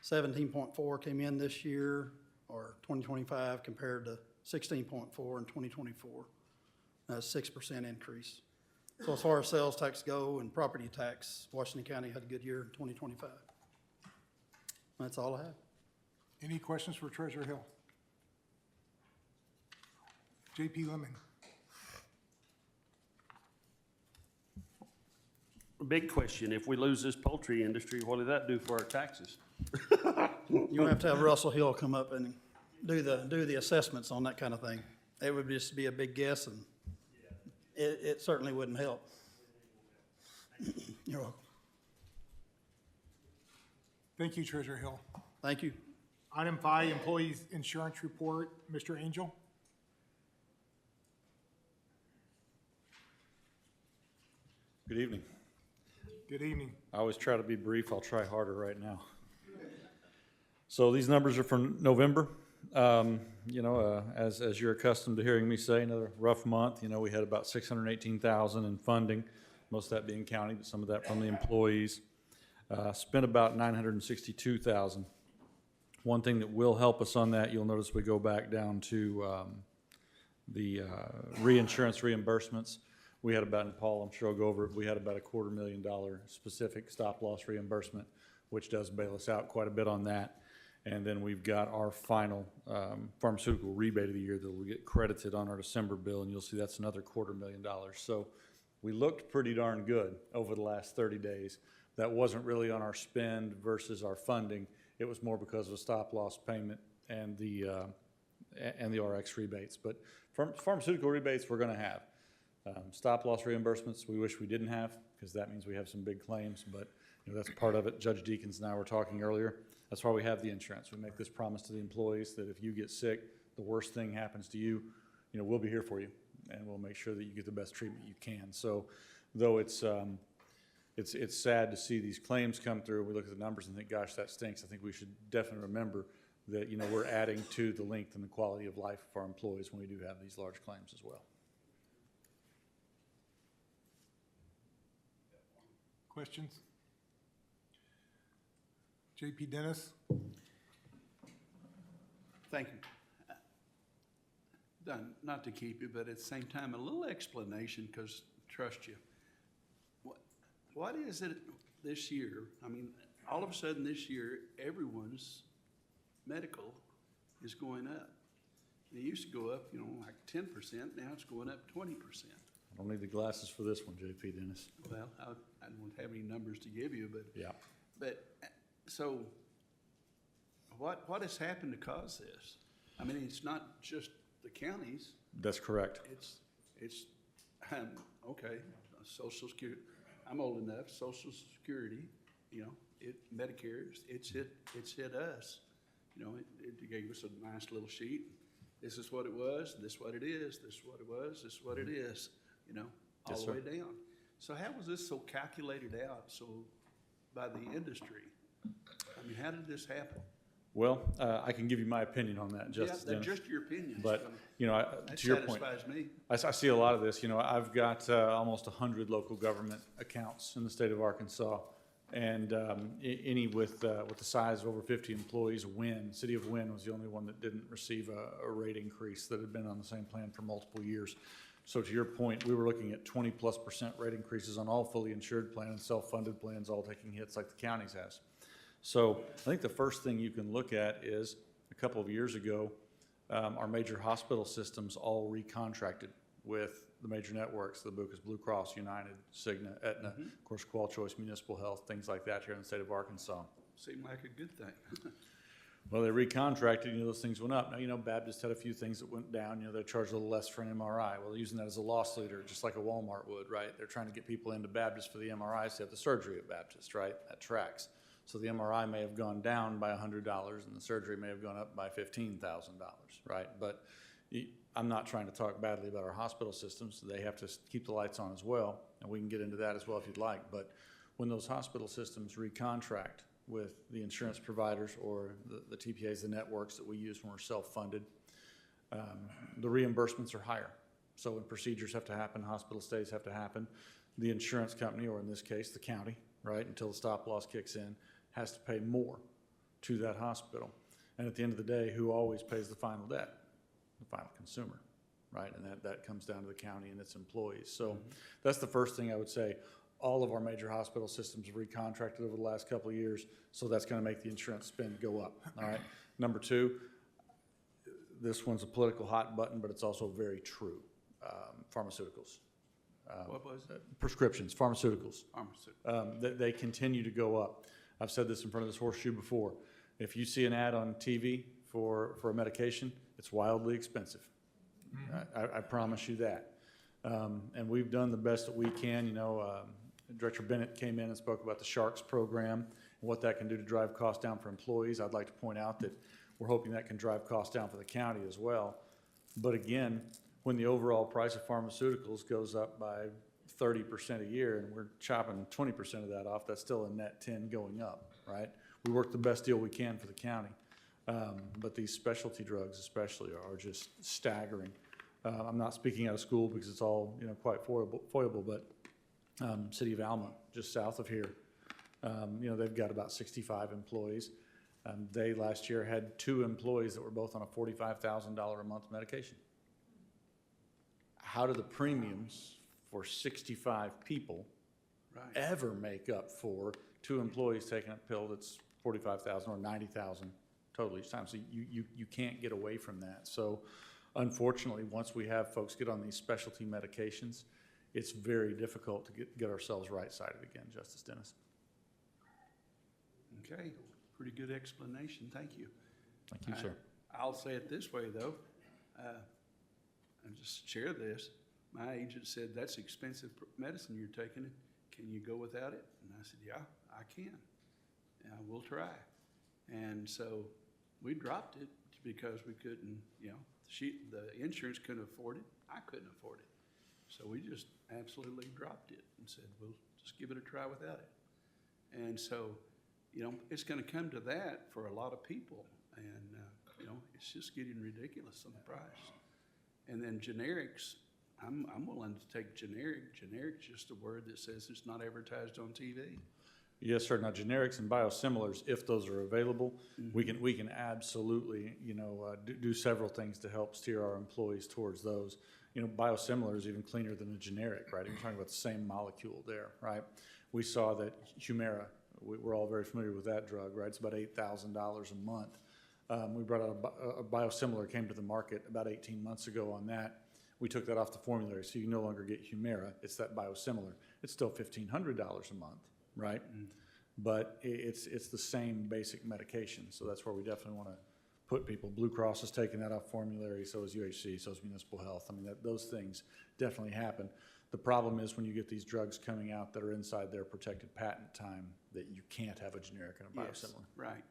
17.4 came in this year, or 2025, compared to 16.4 in 2024. That's a 6% increase. So as far as sales tax go and property tax, Washington County had a good year in 2025. That's all I have. Any questions for Treasurer Hill? JP Lemon. Big question, if we lose this poultry industry, what does that do for our taxes? You have to have Russell Hill come up and do the assessments on that kind of thing. It would just be a big guess, and it certainly wouldn't help. You're welcome. Thank you, Treasurer Hill. Thank you. Item 5, Employees Insurance Report. Mr. Angel. Good evening. Good evening. I always try to be brief. I'll try harder right now. So these numbers are from November. As you're accustomed to hearing me say, another rough month. We had about $618,000 in funding, most of that being county, but some of that from the employees. Spent about $962,000. One thing that will help us on that, you'll notice we go back down to the reinsurance reimbursements. We had about, and Paul, I'm sure I'll go over it, we had about $250,000 specific stop-loss reimbursement, which does bail us out quite a bit on that. And then we've got our final pharmaceutical rebate of the year that will get credited on our December bill, and you'll see that's another $250,000. So we looked pretty darn good over the last 30 days. That wasn't really on our spend versus our funding. It was more because of a stop-loss payment and the RX rebates. But pharmaceutical rebates we're going to have. Stop-loss reimbursements we wish we didn't have, because that means we have some big claims, but that's part of it. Judge Deakins and I were talking earlier. That's why we have the insurance. We make this promise to the employees that if you get sick, the worst thing happens to you, we'll be here for you, and we'll make sure that you get the best treatment you can. So though it's sad to see these claims come through, we look at the numbers and think, gosh, that stinks. I think we should definitely remember that, we're adding to the length and the quality of life of our employees when we do have these large claims as well. Questions? JP Dennis. Thank you. Not to keep you, but at the same time, a little explanation, because trust you. What is it this year? I mean, all of a sudden this year, everyone's medical is going up. It used to go up, like 10%. Now it's going up 20%. I don't need the glasses for this one, JP Dennis. Well, I don't have any numbers to give you, but yeah. But so, what has happened to cause this? I mean, it's not just the counties. That's correct. It's okay. Social Security. I'm old enough. Social Security. Medicare. It's hit us. It gave us a nice little sheet. This is what it was. This is what it is. This is what it was. This is what it is. All Yes, the way sir. down. So how was this so calculated out by the industry? I mean, how did this happen? Well, I can give you my opinion on that, Justice Dennis. Just your opinion. But, that to your point, satisfies me. I see a lot of this. I've got almost 100 local government accounts in the state of Arkansas. And any with the size of over 50 employees, City of Wynn was the only one that didn't receive a rate increase that had been on the same plan for multiple years. So to your point, we were looking at 20+% rate increases on all fully insured plans and self-funded plans, all taking hits like the counties has. So I think the first thing you can look at is a couple of years ago, our major hospital systems all recontracted with the major networks, the Bucas Blue Cross, United, Cigna, Aetna, of course, Qual Choice Municipal Health, things like that here in the state of Arkansas. Seemed like a good thing. Well, they recontracted, those things went up. Now, Baptist had a few things that went down. They charged a little less for an MRI. Well, they're using that as a loss leader, just like a Walmart would, right? They're trying to get people into Baptist for the MRIs to have the surgery at Baptist, right? That tracks. So the MRI may have gone down by $100 and the surgery may have gone up by $15,000, right? But I'm not trying to talk badly about our hospital systems. They have to keep the lights on as well, and we can get into that as well if you'd like. But when those hospital systems recontract with the insurance providers or the TPAs, the networks that we use when we're self-funded, the reimbursements are higher. So when procedures have to happen, hospital stays have to happen, the insurance company, or in this case, the county, right, until the stop loss kicks in, has to pay more to that hospital. And at the end of the day, who always pays the final debt? The final consumer, right? And that comes down to the county and its employees. So that's the first thing I would say. All of our major hospital systems have recontracted over the last couple of years, so that's going to make the insurance spend go up, all right? Number two, this one's a political hot button, but it's also very true. Pharmaceuticals. What was it? Prescriptions, pharmaceuticals. Pharmaceutical. They continue to go up. I've said this in front of this horseshoe before. If you see an ad on TV for a medication, it's wildly expensive. I promise you that. And we've done the best that we can. You know, Director Bennett came in and spoke about the Sharks program and what that can do to drive costs down for employees. I'd like to point out that we're hoping that can drive costs down for the county as well. But again, when the overall price of pharmaceuticals goes up by 30% a year and we're chopping 20% of that off, that's still a net 10 going up, right? We work the best deal we can for the county. But these specialty drugs especially are just staggering. I'm not speaking out of school because it's all, you know, quite foible, but City of Alma, just south of here, you know, they've got about 65 employees. They last year had 2 employees that were both on a $45,000 a month medication. How do the premiums for 65 people ever make up for 2 employees taking a pill that's $45,000 or $90,000 total each time? So you can't get away from that. So unfortunately, once we have folks get on these specialty medications, it's very difficult to get ourselves right-sided again, Justice Dennis. Okay, pretty good explanation, thank you. Thank you, sir. I'll say it this way, though. I'll just share this. My agent said, that's expensive medicine you're taking. Can you go without it? And I said, yeah, I can. We'll try. And so we dropped it because we couldn't, you know, the insurance couldn't afford it. I couldn't afford it. So we just absolutely dropped it and said, we'll just give it a try without it. And so, you know, it's going to come to that for a lot of people. And, you know, it's just getting ridiculous on the price. And then generics, I'm willing to take generic. Generic's just a word that says it's not advertised on TV. Yes, sir. Now, generics and biosimilars, if those are available, we can absolutely, you know, do several things to help steer our employees towards those. You know, biosimilars even cleaner than a generic, right? You're talking about the same molecule there, right? We saw that Humira, we're all very familiar with that drug, right? It's about $8,000 a month. We brought out a biosimilar, came to the market about 18 months ago on that. We took that off the formulary, so you no longer get Humira. It's that biosimilar. It's still $1,500 a month, right? But it's the same basic medication, so that's where we definitely want to put people. Blue Cross is taking that off formulary, so is UHC, so is Municipal Health. I mean, those things definitely happen. The problem is when you get these drugs coming out that are inside their protected patent time, that you can't have a generic and a biosimilar. Yes, right.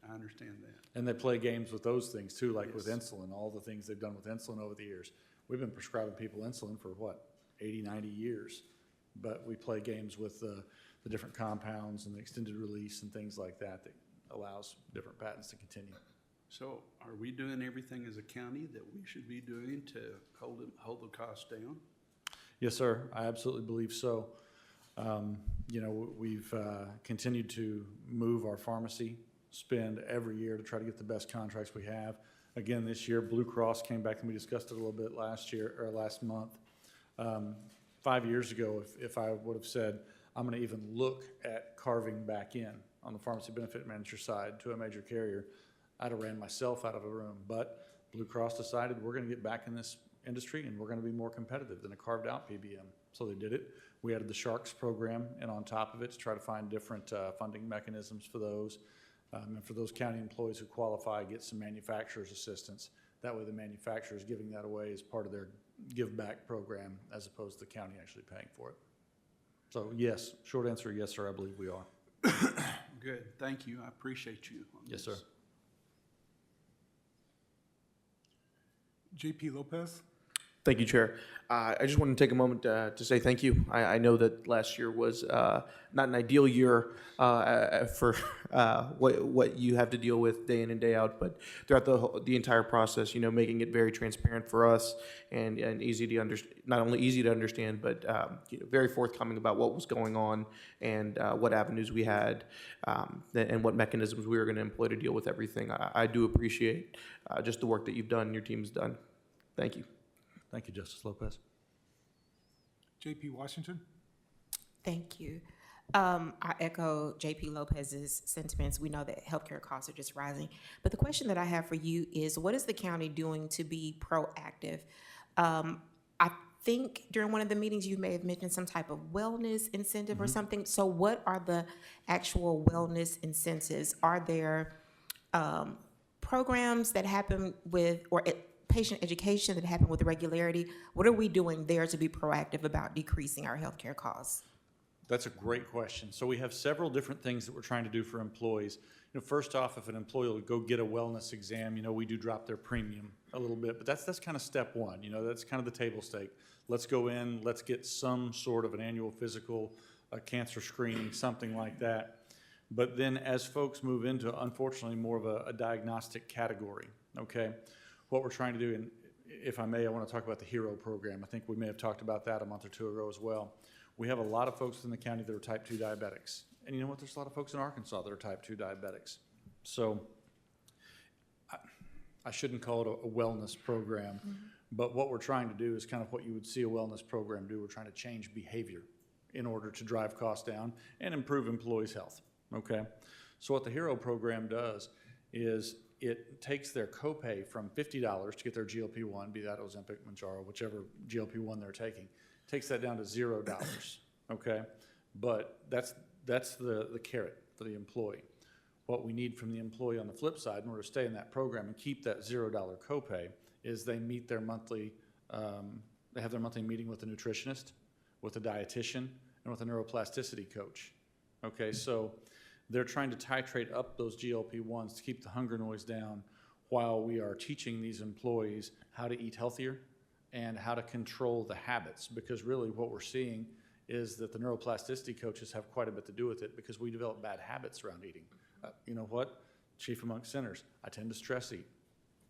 I understand that. And they play games with those things too, like with Yes. insulin, all the things they've done with insulin over the years. We've been prescribing people insulin for what, 80, 90 years? But we play games with the different compounds and the extended release and things like that that allows different patents to continue. So are we doing everything as a county that we should be doing to hold the cost down? Yes, sir. I absolutely believe so. You know, we've continued to move our pharmacy spend every year to try to get the best contracts we have. Again, this year, Blue Cross came back and we discussed it a little bit last month. 5 years ago, if I would have said, I'm going to even look at carving back in on the pharmacy benefit manager side to a major carrier, I'd have ran myself out of a room. But Blue Cross decided we're going to get back in this industry and we're going to be more competitive than a carved out PBM. So they did it. We added the Sharks program and on top of it to try to find different funding mechanisms for those. And for those county employees who qualify, get some manufacturer's assistance. That way the manufacturer is giving that away as part of their give back program as opposed to the county actually paying for it. So yes, short answer, yes, sir, I believe we are. Good, thank you. I appreciate you on Yes, this. sir. JP Lopez? Thank you, Chair. I just want to take a moment to say thank you. I know that last year was not an ideal year for what you have to deal with day in and day out, but throughout the entire process, you know, making it very transparent for us and easy to understand, not only easy to understand, but you know, very forthcoming about what was going on and what avenues we had and what mechanisms we were going to employ to deal with everything. I do appreciate just the work that you've done and your team's done. Thank you. Thank you, Justice Lopez. JP Washington? Thank you. I echo JP Lopez's sentiments. We know that healthcare costs are just rising. But the question that I have for you is, what is the county doing to be proactive? I think during one of the meetings, you may have mentioned some type of wellness incentive or something. So what are the actual wellness incentives? Are there programs that happen with, or patient education that happen with regularity? What are we doing there to be proactive about decreasing our healthcare costs? That's a great question. So we have several different things that we're trying to do for employees. You know, first off, if an employee will go get a wellness exam, you know, we do drop their premium a little bit, but that's kind of step one. You know, that's kind of the table stake. Let's go in, let's get some sort of an annual physical, cancer screening, something like that. But then as folks move into, unfortunately, more of a diagnostic category, okay, what we're trying to do, and if I may, I want to talk about the HERO program. I think we may have talked about that a month or two ago as well. We have a lot of folks in the county that are type 2 diabetics. And you know what? There's a lot of folks in Arkansas that are type 2 diabetics. So I shouldn't call it a wellness program, but what we're trying to do is kind of what you would see a wellness program do. We're trying to change behavior in order to drive costs down and improve employees' health, okay? So what the HERO program does is it takes their copay from $50 to get their GLP-1, be that Ozempic, Mounjaro, whichever GLP-1 they're taking, takes that down to $0, okay? But that's the carrot for the employee. What we need from the employee on the flip side in order to stay in that program and keep that $0 copay is they meet their monthly, they have their monthly meeting with a nutritionist, with a dietitian, and with a neuroplasticity coach, okay? So they're trying to titrate up those GLP-1s to keep the hunger noise down while we are teaching these employees how to eat healthier and how to control the habits, because really what we're seeing is that the neuroplasticity coaches have quite a bit to do with it because we develop bad habits around eating. You know what? Chief amongst sinners, I tend to stress eat.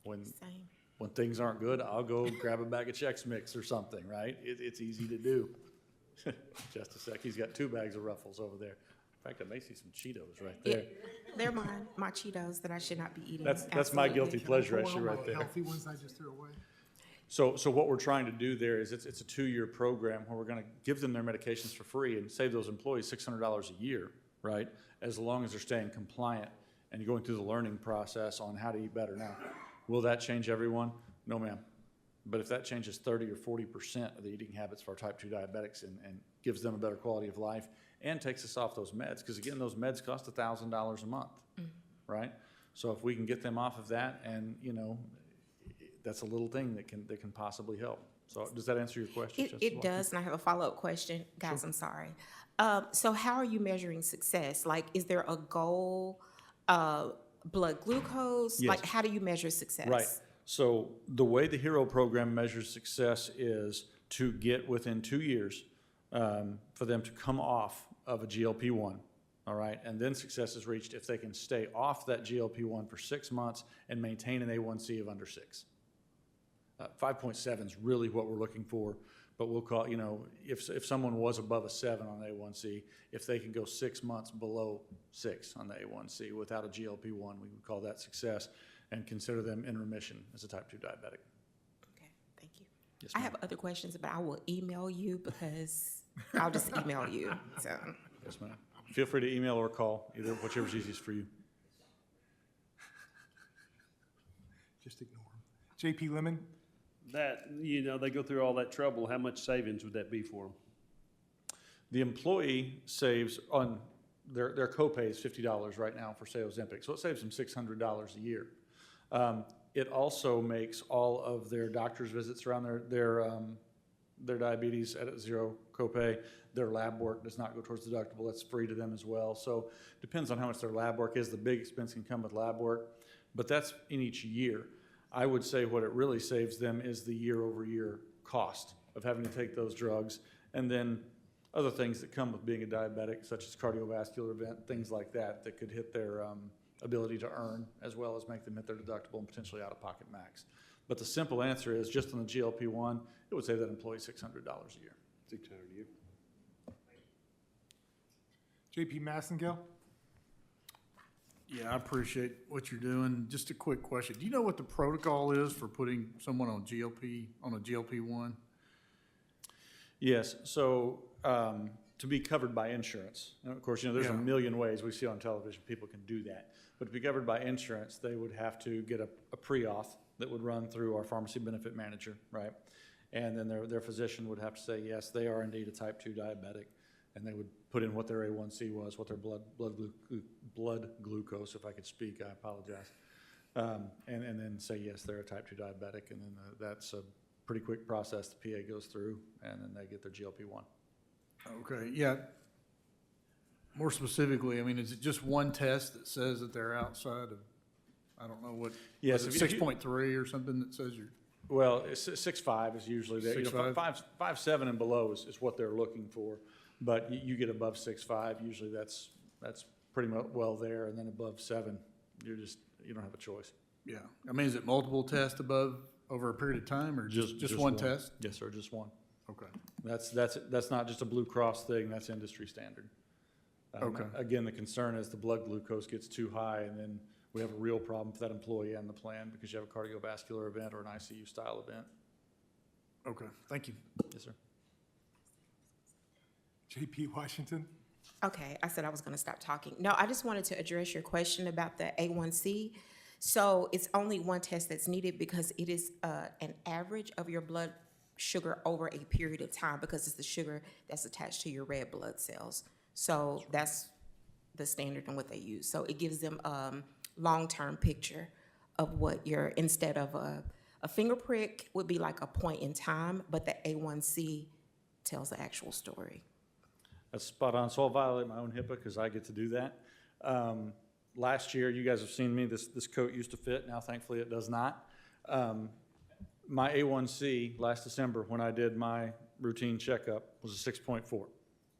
When things aren't good, I'll go grab a bag of Chex Mix or something, right? It's easy to do. Just a sec, he's got 2 bags of Ruffles over there. In fact, I may see some Cheetos right there. They're my Cheetos that I should not be eating. That's my guilty pleasure, actually, right there. Healthy ones I just threw away. So what we're trying to do there is it's a 2-year program where we're going to give them their medications for free and save those employees $600 a year, right? As long as they're staying compliant and going through the learning process on how to eat better. Now, will that change everyone? No, ma'am. But if that changes 30 or 40% of the eating habits for our type 2 diabetics and gives them a better quality of life and takes us off those meds, because again, those meds cost $1,000 a month, right? So if we can get them off of that, and you know, that's a little thing that can possibly help. So does that answer your question? It does, and I have a follow-up question. Guys, sure. I'm sorry. So how are you measuring success? Like, is there a goal, blood glucose? Yes. Like, how do you measure success? Right. So the way the HERO program measures success is to get within 2 years for them to come off of a GLP-1, all right? And then success is reached if they can stay off that GLP-1 for 6 months and maintain an A1C of under 6. 5.7 is really what we're looking for, but we'll call, you know, if someone was above a 7 on A1C, if they can go 6 months below 6 on the A1C without a GLP-1, we would call that success and consider them in remission as a type 2 diabetic. Okay, thank you. Yes, I ma'am. have other questions, but I will email you because I'll just email you, so. Yes, ma'am. Feel free to email or call, either whichever's easiest for you. Just ignore them. JP Lemon? That, you know, they go through all that trouble, how much savings would that be for them? The employee saves on their copay is $50 right now for, say, Ozempic, so it saves them $600 a year. It also makes all of their doctor's visits around their diabetes at a 0 copay. Their lab work does not go towards the deductible. That's free to them as well. So depends on how much their lab work is. The big expense can come with lab work, but that's in each year. I would say what it really saves them is the year-over-year cost of having to take those drugs, and then other things that come with being a diabetic, such as cardiovascular event, things like that, that could hit their ability to earn, as well as make them hit their deductible and potentially out-of-pocket max. But the simple answer is, just on the GLP-1, it would save that employee $600 a year. $600 a year. JP Massengale? Yeah, I appreciate what you're doing. Just a quick question. Do you know what the protocol is for putting someone on a GLP-1? Yes, so to to be covered by insurance. And of course, there's a million ways we see on television people can do that. But to be covered by insurance, they would have to get a pre-auth that would run through our pharmacy benefit manager, right? And then their physician would have to say, yes, they are indeed a type 2 diabetic. And they would put in what their A1C was, what their blood glucose, if I could speak, I apologize. And then say, yes, they're a type 2 diabetic. And then that's a pretty quick process the PA goes through, and then they get their GLP-1. Okay, yeah. More specifically, I mean, is it just one test that says that they're outside of, I don't know what, Yes, is it 6.3 or something that says you're? Well, 6.5 is usually, 6.5? 5.7 and below is what they're looking for. But you get above 6.5, usually that's pretty much well there, and then above 7, you don't have a choice. Yeah, I mean, is it multiple tests above over a period of time, or just one test? Yes, sir, just one. Okay. That's not just a Blue Cross thing, that's industry standard. Okay. Again, the concern is the blood glucose gets too high, and then we have a real problem for that employee and the plan because you have a cardiovascular event or an ICU style event. Okay, thank you. Yes, sir. JP Washington? Okay, I said I was gonna stop talking. No, I just wanted to address your question about the A1C. So it's only one test that's needed because it is an average of your blood sugar over a period of time because it's the sugar that's attached to your red blood cells. So that's the standard and what they use. So it gives them long-term picture of what instead of a finger prick would be like a point in time, but the A1C tells the actual story. That's spot on. So I'll violate my own HIPAA because I get to do that. Last year, you guys have seen me, this coat used to fit. Now, thankfully, it does not. My A1C last December, when I did my routine checkup, was a 6.4.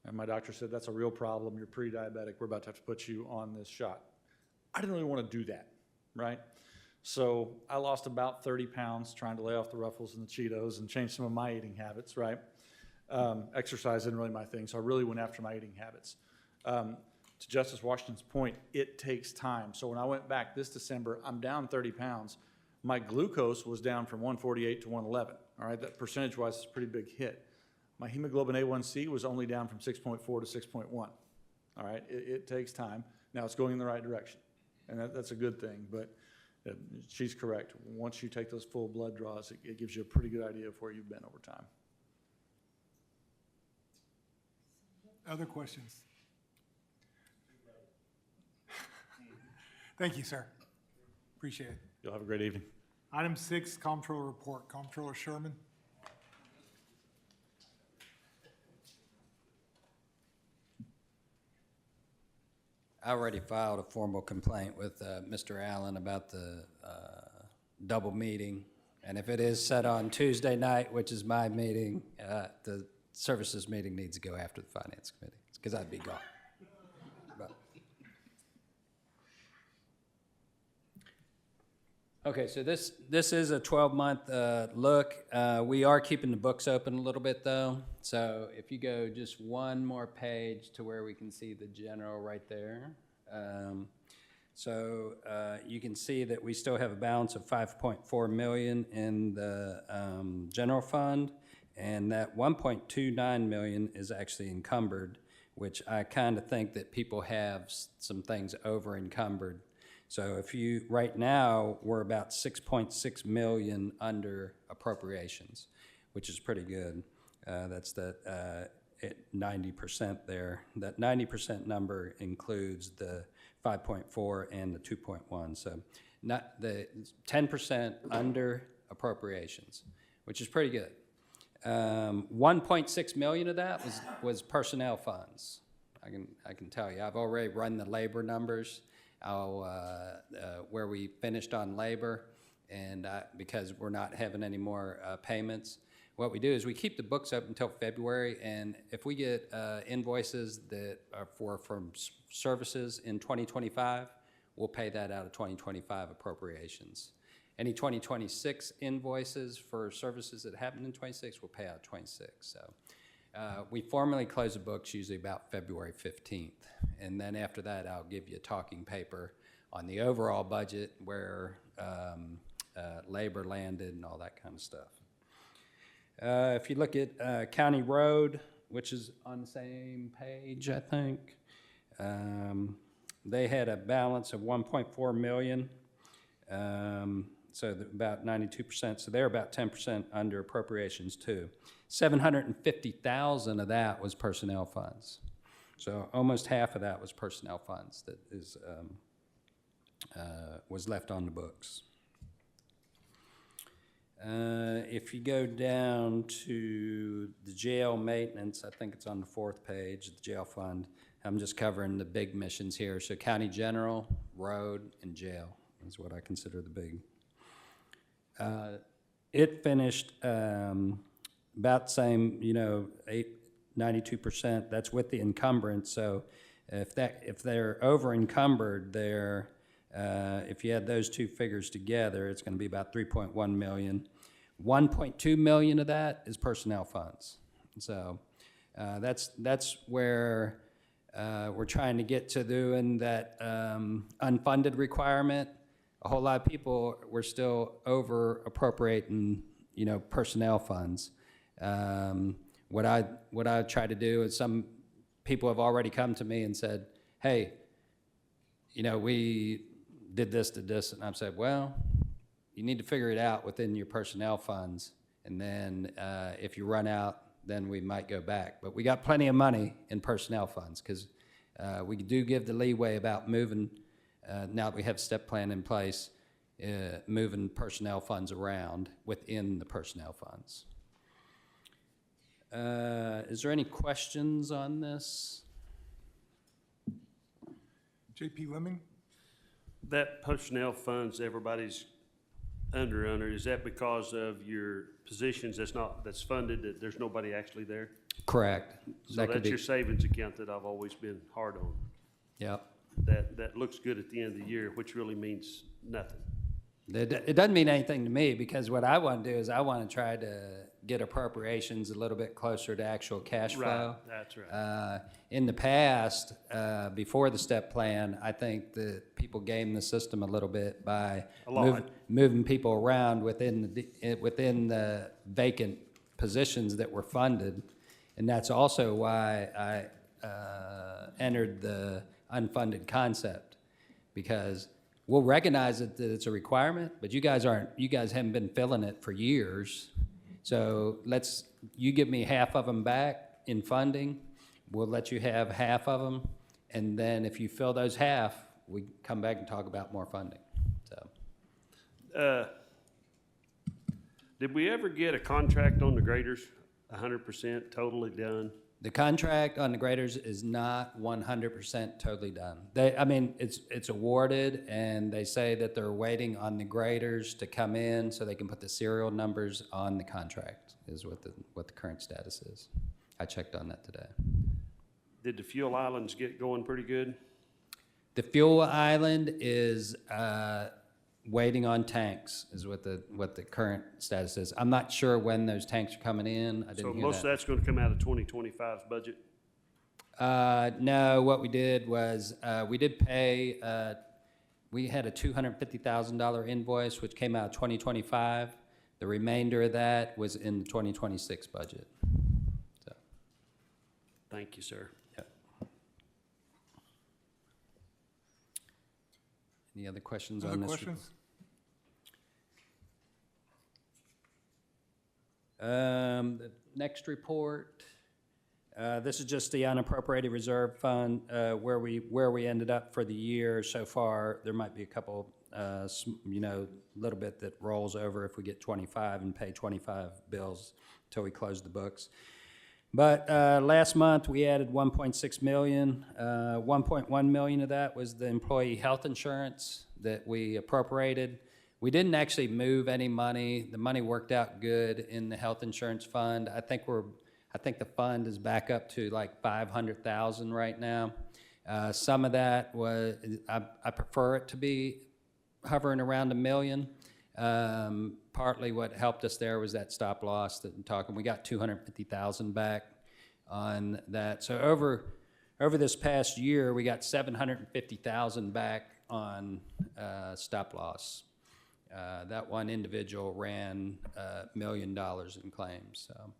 And my doctor said, that's a real problem. You're pre-diabetic. We're about to have to put you on this shot. I didn't really want to do that, right? So I lost about 30 pounds trying to lay off the Ruffles and the Cheetos and change some of my eating habits, right? Exercise isn't really my thing, so I really went after my eating habits. To Justice Washington's point, it takes time. So when I went back this December, I'm down 30 pounds. My glucose was down from 148 to 111, all right? That percentage-wise is a pretty big hit. My hemoglobin A1C was only down from 6.4 to 6.1, all right? It takes time. Now it's going in the right direction, and that's a good thing, but she's correct. Once you take those full blood draws, it gives you a pretty good idea of where you've been over time. Other questions? Thank you, sir. Appreciate it. You'll have a great evening. Item 6, Comptroller Report. Comptroller Sherman? I already filed a formal complaint with Mr. Allen about the double meeting. And if it is set on Tuesday night, which is my meeting, the services meeting needs to go after the Finance Committee, because I'd be gone. But. Okay, so this is a 12-month look. We are keeping the books open a little bit, though. So if you go just one more page to where we can see the general right there. You can see that we still have a balance of $5.4 million in the general fund, and that $1.29 million is actually encumbered, which I kind of think that people have some things over encumbered. So right now, we're about 6.6 million under appropriations, which is pretty good. That's that 90% there. That 90% number includes the 5.4 and the 2.1. So not the 10% under appropriations, which is pretty good. 1.6 million of that was personnel funds. I can tell you, I've already run the labor numbers. Where we finished on labor, and because we're not having any more payments, what we do is we keep the books up until February, and if we get invoices that are from services in 2025, we'll pay that out of 2025 appropriations. Any 2026 invoices for services that happened in 26, we'll pay out 26. So we formally close the books usually about February 15th. And then after that, I'll give you a talking paper on the overall budget where labor landed and all that kind of stuff. If you look at County Road, which is on the same page, I think. They had a balance of 1.4 million, so about 92%. So they're about 10% under appropriations too. 750,000 of that was personnel funds. So almost half of that was personnel funds that is was left on the books. If you go down to the jail maintenance, I think it's on the 4th page, the jail fund. I'm just covering the big missions here. So county general, road, and jail is what I consider the big. It finished about the same, 92%. That's with the encumbrance. So if they're over encumbered, if you add those two figures together, it's going to be about 3.1 million. 1.2 million of that is personnel funds. So that's where we're trying to get to doing that unfunded requirement. A whole lot of people were still over appropriating, personnel funds. What I try to do is, some people have already come to me and said, hey, we did this, and I've said, well, you need to figure it out within your personnel funds, and then if you run out, then we might go back. But we got plenty of money in personnel funds, because we do give the leeway about moving, now that we have step plan in place, moving personnel funds around within the personnel funds. Is there any questions on this? JP Lemon? That personnel funds everybody's under, is that because of your positions that's funded, that there's nobody actually there? Correct. So that's your savings account that I've always been hard on. Yep. That looks good at the end of the year, which really means nothing. It doesn't mean anything to me, because what I want to do is I want to try to get appropriations a little bit closer to actual cash flow. Right, that's right. In the past, before the step plan, I think that people gamed the system a little bit by moving people around within the vacant positions that were funded. And that's also why I entered the unfunded concept, because we'll recognize that it's a requirement, but you guys haven't been filling it for years. So you give me half of them back in funding, we'll let you have half of them, and then if you fill those half, we come back and talk about more funding, so. Did we ever get a contract on the graders, 100% totally done? The contract on the graders is not 100% totally done. It's awarded, and they say that they're waiting on the graders to come in so they can put the serial numbers on the contract, is what the current status is. I checked on that today. Did the fuel islands get going pretty good? The fuel island is waiting on tanks, is what the current status is. I'm not sure when those tanks are coming in. I didn't hear that. So most of that's going to come out of 2025's budget? No, what we did was we did pay, we had a $250,000 invoice, which came out of 2025. The remainder of that was in the 2026 budget. So. Thank you, sir. Yep. Any other questions on this? Questions? The next report, this is just the unappropriated reserve fund, where we ended up for the year so far. There might be a couple, little bit that rolls over if we get 25 and pay 25 bills until we close the books. But last month we added 1.6 million. 1.1 million of that was the employee health insurance that we appropriated. We didn't actually move any money. The money worked out good in the health insurance fund. I think the fund is back up to like 500,000 right now. Some of that was, I prefer it to be hovering around $1 million. Partly what helped us there was that stop loss that I'm talking. We got 250,000 back on that. So over this past year, we got 750,000 back on stop loss. That one individual ran $1 million in claims. So,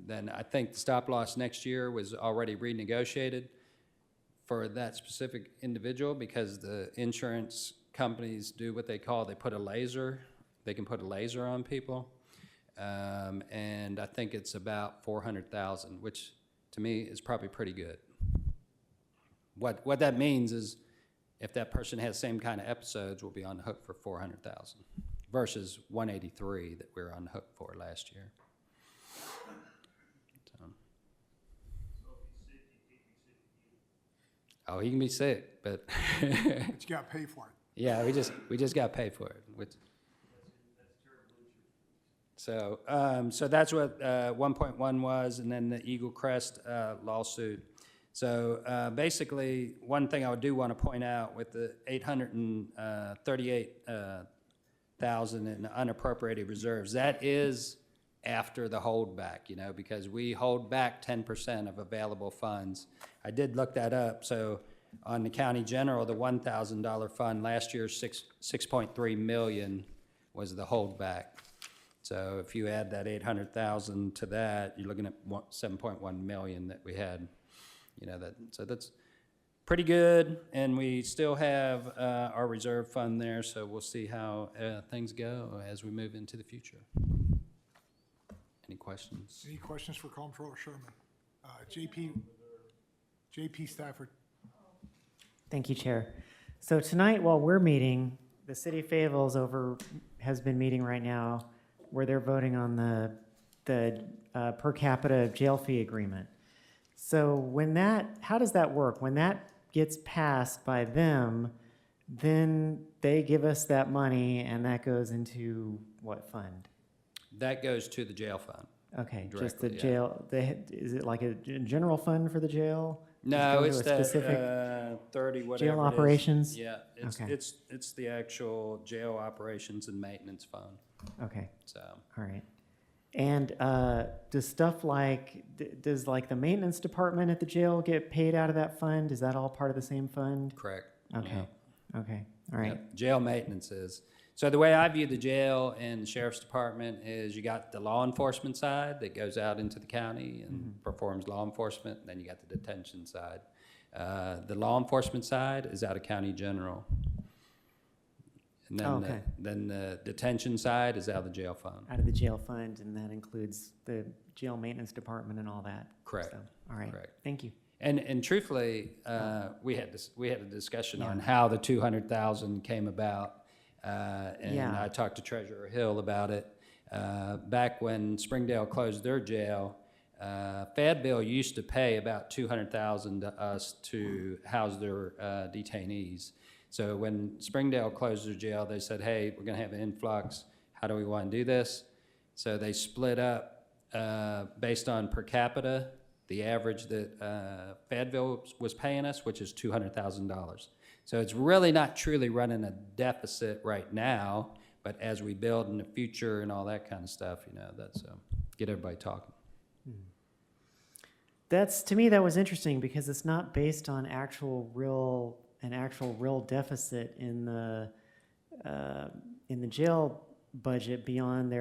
Then I think the stop loss next year was already renegotiated for that specific individual because the insurance companies do what they call, they can put a laser on people. And I think it's about 400,000, which to me is probably pretty good. What that means is if that person has same kind of episodes, we'll be on the hook for 400,000 versus 183 that we were on the hook for last year. So. Oh, he can be sick, but But you gotta pay for it. yeah, we just got to pay for it. So that's what 1.1 was, and then the Eagle Crest lawsuit. So basically, one thing I do want to point out with the 838,000 in unappropriated reserves, that is after the holdback, because we hold back 10% of available funds. I did look that up. So on the county general, the $1,000 fund last year, 6.3 million was the holdback. So if you add that 800,000 to that, you're looking at 7.1 million that we had. So that's pretty good, and we still have our reserve fund there. So we'll see how things go as we move into the future. Any questions? Any questions for Comptroller Sherman? JP Stafford. Thank you, Chair. So tonight, while we're meeting, the city of Fayetteville has been meeting right now, where they're voting on the per capita jail fee agreement. So how does that work? When that gets passed by them, then they give us that money, and that goes into what fund? That goes to the jail fund. Okay, just the directly, yeah. jail. Is it like a general fund for the jail? No, Just it's go to a that specific 30 whatever jail it is. operations? Yeah, Okay. it's the actual jail operations and maintenance fund. Okay. So All right. And does stuff like, does like the maintenance department at the jail get paid out of that fund? Is that all part of the same fund? correct. Okay. Okay. All right. Yep, jail maintenance is. So the way I view the jail and the sheriff's department is you got the law enforcement side that goes out into the county and performs law enforcement, and then you got the detention side. The law enforcement side is out of county general. And then, then the detention side is out of the jail fund. Out of the jail fund, and that includes the jail maintenance department and all that. Correct. So, all right. Correct. Thank you. And truthfully, we had a discussion on how the 200,000 came about. And I talked to Treasurer Hill about it. Back when Springdale closed their jail, Fayetteville used to pay about 200,000 to us to house their detainees. So when Springdale closed their jail, they said, hey, we're going to have an influx. How do we want to do this? So they split up based on per capita, the average that Fayetteville was paying us, which is $200,000. So it's really not truly running a deficit right now, but as we build in the future and all that kind of stuff, that's get everybody talking. To me, that was interesting because it's not based on an actual real deficit in the jail budget beyond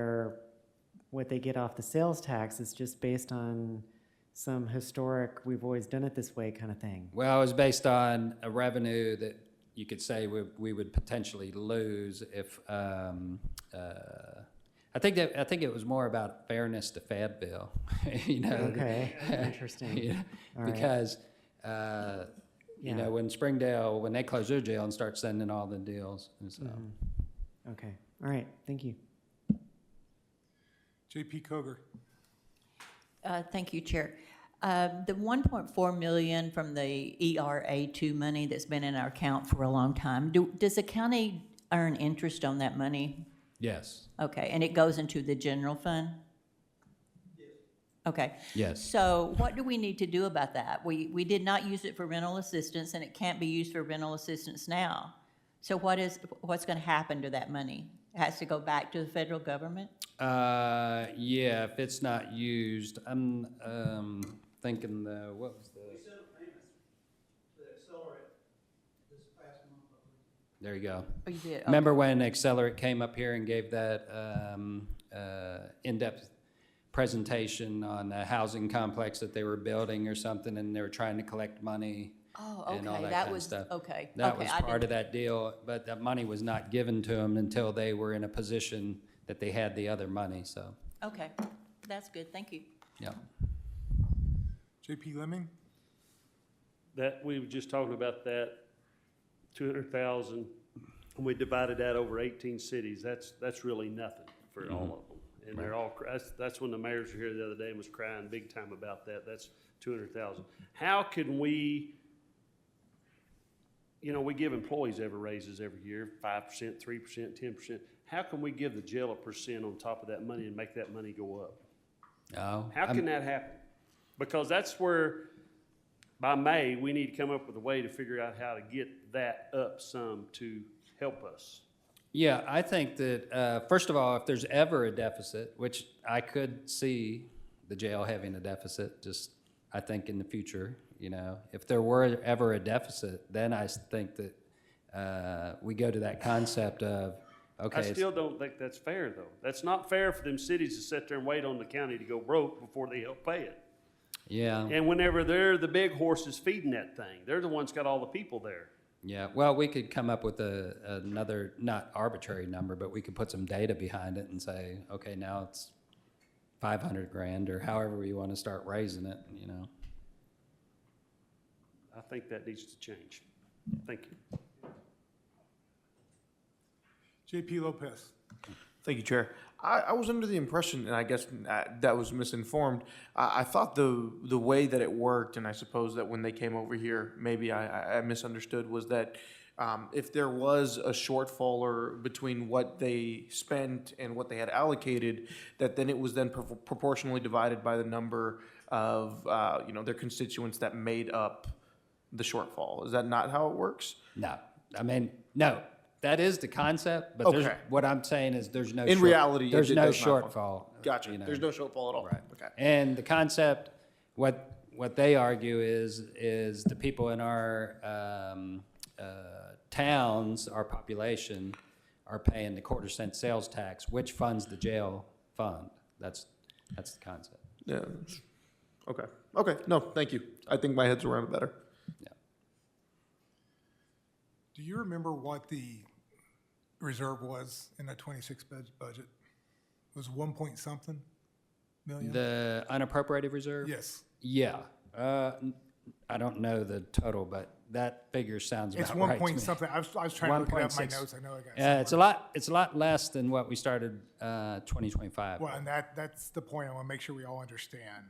what they get off the sales tax. It's just based on some historic, we've always done it this way kind of thing. Well, it was based on a revenue that you could say we would potentially lose if. I think it was more about fairness to Fayetteville, Okay, interesting. All right. Because when Springdale, when they close their jail and start sending all the deals, and so. Okay, all right, thank you. JP Koger. Thank you, Chair. The 1.4 million from the ERA2 money that's been in our account for a long time, does the county earn interest on that money? Yes. Okay, and it goes into the general fund? Okay. Yes. So what do we need to do about that? We did not use it for rental assistance, and it can't be used for rental assistance now. So what's going to happen to that money? It has to go back to the federal government? Yeah, if it's not used, I'm thinking what was the? We sent a payment to Accelerate this past month, I believe. There you go. Oh, you did? Remember when Accelerate came up here and gave that in-depth presentation on a housing complex that they were building or something, and they were trying to collect money. Oh, And all okay, that that kind of was, stuff. okay. That okay, was I part of didn't- that deal, but that money was not given to them until they were in a position that they had the other money, so, Okay, that's good, thank you. yeah. JP Lemming? That, we were just talking about that, 200,000, and we divided that over 18 cities, that's really nothing for all of them. And they're all, that's when the mayors were here the other day and was crying big time about that, that's 200,000. How can we, we give employees every raises every year, 5%, 3%, 10%. How can we give the jail a percent on top of that money and make that money go up? Oh, How can that happen? Because that's where, by May, we need to come up with a way to figure out how to get that up some to help us. Yeah, I think that, first of all, if there's ever a deficit, which I could see the jail having a deficit, just, I think in the future, if there were ever a deficit, then I think that we go to that concept of, okay. I still don't think that's fair, though. That's not fair for them cities to sit there and wait on the county to go broke before they help pay it. Yeah. And whenever they're the big horses feeding that thing, they're the ones got all the people there. Yeah, well, we could come up with another, not arbitrary number, but we could put some data behind it and say, okay, now it's 500 grand, or however you want to start raising it, I think that needs to change. Thank you. JP Lopez? Thank you, Chair. I was under the impression, and I guess that was misinformed. I thought the way that it worked, and I suppose that when they came over here, maybe I misunderstood, was that if there was a shortfall or between what they spent and what they had allocated, that then it was then proportionally divided by the number of their constituents that made up the shortfall. Is that not how it works? No, I mean, no. That is the concept, but Okay. what I'm saying is there's no In reality, there's it no does not shortfall. Gotcha. There's no shortfall at all. Right. Okay. And the concept, what they argue is the people in our towns, our population, are paying the quarter-cent sales tax, which funds the jail fund. That's the concept. Yeah. Okay. Okay. No, thank you. I think my head's around it better. Yeah. Do you remember what the reserve was in that 26 budget? It was 1 point something million? The unappropriated reserve? Yes. Yeah. I don't know the total, but that figure sounds about It's right 1 to point me. something. I was trying to look it up in my 1.6. notes. I know I got Yeah, it's a lot less than what we started 2025. Well, and that's the point I want to make sure we all understand.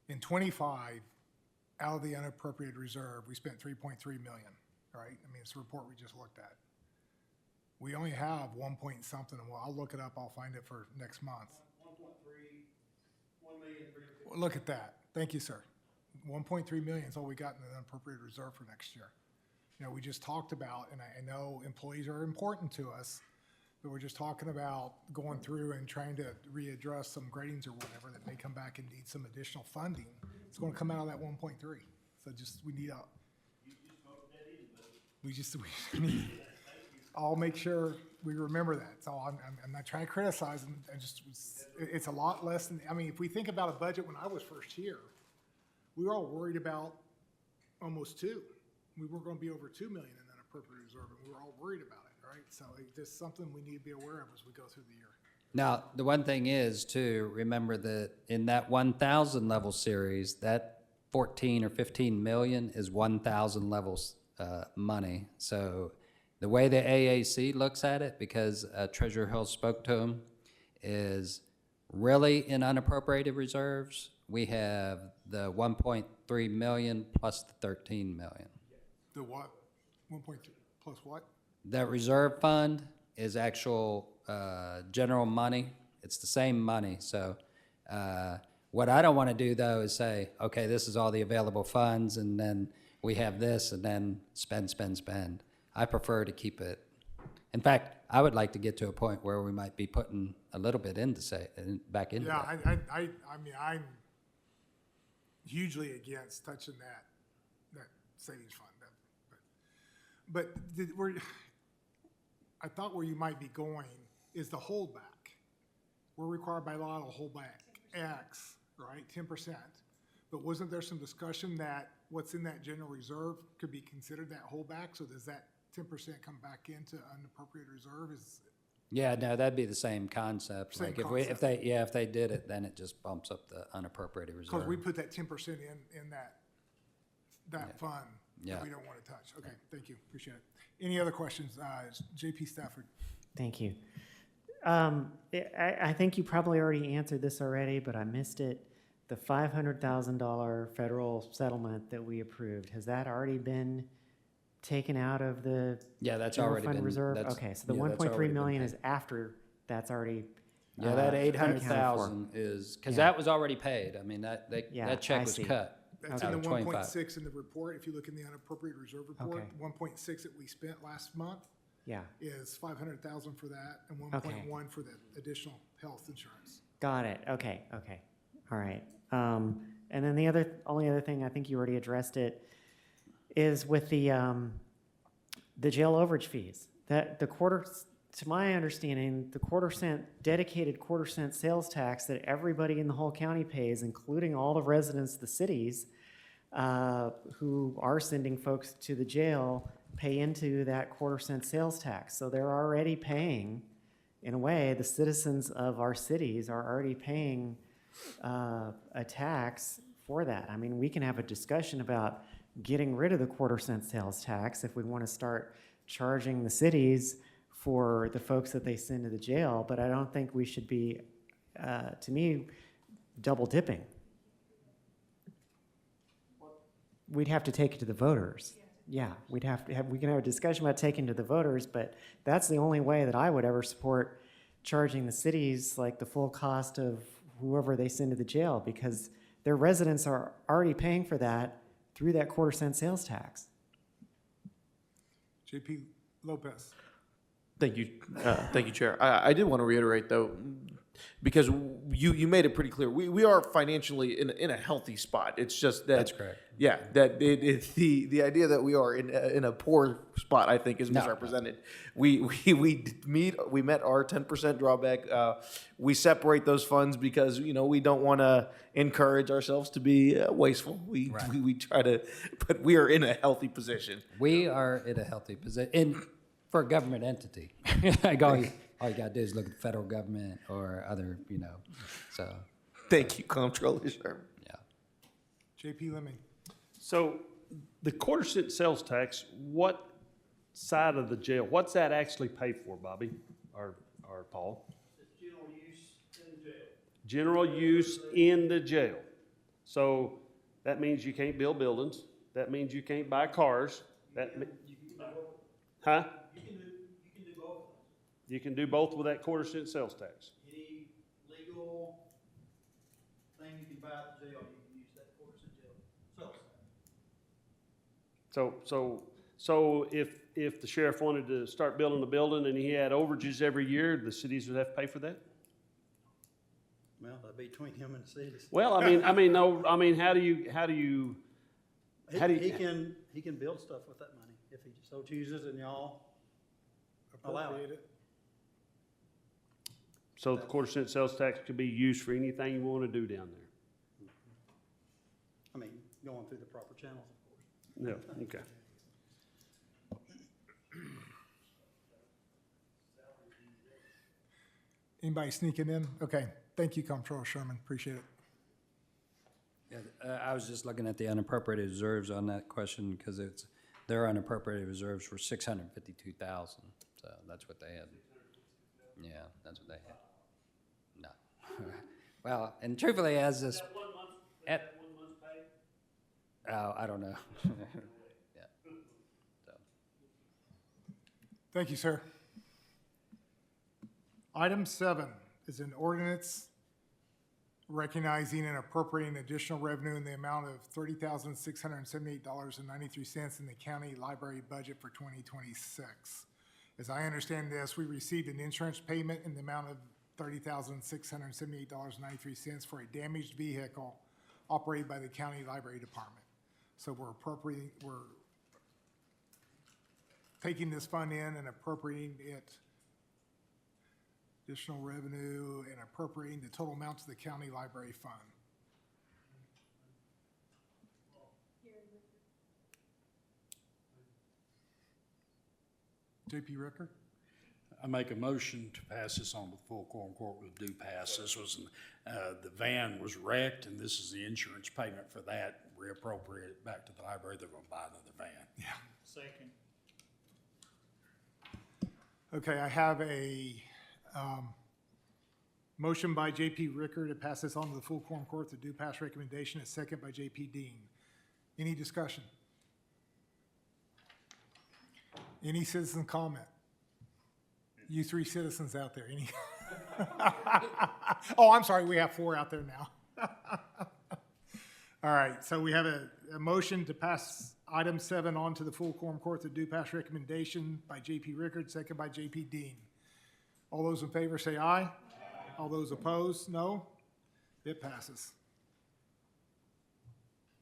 In 25, out of the unappropriated reserve, we spent 3.3 million, right? I mean, it's a report we just looked at. We only have 1 point something, and I'll look it up, I'll find it for next month. 1.3, 1,350,000. Look at that. Thank you, sir. 1.3 million is all we got in the unappropriated reserve for next year. We just talked about, and I know employees are important to us, but we're just talking about going through and trying to readdress some gradings or whatever that may come back and need some additional funding. It's going to come out of that 1.3. So we need we need, I'll make sure we remember that. So I'm not trying to criticize them. It's a lot less than, I mean, if we think about a budget when I was first here, we were all worried about almost 2. We were going to be over 2 million in that appropriate reserve, and we were all worried about it, right? So it's just something we need to be aware of as we go through the year. Now, the one thing is to remember that in that 1,000 level series, that 14 or 15 million is 1,000 levels money. So the way the AAC looks at it, because Treasurer Hill spoke to him, is really in unappropriated reserves, we have the 1.3 million plus the 13 million. The what? 1.2 plus what? That reserve fund is actual general money. It's the same money. So what I don't want to do, though, is say, okay, this is all the available funds, and then we have this, and then spend. I prefer to keep it. In fact, I would like to get to a point where we might be putting a little bit back into that. Yeah, I mean, I'm hugely against touching that savings fund. But I thought where you might be going is the holdback. we're required by law to hold back X, right, 10%. But wasn't there some discussion that what's in that general reserve could be considered that holdback? So does that 10% come back into unappropriated reserve? Yeah, no, that'd be the same concept. Same Like if concept. if they did it, then it just bumps up the unappropriated reserve. Because we put that 10% in that fund Yeah. that we don't want to touch. Okay, thank you, appreciate it. Any other questions? JP Stafford. Thank you. I think you probably already answered this already, but I missed it. The $500,000 federal settlement that we approved, has that already been taken out of the Yeah, that's general already fund been. reserve? that's- Okay, so the yeah, that's 1.3 already been million paid. is after that's already. Yeah, that accounted for. 800,000 is, because Yeah. that was already paid. I mean, Yeah, that check I was see. cut That's out in of the 25. 1.6 in the report. If you look in the unappropriated reserve report, Okay. 1.6 that we spent last month Yeah, is 500,000 for that and 1.1 for the additional health insurance. got it. Okay, all right. And then only other thing, I think you already addressed it, is with the jail overage fees. That to my understanding, the dedicated quarter cent sales tax that everybody in the whole county pays, including all the residents of the cities who are sending folks to the jail, pay into that quarter cent sales tax. So they're already paying, in a way, the citizens of our cities are already paying a tax for that. I mean, we can have a discussion about getting rid of the quarter cent sales tax if we want to start charging the cities for the folks that they send to the jail, but I don't think we should be, to me, double dipping. We'd have to take it to the voters. Yeah, we can have a discussion about taking it to the voters, but that's the only way that I would ever support charging the cities like the full cost of whoever they send to the jail, because their residents are already paying for that through that quarter cent sales tax. JP Lopez. Thank you, Chair. I did want to reiterate, though, because you made it pretty clear. We are financially in a healthy spot. It's just that. That's correct. Yeah, that it's the idea that we are in a poor spot, I think, is misrepresented. We met our 10% drawback. We separate those funds because we don't want to encourage ourselves to be wasteful. We try to, but we are in a healthy position. We are in a healthy position for a government entity. Like all you gotta do is look at the federal government or other, so. Thank you, Comptroller Sherman. Yeah. JP Lemming. So the quarter cent sales tax, what side of the jail, what's that actually pay for, Bobby or Paul? It's general use in the jail. General use in the jail. So that means you can't build buildings. That means you can't buy cars. Huh? You can do both of those. You can do both with that quarter cent sales tax. Any legal thing you can buy at the jail, you can use that quarter cent jail sales tax. So if the sheriff wanted to start building a building and he had overages every year, the cities would have to pay for that? Well, that'd be between him and the cities. Well, how do you? He can build stuff with that money if he so chooses and y'all allow Appropriate it. So the quarter cent sales tax could be used for anything you want to do down there? I mean, going through the proper channels, of course. No, okay. Anybody sneaking in? Okay, thank you, Comptroller Sherman, appreciate it. Yeah, I was just looking at the unappropriated reserves on that question because their unappropriated reserves were 652,000. So that's what they had. Yeah, that's what they had. No. Well, and truthfully, as this. Oh, I don't know. Yeah. So. Thank you, sir. Item 7 is an ordinance recognizing and appropriating additional revenue in the amount of $30,678.93 in the county library budget for 2026. As I understand this, we received an insurance payment in the amount of $30,678.93 for a damaged vehicle operated by the county library department. So we're taking this fund in and appropriating it additional revenue and appropriating the total amount to the county library fund. JP Ricker? I make a motion to pass this on to full quorum court with due pass. This was, the van was wrecked, and this is the insurance payment for that. Reappropriate it back to the library. They're gonna buy another van. Yeah. Second. Okay, I have a motion by JP Ricker to pass this on to the full quorum court, the due pass recommendation, a second by JP Dean. Any discussion? Any citizen comment? You three citizens out there, any? Oh, I'm sorry, we have 4 out there now. All right, so we have a motion to pass item 7 on to the full quorum court, the due pass recommendation by JP Rickard, second by JP Dean. All those in favor say aye. All those opposed, no. It passes.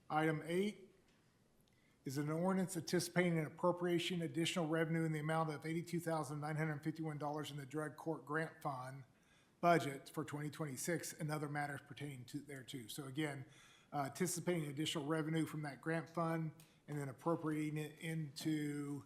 Item 8 is an ordinance anticipating an appropriation additional revenue in the amount of $82,951 in the drug court grant fund budget for 2026 and other matters pertaining to thereto. So again, anticipating additional revenue from that grant fund and then appropriating it into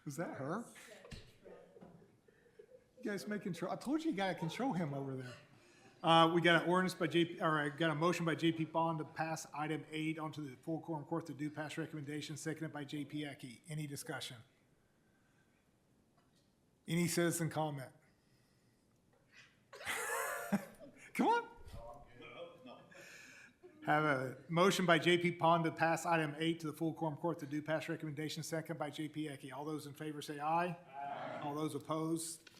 Was that her? You guys make control. I told you gotta control him over there. We got an ordinance by got a motion by JP Bond to pass item 8 onto the full quorum court to do pass recommendation, seconded by JP Ecke. Any discussion? Any citizen comment? Come on. Have a motion by JP Pond to pass item 8 to the full quorum court to do pass recommendation, second by JP Ecke. All those in favor say aye. Aye. All those opposed?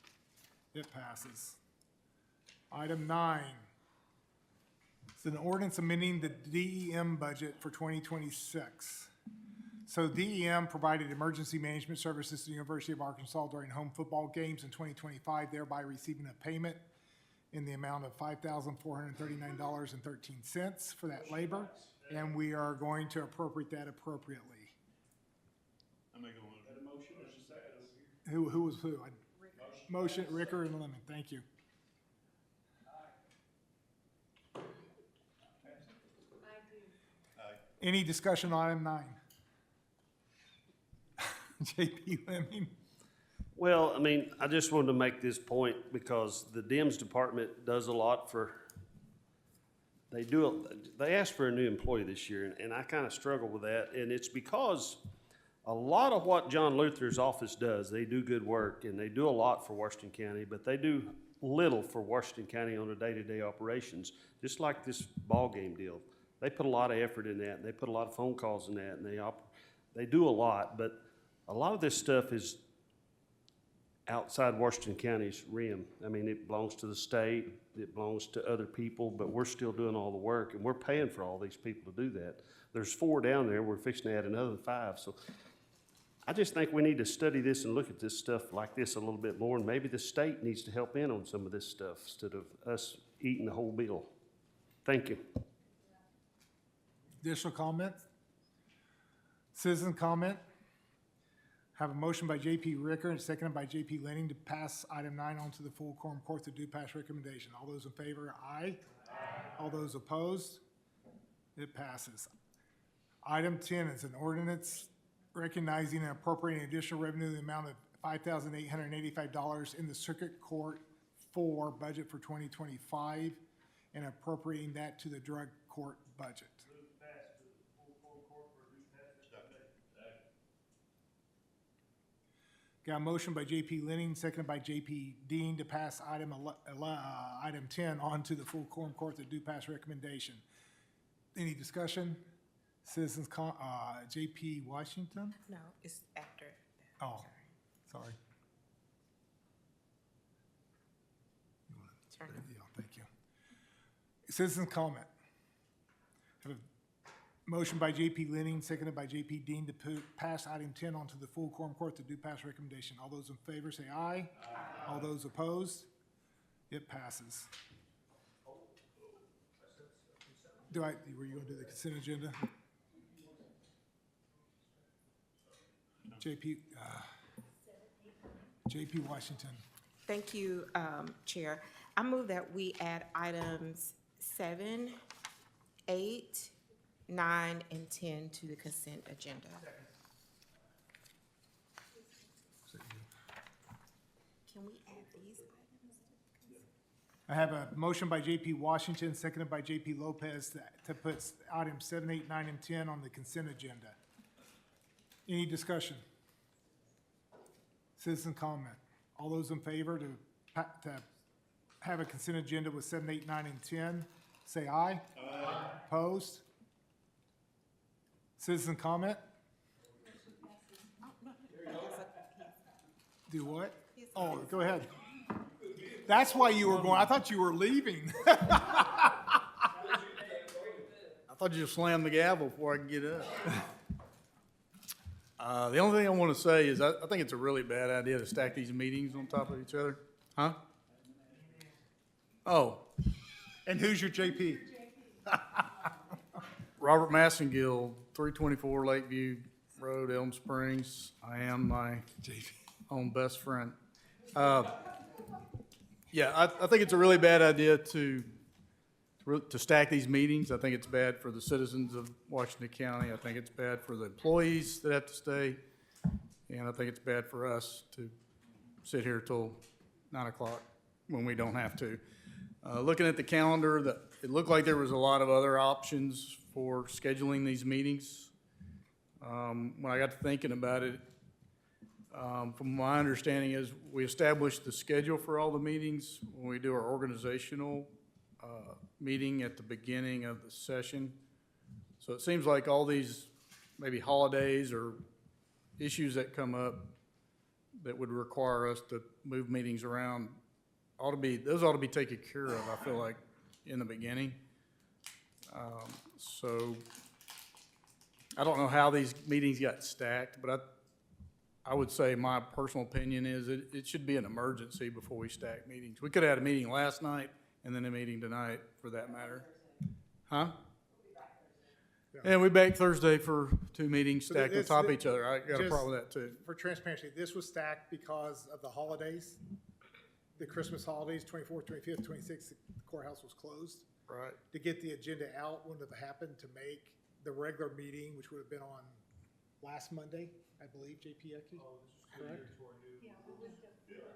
It passes. Item 9. It's an ordinance amending the DEM budget for 2026. So DEM provided emergency management services to the University of Arkansas during home football games in 2025, thereby receiving a payment in the amount of $5,439.13 for that labor, and we are going to appropriate that appropriately. I make a motion, there's a second over here. Who was who? Motion, Ricker and Lemon, thank you. Any discussion on item 9? JP Lemon? Well, I mean, I just wanted to make this point because the DEMS department does a lot for, they asked for a new employee this year, and I kind of struggle with that. And it's because a lot of what John Luther's office does, they do good work and they do a lot for Washington County, but they do little for Washington County on a day-to-day operations, just like this ball game deal. They put a lot of effort in that, and they put a lot of phone calls in that, and they do a lot, but a lot of this stuff is outside Washington County's rim. I mean, it belongs to the state, it belongs to other people, but we're still doing all the work, and we're paying for all these people to do that. There's 4 down there, we're fixing to add another 5, so I just think we need to study this and look at this stuff like this a little bit more, and maybe the state needs to help in on some of this stuff instead of us eating the whole bill. Thank you. Additional comments? Citizen comment? Have a motion by JP Ricker and seconded by JP Lenning to pass item 9 on to the full quorum court to do pass recommendation. All those in favor, aye. All those opposed? It passes. Item 10 is an ordinance recognizing and appropriating additional revenue in the amount of $5,885 in the Circuit Court 4 budget for 2025 and appropriating that to the drug court budget. Got a motion by JP Lenning, seconded by JP Dean to pass item 10 on to the full quorum court to do pass recommendation. Any discussion? Citizens, JP Washington? No, it's after. Oh, sorry. Turn it. Yeah, thank you. Citizens comment. Have a Motion by JP Lenning, seconded by JP Dean to pass item 10 onto the full quorum court to do pass recommendation. All those in favor say aye. All those opposed? It passes. Were you going to do the consent agenda? JP Washington. Thank you, Chair. I move that we add items 7, 8, 9, and 10 to the consent agenda. Can we add these items? I have a motion by JP Washington, seconded by JP Lopez to put items 7, 8, 9, and 10 on the consent agenda. Any discussion? Citizen comment? All those in favor to have a consent agenda with 7, 8, 9, and 10, say aye. Aye. Opposed? Citizen comment? Do what? Oh, go ahead. That's why you were going, I thought you were leaving. I thought you slammed the gavel before I could get up. The only thing I want to say is I think it's a really bad idea to stack these meetings on top of each other. Huh? Oh, And who's your JP? Robert Massengill, 324 Lakeview Road, Elm Springs. I am my own best friend. Yeah, I think it's a really bad idea to stack these meetings. I think it's bad for the citizens of Washington County. I think it's bad for the employees that have to stay. And I think it's bad for us to sit here till 9 o'clock when we don't have to. Looking at the calendar, it looked like there was a lot of other options for scheduling these meetings. When I got to thinking about it, from my understanding is we established the schedule for all the meetings when we do our organizational meeting at the beginning of the session. So it seems like all these maybe holidays or issues that come up that would require us to move meetings around those ought to be taken care of, I feel like, in the beginning. So I don't know how these meetings got stacked, but I would say my personal opinion is it should be an emergency before we stack meetings. We could have had a meeting last night and then a meeting tonight, for that matter. Huh? And we back Thursday for 2 meetings stacked on top of each other. I got a problem with that too. For transparency, this was stacked because of the holidays, the Christmas holidays, 24th, 25th, 26th, the courthouse was closed. Right. To get the agenda out wouldn't have happened to make the regular meeting, which would have been on last Monday, I believe, JP Ecke, correct?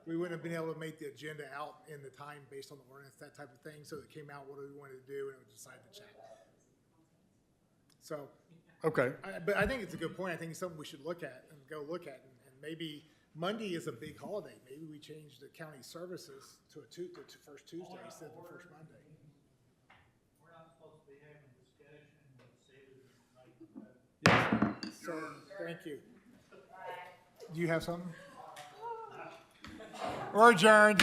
We wouldn't have been able to make the agenda out in the time based on the ordinance, that type of thing, so it came out what we wanted to do, and it was decided to check. So. Okay. But I think it's a good point. I think it's something we should look at and go look at, and maybe Monday is a big holiday. Maybe we change the county services to first Tuesday instead of the first Monday. We're not supposed to be having a discussion, but say it. So, thank you. Do you have something? We're adjourned.